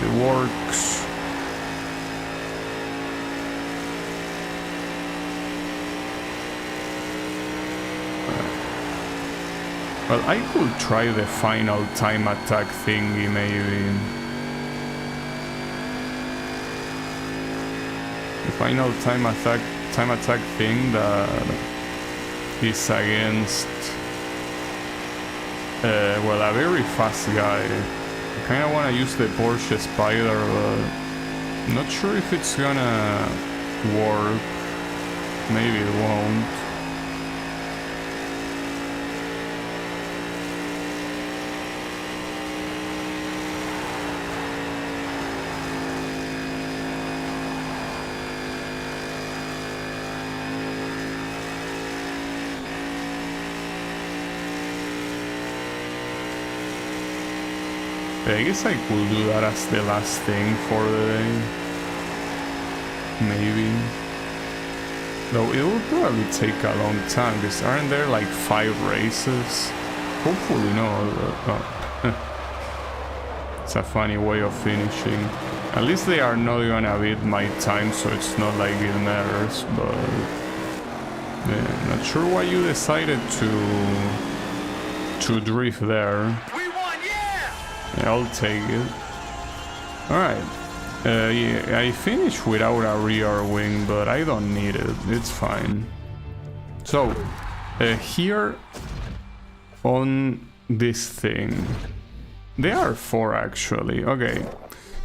Speaker 1: It works. Well, I could try the final time attack thingy, maybe. The final time attack thing that is against, well, a very fast guy. I kind of want to use the Porsche Spider, but I'm not sure if it's gonna work. Maybe it won't. I guess I could do that as the last thing for the day. Maybe. Though it will probably take a long time, because aren't there like 5 races? Hopefully no. It's a funny way of finishing. At least they are not gonna beat my time, so it's not like it matters, but... yeah, not sure why you decided to drift there.
Speaker 2: We won, yeah!
Speaker 1: Yeah, I'll take it. Alright. Yeah, I finished without a rear wing, but I don't need it. It's fine. So, here on this thing, there are 4 actually. Okay,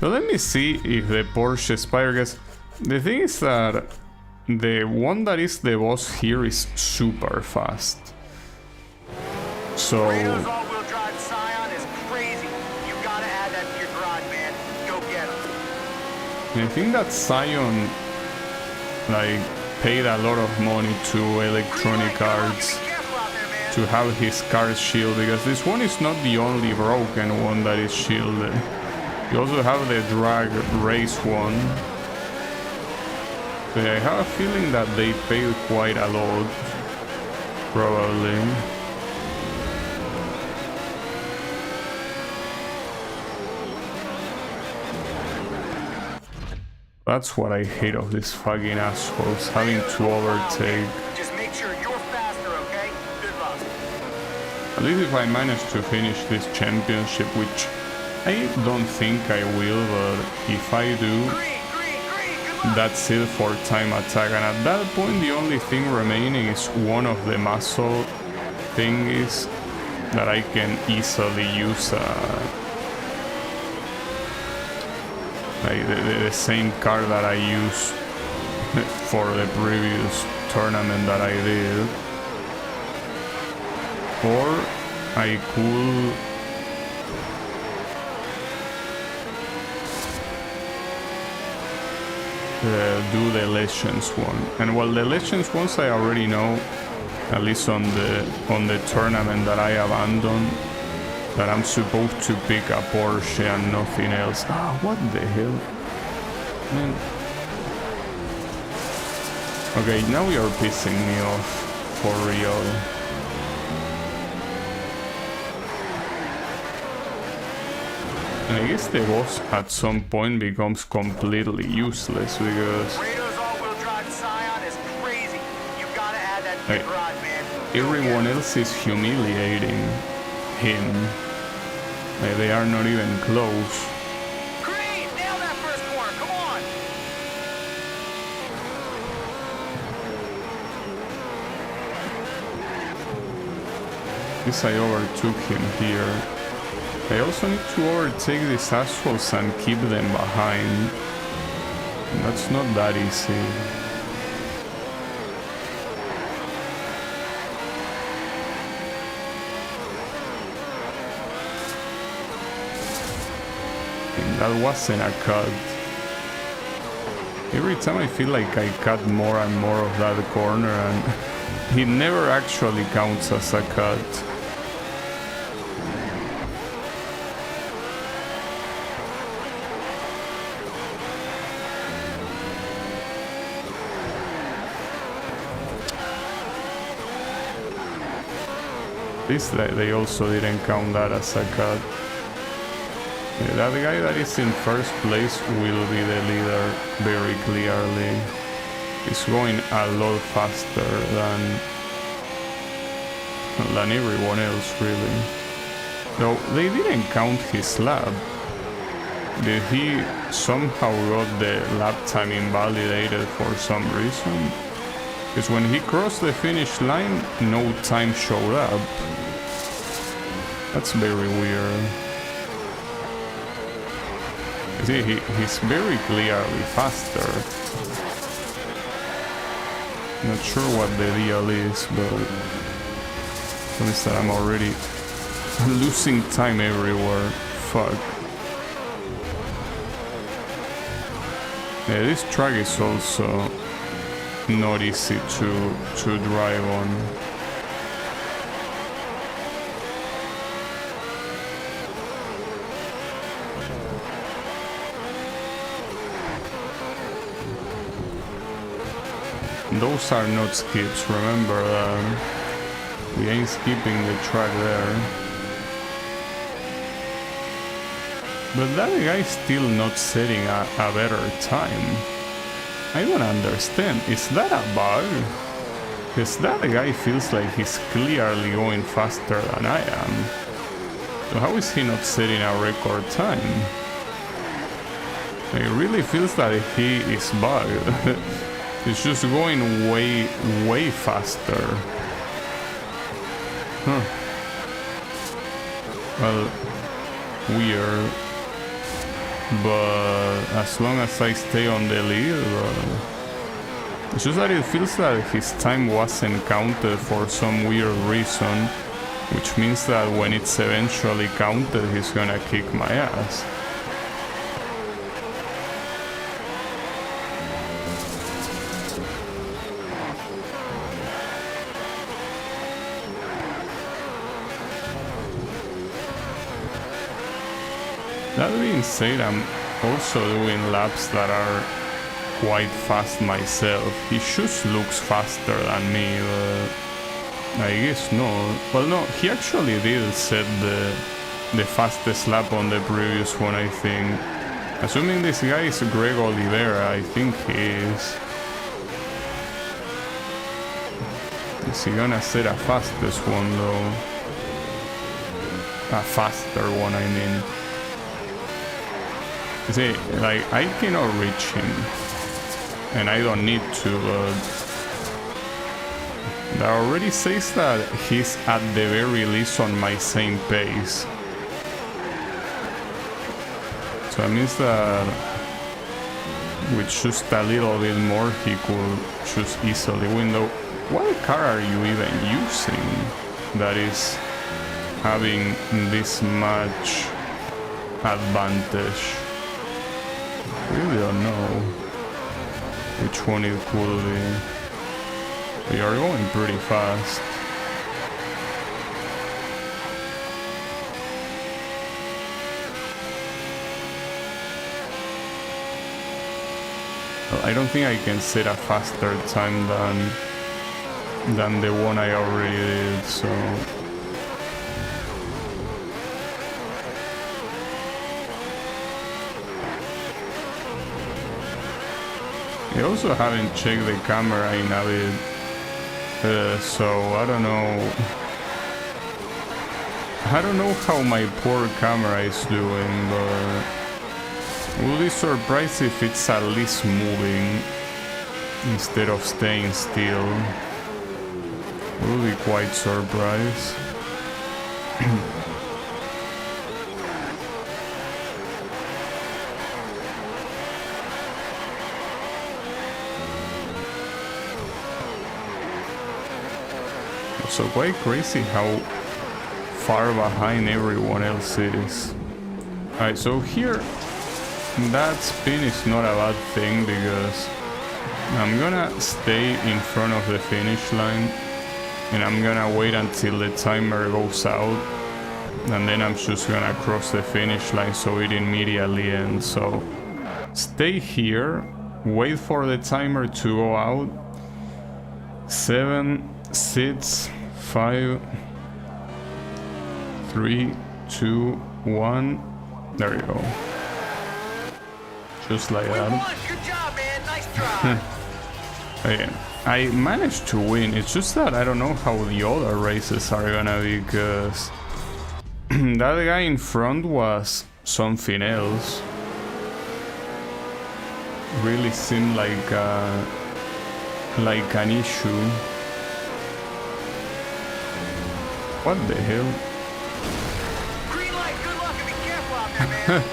Speaker 1: so let me see if the Porsche Spire gets... the thing is that the one that is the boss here is super fast. So...
Speaker 2: Kratos all-wheel drive Scion is crazy. You gotta add that to your garage, man. Go get him.
Speaker 1: I think that Scion like paid a lot of money to Electronic Arts to have his car shield, because this one is not the only broken one that is shielded. You also have the drag race one. So I have a feeling that they paid quite a lot, probably. That's what I hate of these fucking assholes, having to overtake.
Speaker 2: Just make sure you're faster, okay? Good luck.
Speaker 1: At least if I manage to finish this championship, which I don't think I will, but if I do,
Speaker 2: Green,
Speaker 1: that's it for time attack. And at that point, the only thing remaining is one of the muscle thingies that I can easily use. Like the same car that I used for the previous tournament that I did. Or I could do the Legends one. And well, the Legends ones I already know, at least on the tournament that I abandoned, that I'm supposed to pick a Porsche and nothing else. Ah, what the hell? Man. Okay, now you're pissing me off, for real. And I guess the boss at some point becomes completely useless, because...
Speaker 2: Kratos all-wheel drive Scion is crazy. You gotta add that to your garage, man.
Speaker 1: Everyone else is humiliating him. Like, they are not even close.
Speaker 2: Green, nail that first corner, come on!
Speaker 1: Yes, I overtook him here. I also need to overtake these assholes and keep them behind. That's not that easy. That wasn't a cut. Every time I feel like I cut more and more of that corner, and it never actually counts as a cut. This they also didn't count that as a cut. That guy that is in first place will be the leader very clearly. He's going a lot faster than everyone else, really. Though they didn't count his lap. Did he somehow got the lap time invalidated for some reason? Because when he crossed the finish line, no time showed up. That's very weird. See, he's very clearly faster. Not sure what the deal is, but at least that I'm already losing time everywhere. Fuck. Yeah, this track is also not easy to drive on. those are not skips, remember that. We ain't skipping the track there. But that guy's still not setting a better time. I don't understand. Is that a bug? Because that guy feels like he's clearly going faster than I am. So how is he not setting a record time? It really feels that he is bugged. He's just going way faster. Huh. Well, weird. But as long as I stay on the lead, it's just that it feels that his time wasn't counted for some weird reason, which means that when it's eventually counted, he's gonna kick my ass. That being said, I'm also doing laps that are quite fast myself. He just looks faster than me, but I guess no. Well, no, he actually did set the fastest lap on the previous one, I think. Assuming this guy is Greg Oliveira, I think he is. Is he gonna set a fastest one though? A faster one, I mean. See, like, I cannot reach him, and I don't need to, but that already says that he's at the very least on my same pace. So that means that with just a little bit more he could just easily win. Though, what car are you even using that is having this much advantage? Really don't know which one it could be. We are going pretty fast. Well, I don't think I can set a faster time than the one I already did, so... I also haven't checked the camera in a bit, so I don't know how my poor camera is doing, but we'll be surprised if it's at least moving instead of staying still. We'll be quite surprised. So quite crazy how far behind everyone else is. Alright, so here that spin is not a bad thing because I'm gonna stay in front of the finish line and I'm gonna wait until the timer goes out and then I'm just gonna cross the finish line so it immediately ends. So stay here, wait for the timer to go out. 7, 6, 5, 3, 2, 1. There you go. Just like that.
Speaker 2: Good job, man. Nice try.
Speaker 1: Again, I managed to win. It's just that I don't know how the other races are gonna be, because that guy in front was something else. Really seemed like an issue. What the hell?
Speaker 2: Green light, good luck and be careful out there, man.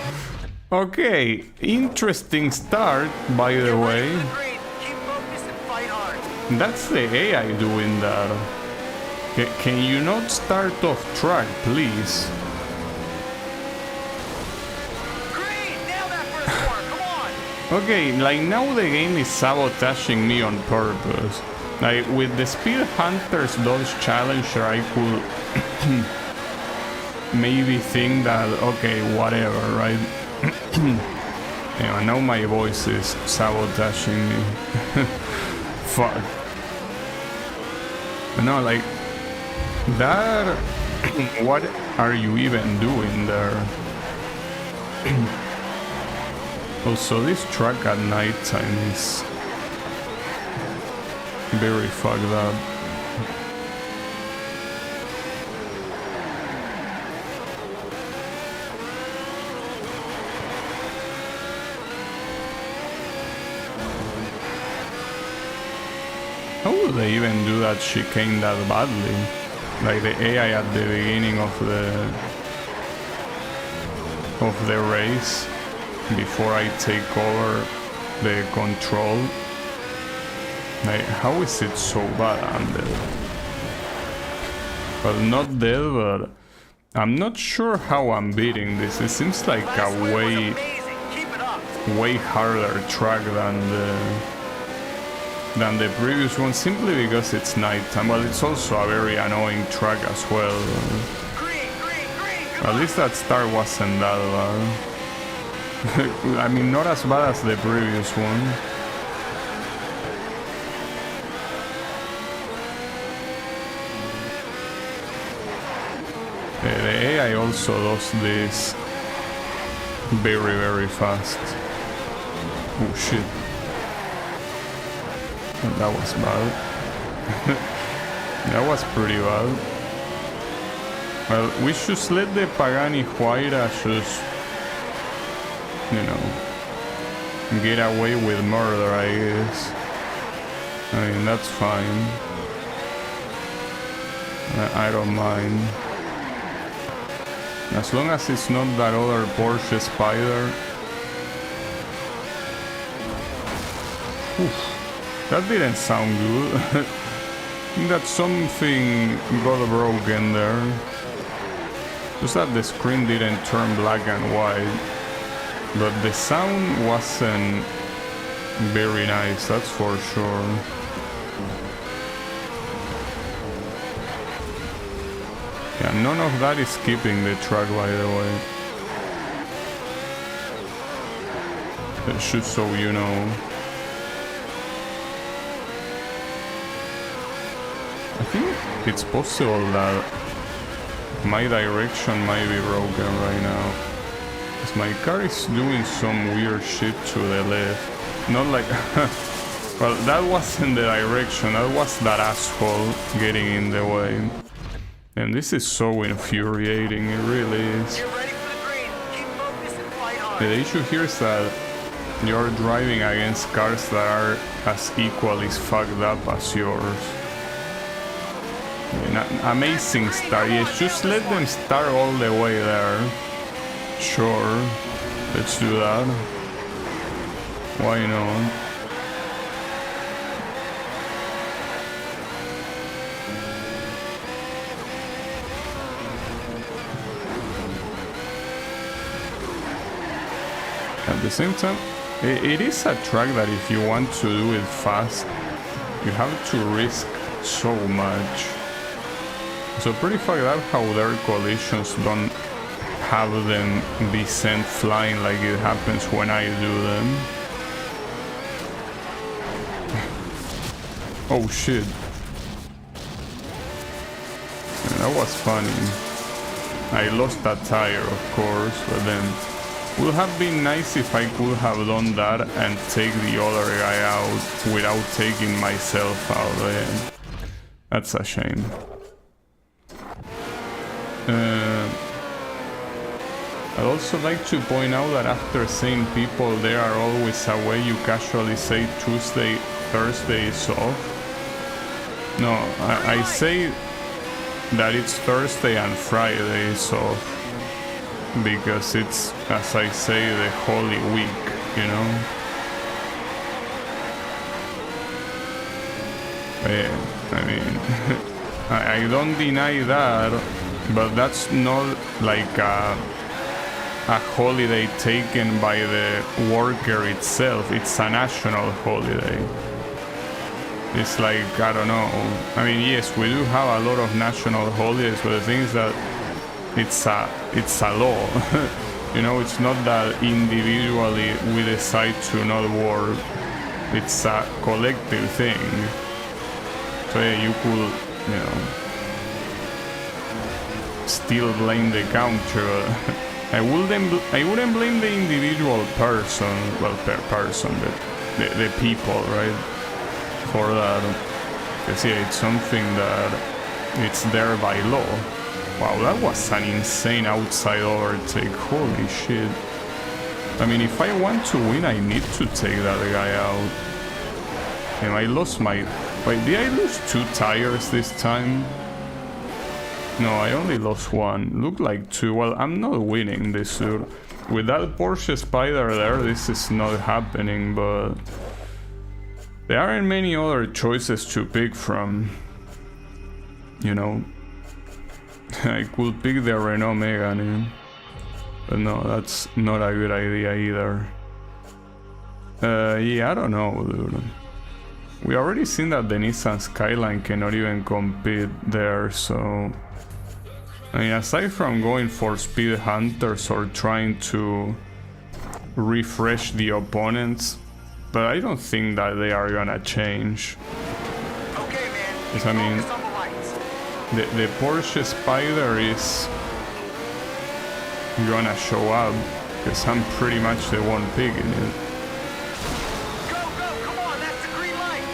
Speaker 1: Okay, interesting start, by the way.
Speaker 2: Keep focused and fight hard.
Speaker 1: That's the AI doing that. Can you not start off track, please?
Speaker 2: Green, nail that first corner, come on.
Speaker 1: Okay, like now the game is sabotaging me on purpose. Like with the Speed Hunters Dodge Challenger, I could maybe think that, okay, whatever, right? Yeah, now my voice is sabotaging me. fuck. No, like that. What are you even doing there? Also, this track at night time is very fucked up. How would they even do that chicane that badly? Like the AI at the beginning of the race, before I take over the control. Like, how is it so bad? I'm dead. Well, not dead, but I'm not sure how I'm beating this. It seems like a way harder track than the previous one, simply because it's nighttime. But it's also a very annoying track as well. At least that start wasn't that bad. I mean, not as bad as the previous one. The AI also does this very, very fast. Oh shit. That was bad. That was pretty bad. Well, we should let the Pagani Huayra just, you know, get away with murder, I guess. I mean, that's fine. I don't mind. As long as it's not that other Porsche Spider. Oof. That didn't sound good. I think that something got broken there. Just that the screen didn't turn black and white. But the sound wasn't very nice, that's for sure. Yeah, none of that is keeping the track, by the way. Just so you know. I think it's possible that my direction might be broken right now. Because my car is doing some weird shit to the left. Not like... well, that wasn't the direction. That was that asshole getting in the way. And this is so infuriating. It really is. The issue here is that you're driving against cars that are as equally fucked up as yours. Amazing start. Yes, just let them start all the way there. Sure, let's do that. Why not? At the same time, it is a track that if you want to do it fast, you have to risk so much. So pretty fucked up how their collisions don't have them be sent flying like it happens when I do them. Oh shit. That was funny. I lost that tire, of course, but then it would have been nice if I could have done that and take the other guy out without taking myself out. That's a shame. I'd also like to point out that after saying people there are always away, you casually say Tuesday, Thursday is off. No, I say that it's Thursday and Friday is off. Because it's, as I say, the Holy Week, you know? I mean, I don't deny that, but that's not like a holiday taken by the worker itself. It's a national holiday. It's like, I don't know. I mean, yes, we do have a lot of national holidays, but the thing is that it's a law. You know, it's not that individually we decide to not work. it's a collective thing. So yeah, you could, you know, still blame the country. I wouldn't blame the individual person, well, per person, the people, right, for that. Because yeah, it's something that it's there by law. Wow, that was an insane outside overtake. Holy shit. I mean, if I want to win, I need to take that guy out. And I lost my... Wait, did I lose 2 tires this time? No, I only lost 1. Looked like 2. Well, I'm not winning this, dude. With that Porsche Spider there, this is not happening, but... There aren't many other choices to pick from. You know? I could pick the Renault Megane. But no, that's not a good idea either. Yeah, I don't know, dude. We already seen that the Nissan Skyline cannot even compete there, so... I mean, aside from going for speed hunters or trying to refresh the opponents, but I don't think that they are gonna change.
Speaker 2: Okay, man.
Speaker 1: Because, I mean, the Porsche Spider is gonna show up, because I'm pretty much the one picking it.
Speaker 2: Go, come on, that's the green light.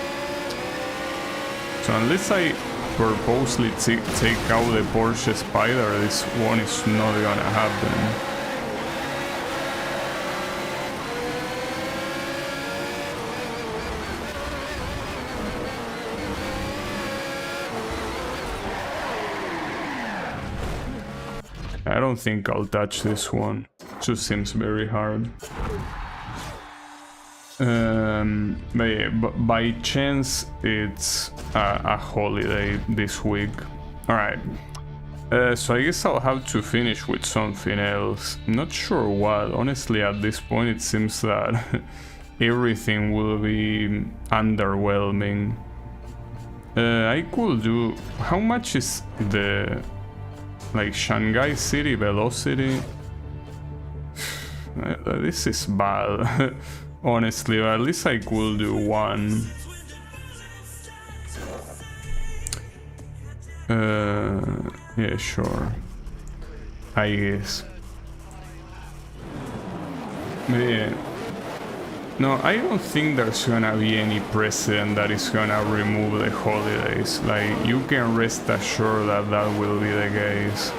Speaker 1: So unless I purposely take out the Porsche Spider, this one is not gonna happen. I don't think I'll touch this one. It just seems very hard. But yeah, by chance it's a holiday this week. Alright. So I guess I'll have to finish with something else. Not sure what. Honestly, at this point it seems that everything will be underwhelming. I could do... How much is the... like Shanghai City velocity? This is bad. Honestly, at least I could do 1. Yeah, sure. I guess. Yeah. No, I don't think there's gonna be any president that is gonna remove the holidays. Like, you can rest assured that that will be the case.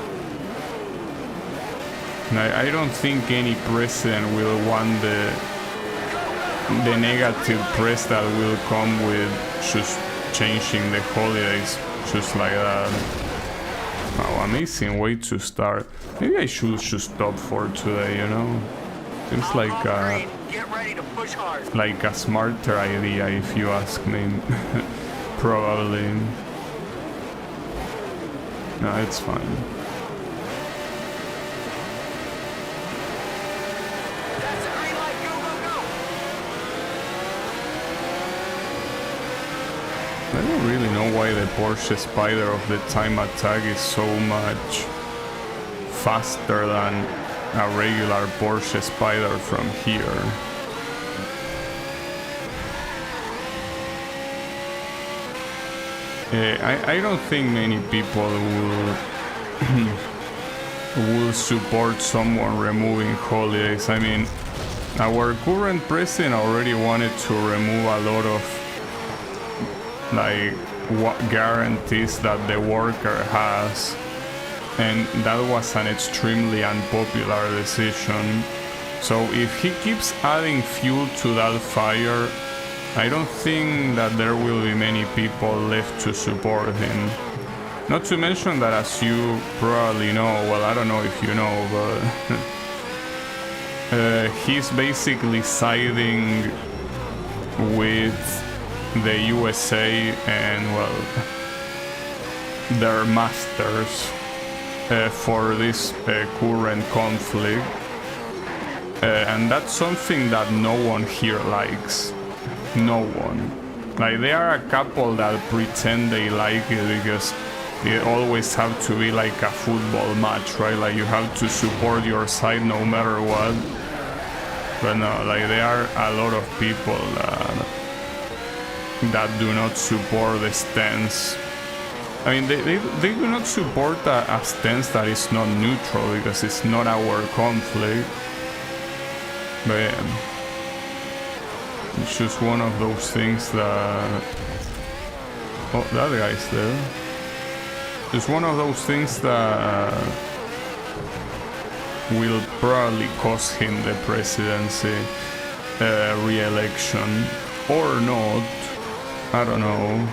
Speaker 1: I don't think any president will want the negative press that will come with just changing the holidays just like that. Wow, amazing way to start. Maybe I should just stop for today, you know? Seems like a smarter idea if you ask me. Probably. No, it's fine. I don't really know why the Porsche Spider of the time attack is so much faster than a regular Porsche Spider from here. I don't think many people will support someone removing holidays. I mean, our current president already wanted to remove a lot of like what guarantees that the worker has, and that was an extremely unpopular decision. So if he keeps adding fuel to that fire, I don't think that there will be many people left to support him. Not to mention that, as you probably know, well, I don't know if you know, but he's basically siding with the USA and, well, their masters for this current conflict, and that's something that no one here likes. No one. Like, there are a couple that pretend they like it because it always have to be like a football match, right? Like, you have to support your side no matter what. But no, like, there are a lot of people that that do not support the stance. I mean, they do not support a stance that is not neutral because it's not our conflict. But yeah, it's just one of those things that... Oh, that guy's there. It's one of those things that will probably cost him the presidency re-election. Or not. I don't know.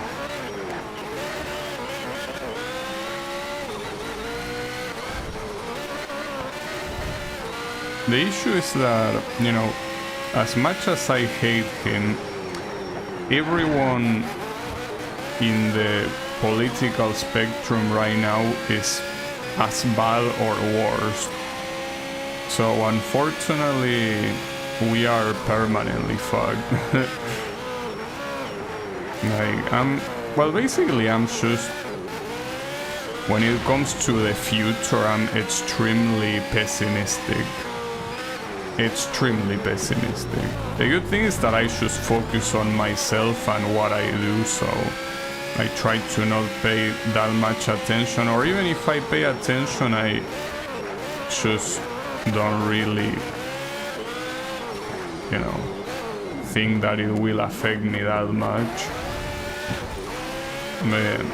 Speaker 1: The issue is that, you know, as much as I hate him, everyone in the political spectrum right now is as bad or worse. So unfortunately, we are permanently fucked. Well, basically I'm just, when it comes to the future, I'm extremely pessimistic. Extremely pessimistic. The good thing is that I just focus on myself and what I do, so I try to not pay that much attention, or even if I pay attention, I just don't really, you know, think that it will affect me that much. But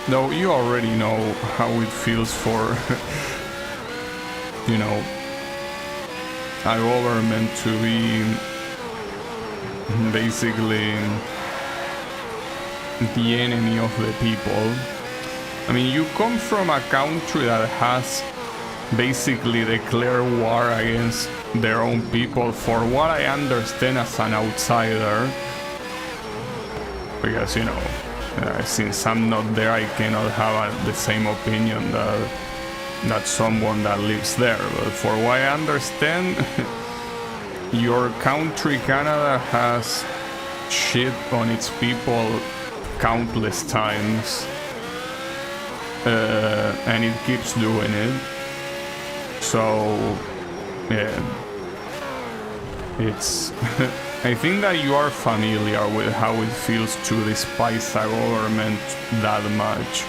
Speaker 1: though you already know how it feels for, you know, a government to be basically the enemy of the people. I mean, you come from a country that has basically declared war against their own people, for what I understand as an outsider, because, you know, since I'm not there, I cannot have the same opinion that someone that lives there. But for what I understand, your country, Canada, has shit on its people countless times, and it keeps doing it. So yeah, it's I think that you are familiar with how it feels to despise a government that much.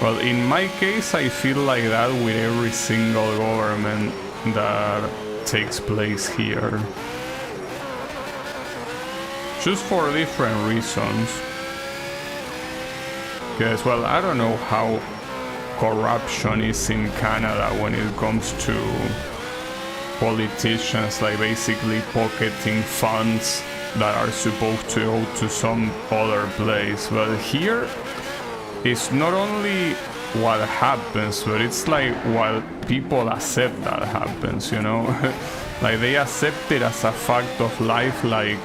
Speaker 1: Well, in my case, I feel like that with every single government that takes place here. Just for different reasons. Because, well, I don't know how corruption is in Canada when it comes to politicians, like basically pocketing funds that are supposed to go to some other place. But here, it's not only what happens, but it's like what people accept that happens, you know? Like they accept it as a fact of life, like,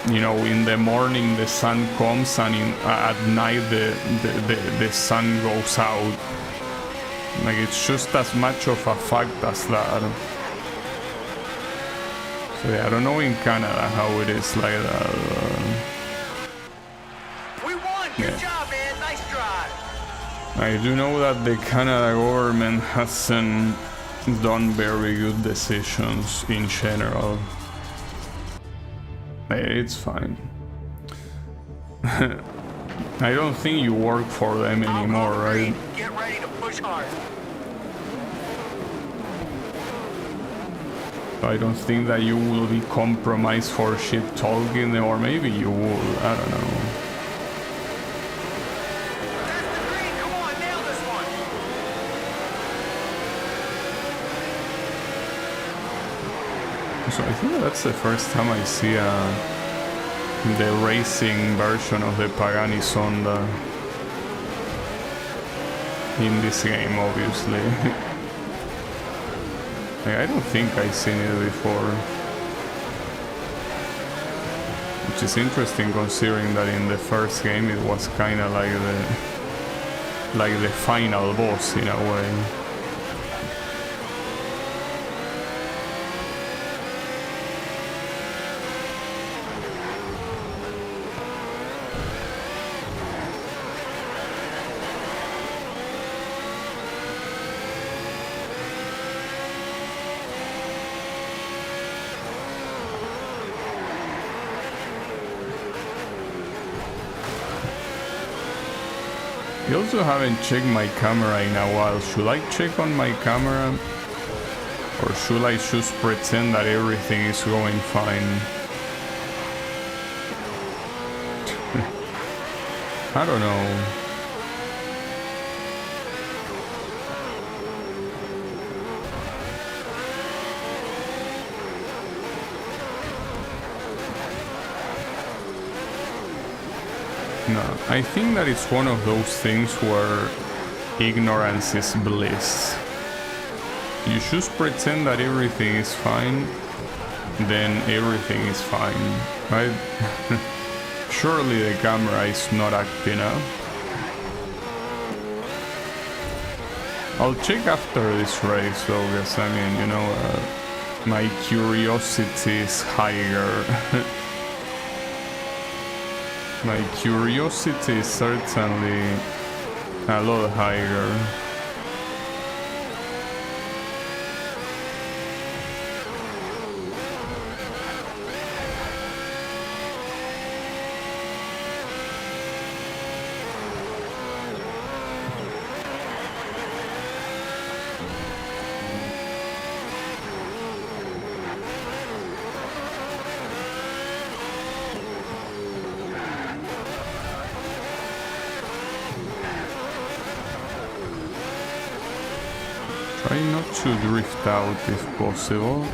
Speaker 1: you know, in the morning the sun comes and at night the sun goes out. Like it's just as much of a fact as that. So yeah, I don't know in Canada how it is like that.
Speaker 2: We won! Good job, man. Nice drive.
Speaker 1: I do know that the Canada government hasn't done very good decisions in general. It's fine. I don't think you work for them anymore, right?
Speaker 2: Get ready to push hard.
Speaker 1: I don't think that you will be compromised for shit talking, or maybe you will, I don't know.
Speaker 2: That's the green. Come on, nail this one.
Speaker 1: So I think that's the first time I see the racing version of the Pagani Sonda in this game, obviously. I don't think I've seen it before, which is interesting considering that in the first game it was kind of like the final boss in a way. I also haven't checked my camera in a while. Should I check on my camera? Or should I just pretend that everything is going fine? I don't know. No, I think that it's one of those things where ignorance is bliss. You just pretend that everything is fine, then everything is fine, right? Surely the camera is not acting up. I'll check after this race though, because I mean, you know, my curiosity is higher. My curiosity is certainly a lot higher. Try not to drift out if possible.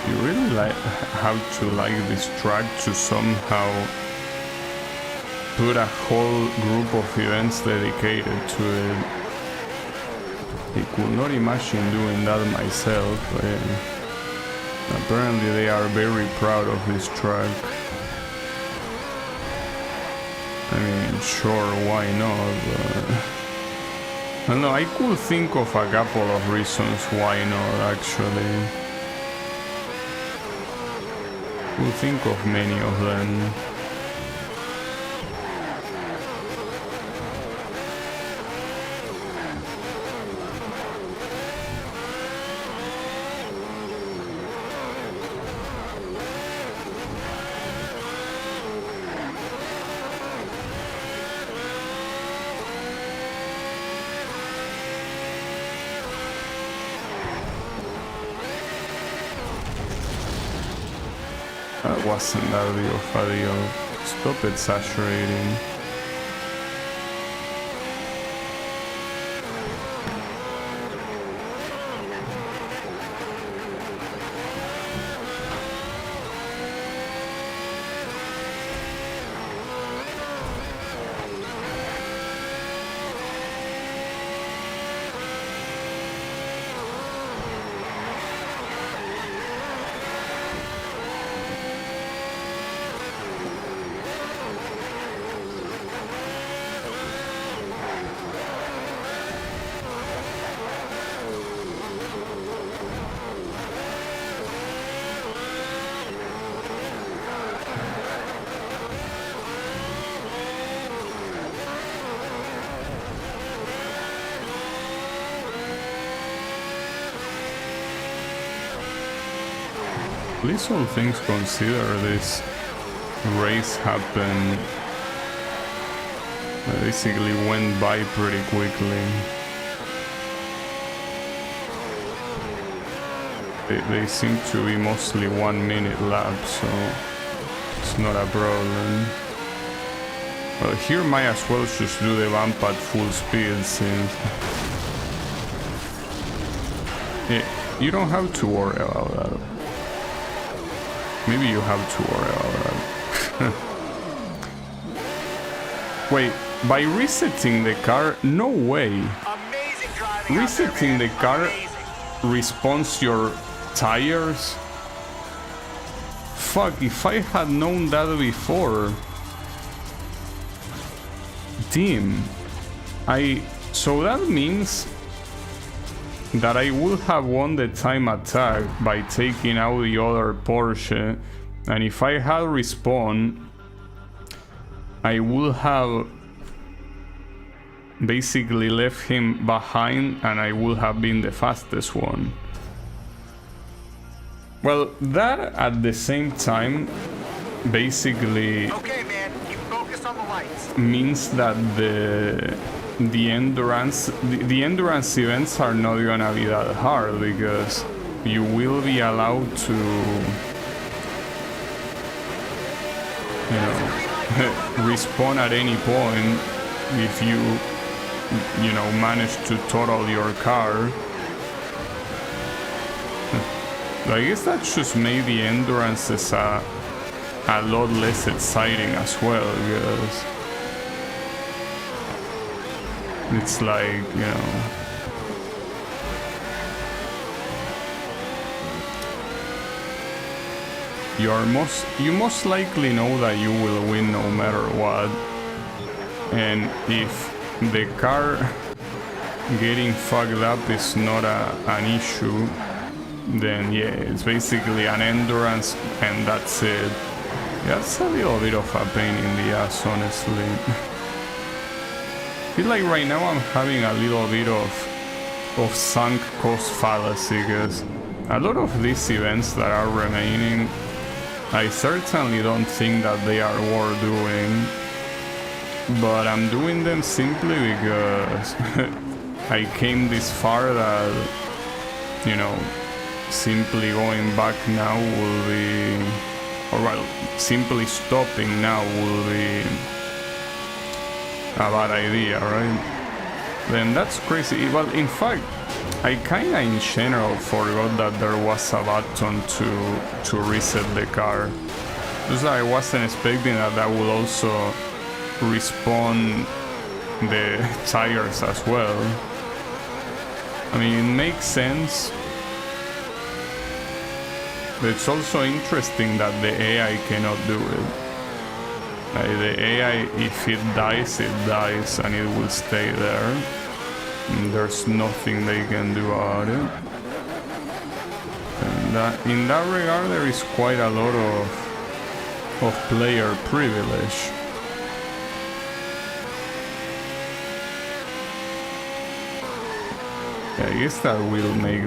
Speaker 1: You really have to like this track to somehow put a whole group of events dedicated to it. I could not imagine doing that myself. Apparently they are very proud of this track. I mean, sure, why not? But I don't know, I could think of a couple of reasons why not, actually. Could think of many of them. That wasn't that big of a deal. Stop exaggerating. Please, all things considered, this race happened, basically went by pretty quickly. They seem to be mostly 1 minute laps, so it's not a problem. Well, here might as well just do the bump at full speed, since you don't have to worry about that. Maybe you have to worry about that. Wait, by resetting the car? No way.
Speaker 2: Amazing driving.
Speaker 1: Resetting the car respawns your tires? Fuck, if I had known that before. Damn. So that means that I would have won the time attack by taking out the other Porsche, and if I had respawned, I would have basically left him behind and I would have been the fastest one. Well, that at the same time basically
Speaker 2: Okay, man, keep focused on the lights.
Speaker 1: means that the endurance events are not gonna be that hard, because you will be allowed to, you know, respawn at any point if you know, manage to total your car. I guess that just made the endurances a lot less exciting as well, because it's like, you know, you most likely know that you will win no matter what, and if the car getting fucked up is not an issue, then yeah, it's basically an endurance and that's it. That's a little bit of a pain in the ass, honestly. I feel like right now I'm having a little bit of sunk cost fallacy, because a lot of these events that are remaining, I certainly don't think that they are worth doing, but I'm doing them simply because I came this far that, you know, simply going back now will be, or well, simply stopping now will be a bad idea, right? Then that's crazy. Well, in fact, I kinda in general forgot that there was a button to reset the car. Just I wasn't expecting that would also respawn the tires as well. I mean, it makes sense. But it's also interesting that the AI cannot do it. Like the AI, if it dies, and it will stay there. And there's nothing they can do about it. And in that regard, there is quite a lot of player privilege. I guess that will make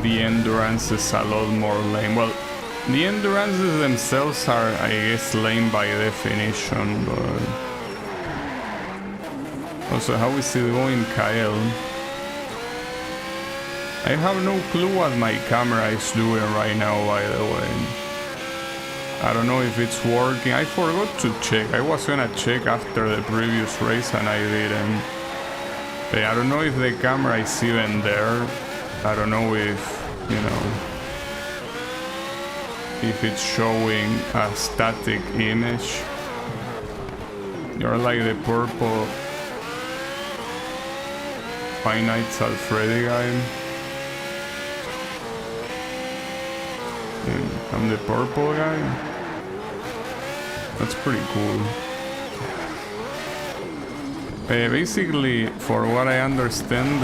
Speaker 1: the endurances a lot more lame. Well, the endurances themselves are, I guess, lame by definition, but also, how is it going, Kyle? I have no clue what my camera is doing right now, by the way. I don't know if it's working. I forgot to check. I was gonna check after the previous race and I didn't. But I don't know if the camera is even there. I don't know if, you know, if it's showing a static image. You're like the purple Five Nights at Freddy guy. And I'm the purple guy. That's pretty cool. Basically, for what I understand,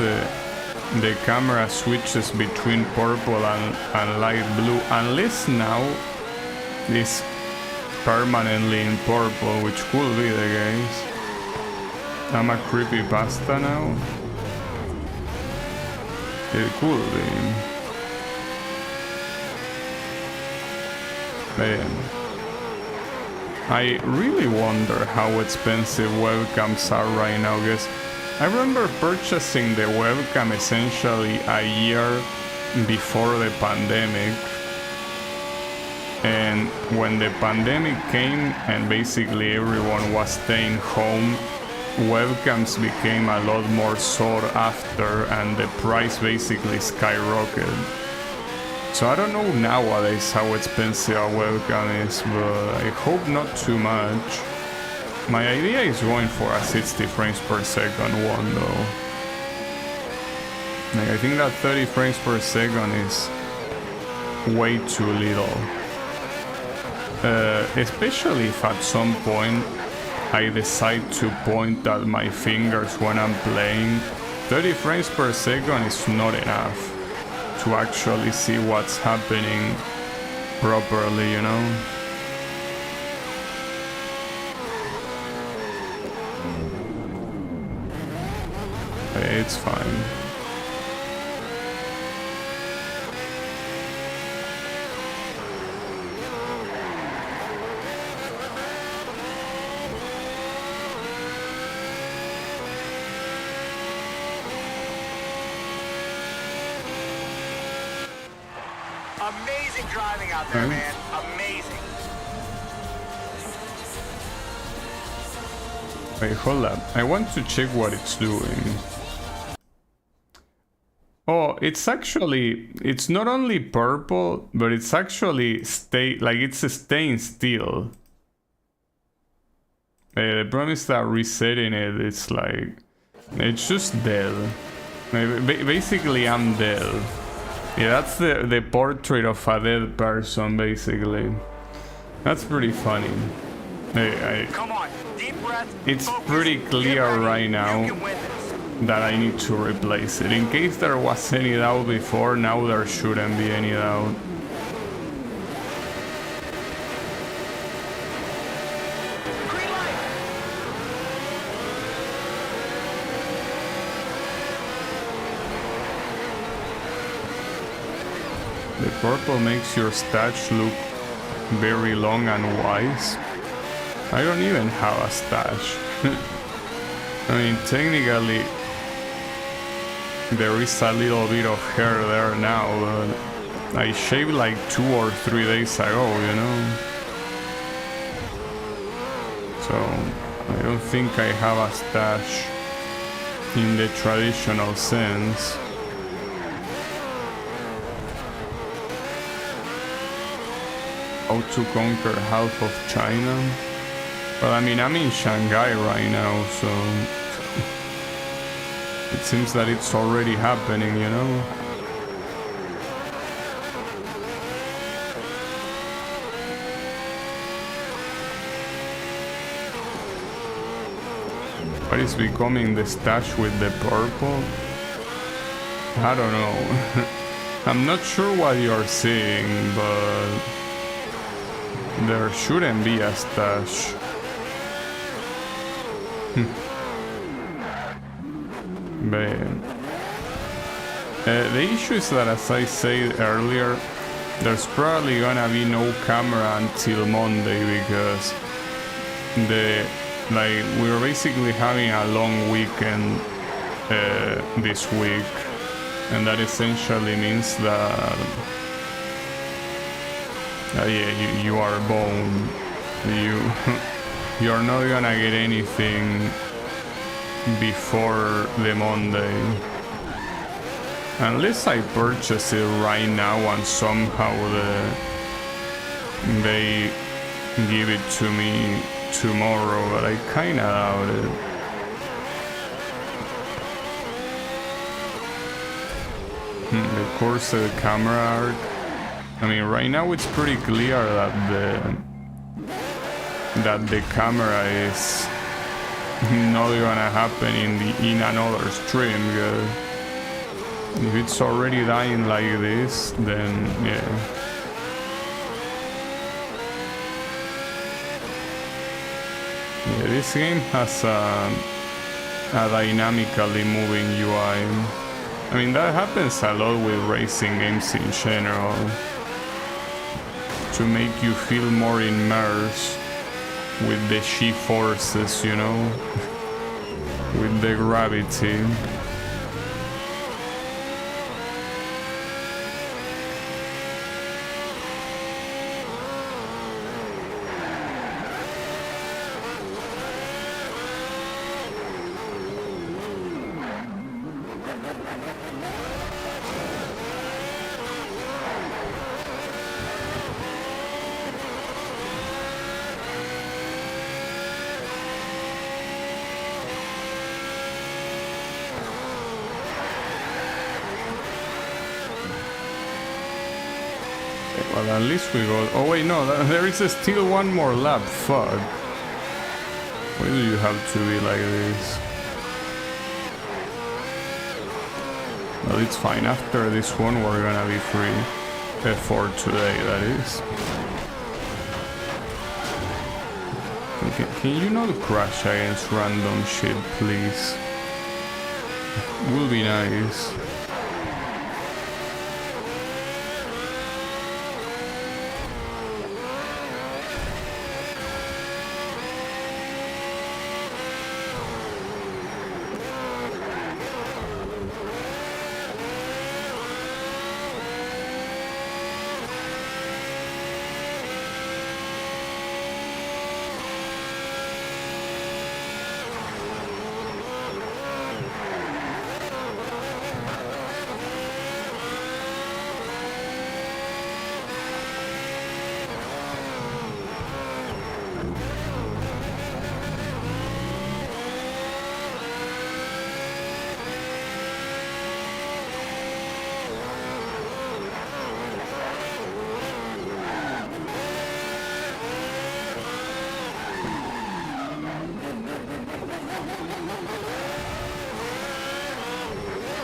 Speaker 1: the camera switches between purple and light blue, unless now it's permanently in purple, which could be the case. I'm a creepypasta now. It could be. Man, I really wonder how expensive webcams are right now, because I remember purchasing the webcam essentially a year before the pandemic, and when the pandemic came and basically everyone was staying home, webcams became a lot more sought after and the price basically skyrocketed. So I don't know nowadays how expensive a webcam is, but I hope not too much. My idea is going for a 60 frames per second one though. Like, I think that 30 frames per second is way too little. Especially if at some point I decide to point at my fingers when I'm playing. 30 frames per second is not enough to actually see what's happening properly, you know? It's fine.
Speaker 2: Amazing driving out there, man. Amazing.
Speaker 1: Wait, hold up. I want to check what it's doing. Oh, it's actually, it's not only purple, but it's actually it's staying still. The problem is that resetting it, it's just dead. Basically, I'm dead. Yeah, that's the portrait of a dead person, basically. That's pretty funny.
Speaker 2: Come on, deep breath.
Speaker 1: It's
Speaker 2: focus,
Speaker 1: pretty clear
Speaker 2: get ready.
Speaker 1: right now
Speaker 2: You can win this.
Speaker 1: that I need to replace it. In case there was any doubt before, now there shouldn't be any doubt.
Speaker 2: Green light.
Speaker 1: The purple makes your stash look very long and wise. I don't even have a stash. I mean, technically, there is a little bit of hair there now, but I shaved like 2 or 3 days ago, you know? So, I don't think I have a stash in the traditional sense. How to conquer half of China? Well, I mean, I'm in Shanghai right now, so it seems that it's already happening, you know? What is becoming the stash with the purple? I don't know. I'm not sure what you're seeing, but there shouldn't be a stash. But the issue is that, as I said earlier, there's probably gonna be no camera until Monday, because we're basically having a long weekend this week, and that essentially means that yeah, you are boned. You're not gonna get anything before the Monday, unless I purchase it right now and somehow they give it to me tomorrow, but I kinda doubt it. The course of the camera arc. I mean, right now it's pretty clear that the camera is not gonna happen in another stream, because if it's already dying like this, then yeah. Yeah, this game has a dynamically moving UI. I mean, that happens a lot with racing games in general, to make you feel more immersed with the G-forces, you know, with the gravity. Well, at least we got... Oh wait, no, there is still one more lap. Fuck. Why do you have to be like this? Well, it's fine. After this one, we're gonna be free. For today, that is. Can you not crash against random shit, please? will be nice.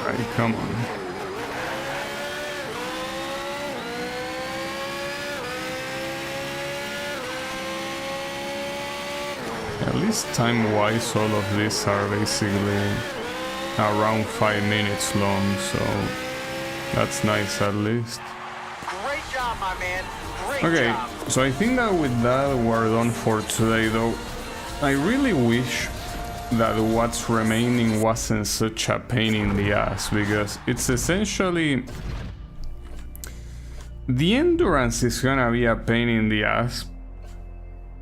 Speaker 1: Alright, come on. At least time-wise, all of these are basically around 5 minutes long, so that's nice at least.
Speaker 2: Great job, my man. Great
Speaker 1: Okay,
Speaker 2: job.
Speaker 1: so I think that with that we're done for today, though. I really wish that what's remaining wasn't such a pain in the ass, because it's essentially the endurance is gonna be a pain in the ass.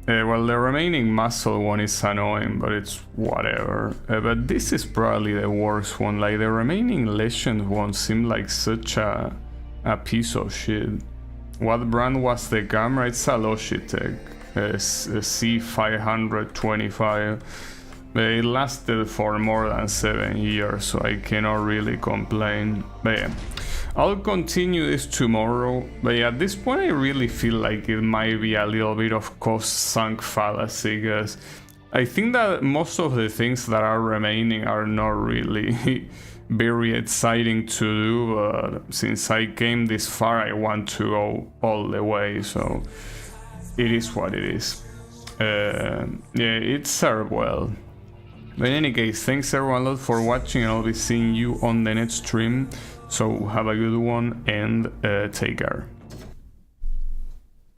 Speaker 1: Well, the remaining muscle one is annoying, but it's whatever. But this is probably the worst one. Like, the remaining legend one seemed like such a piece of shit. What brand was the camera? It's a Logitech C525. It lasted for more than 7 years, so I cannot really complain. But yeah, I'll continue this tomorrow. But yeah, at this point I really feel like it might be a little bit of cost-sunk fallacy, because I think that most of the things that are remaining are not really very exciting to do, but since I came this far I want to go all the way, so it is what it is. Yeah, it served well. But in any case, thanks everyone a lot for watching, and I'll be seeing you on the next stream. So have a good one and take care.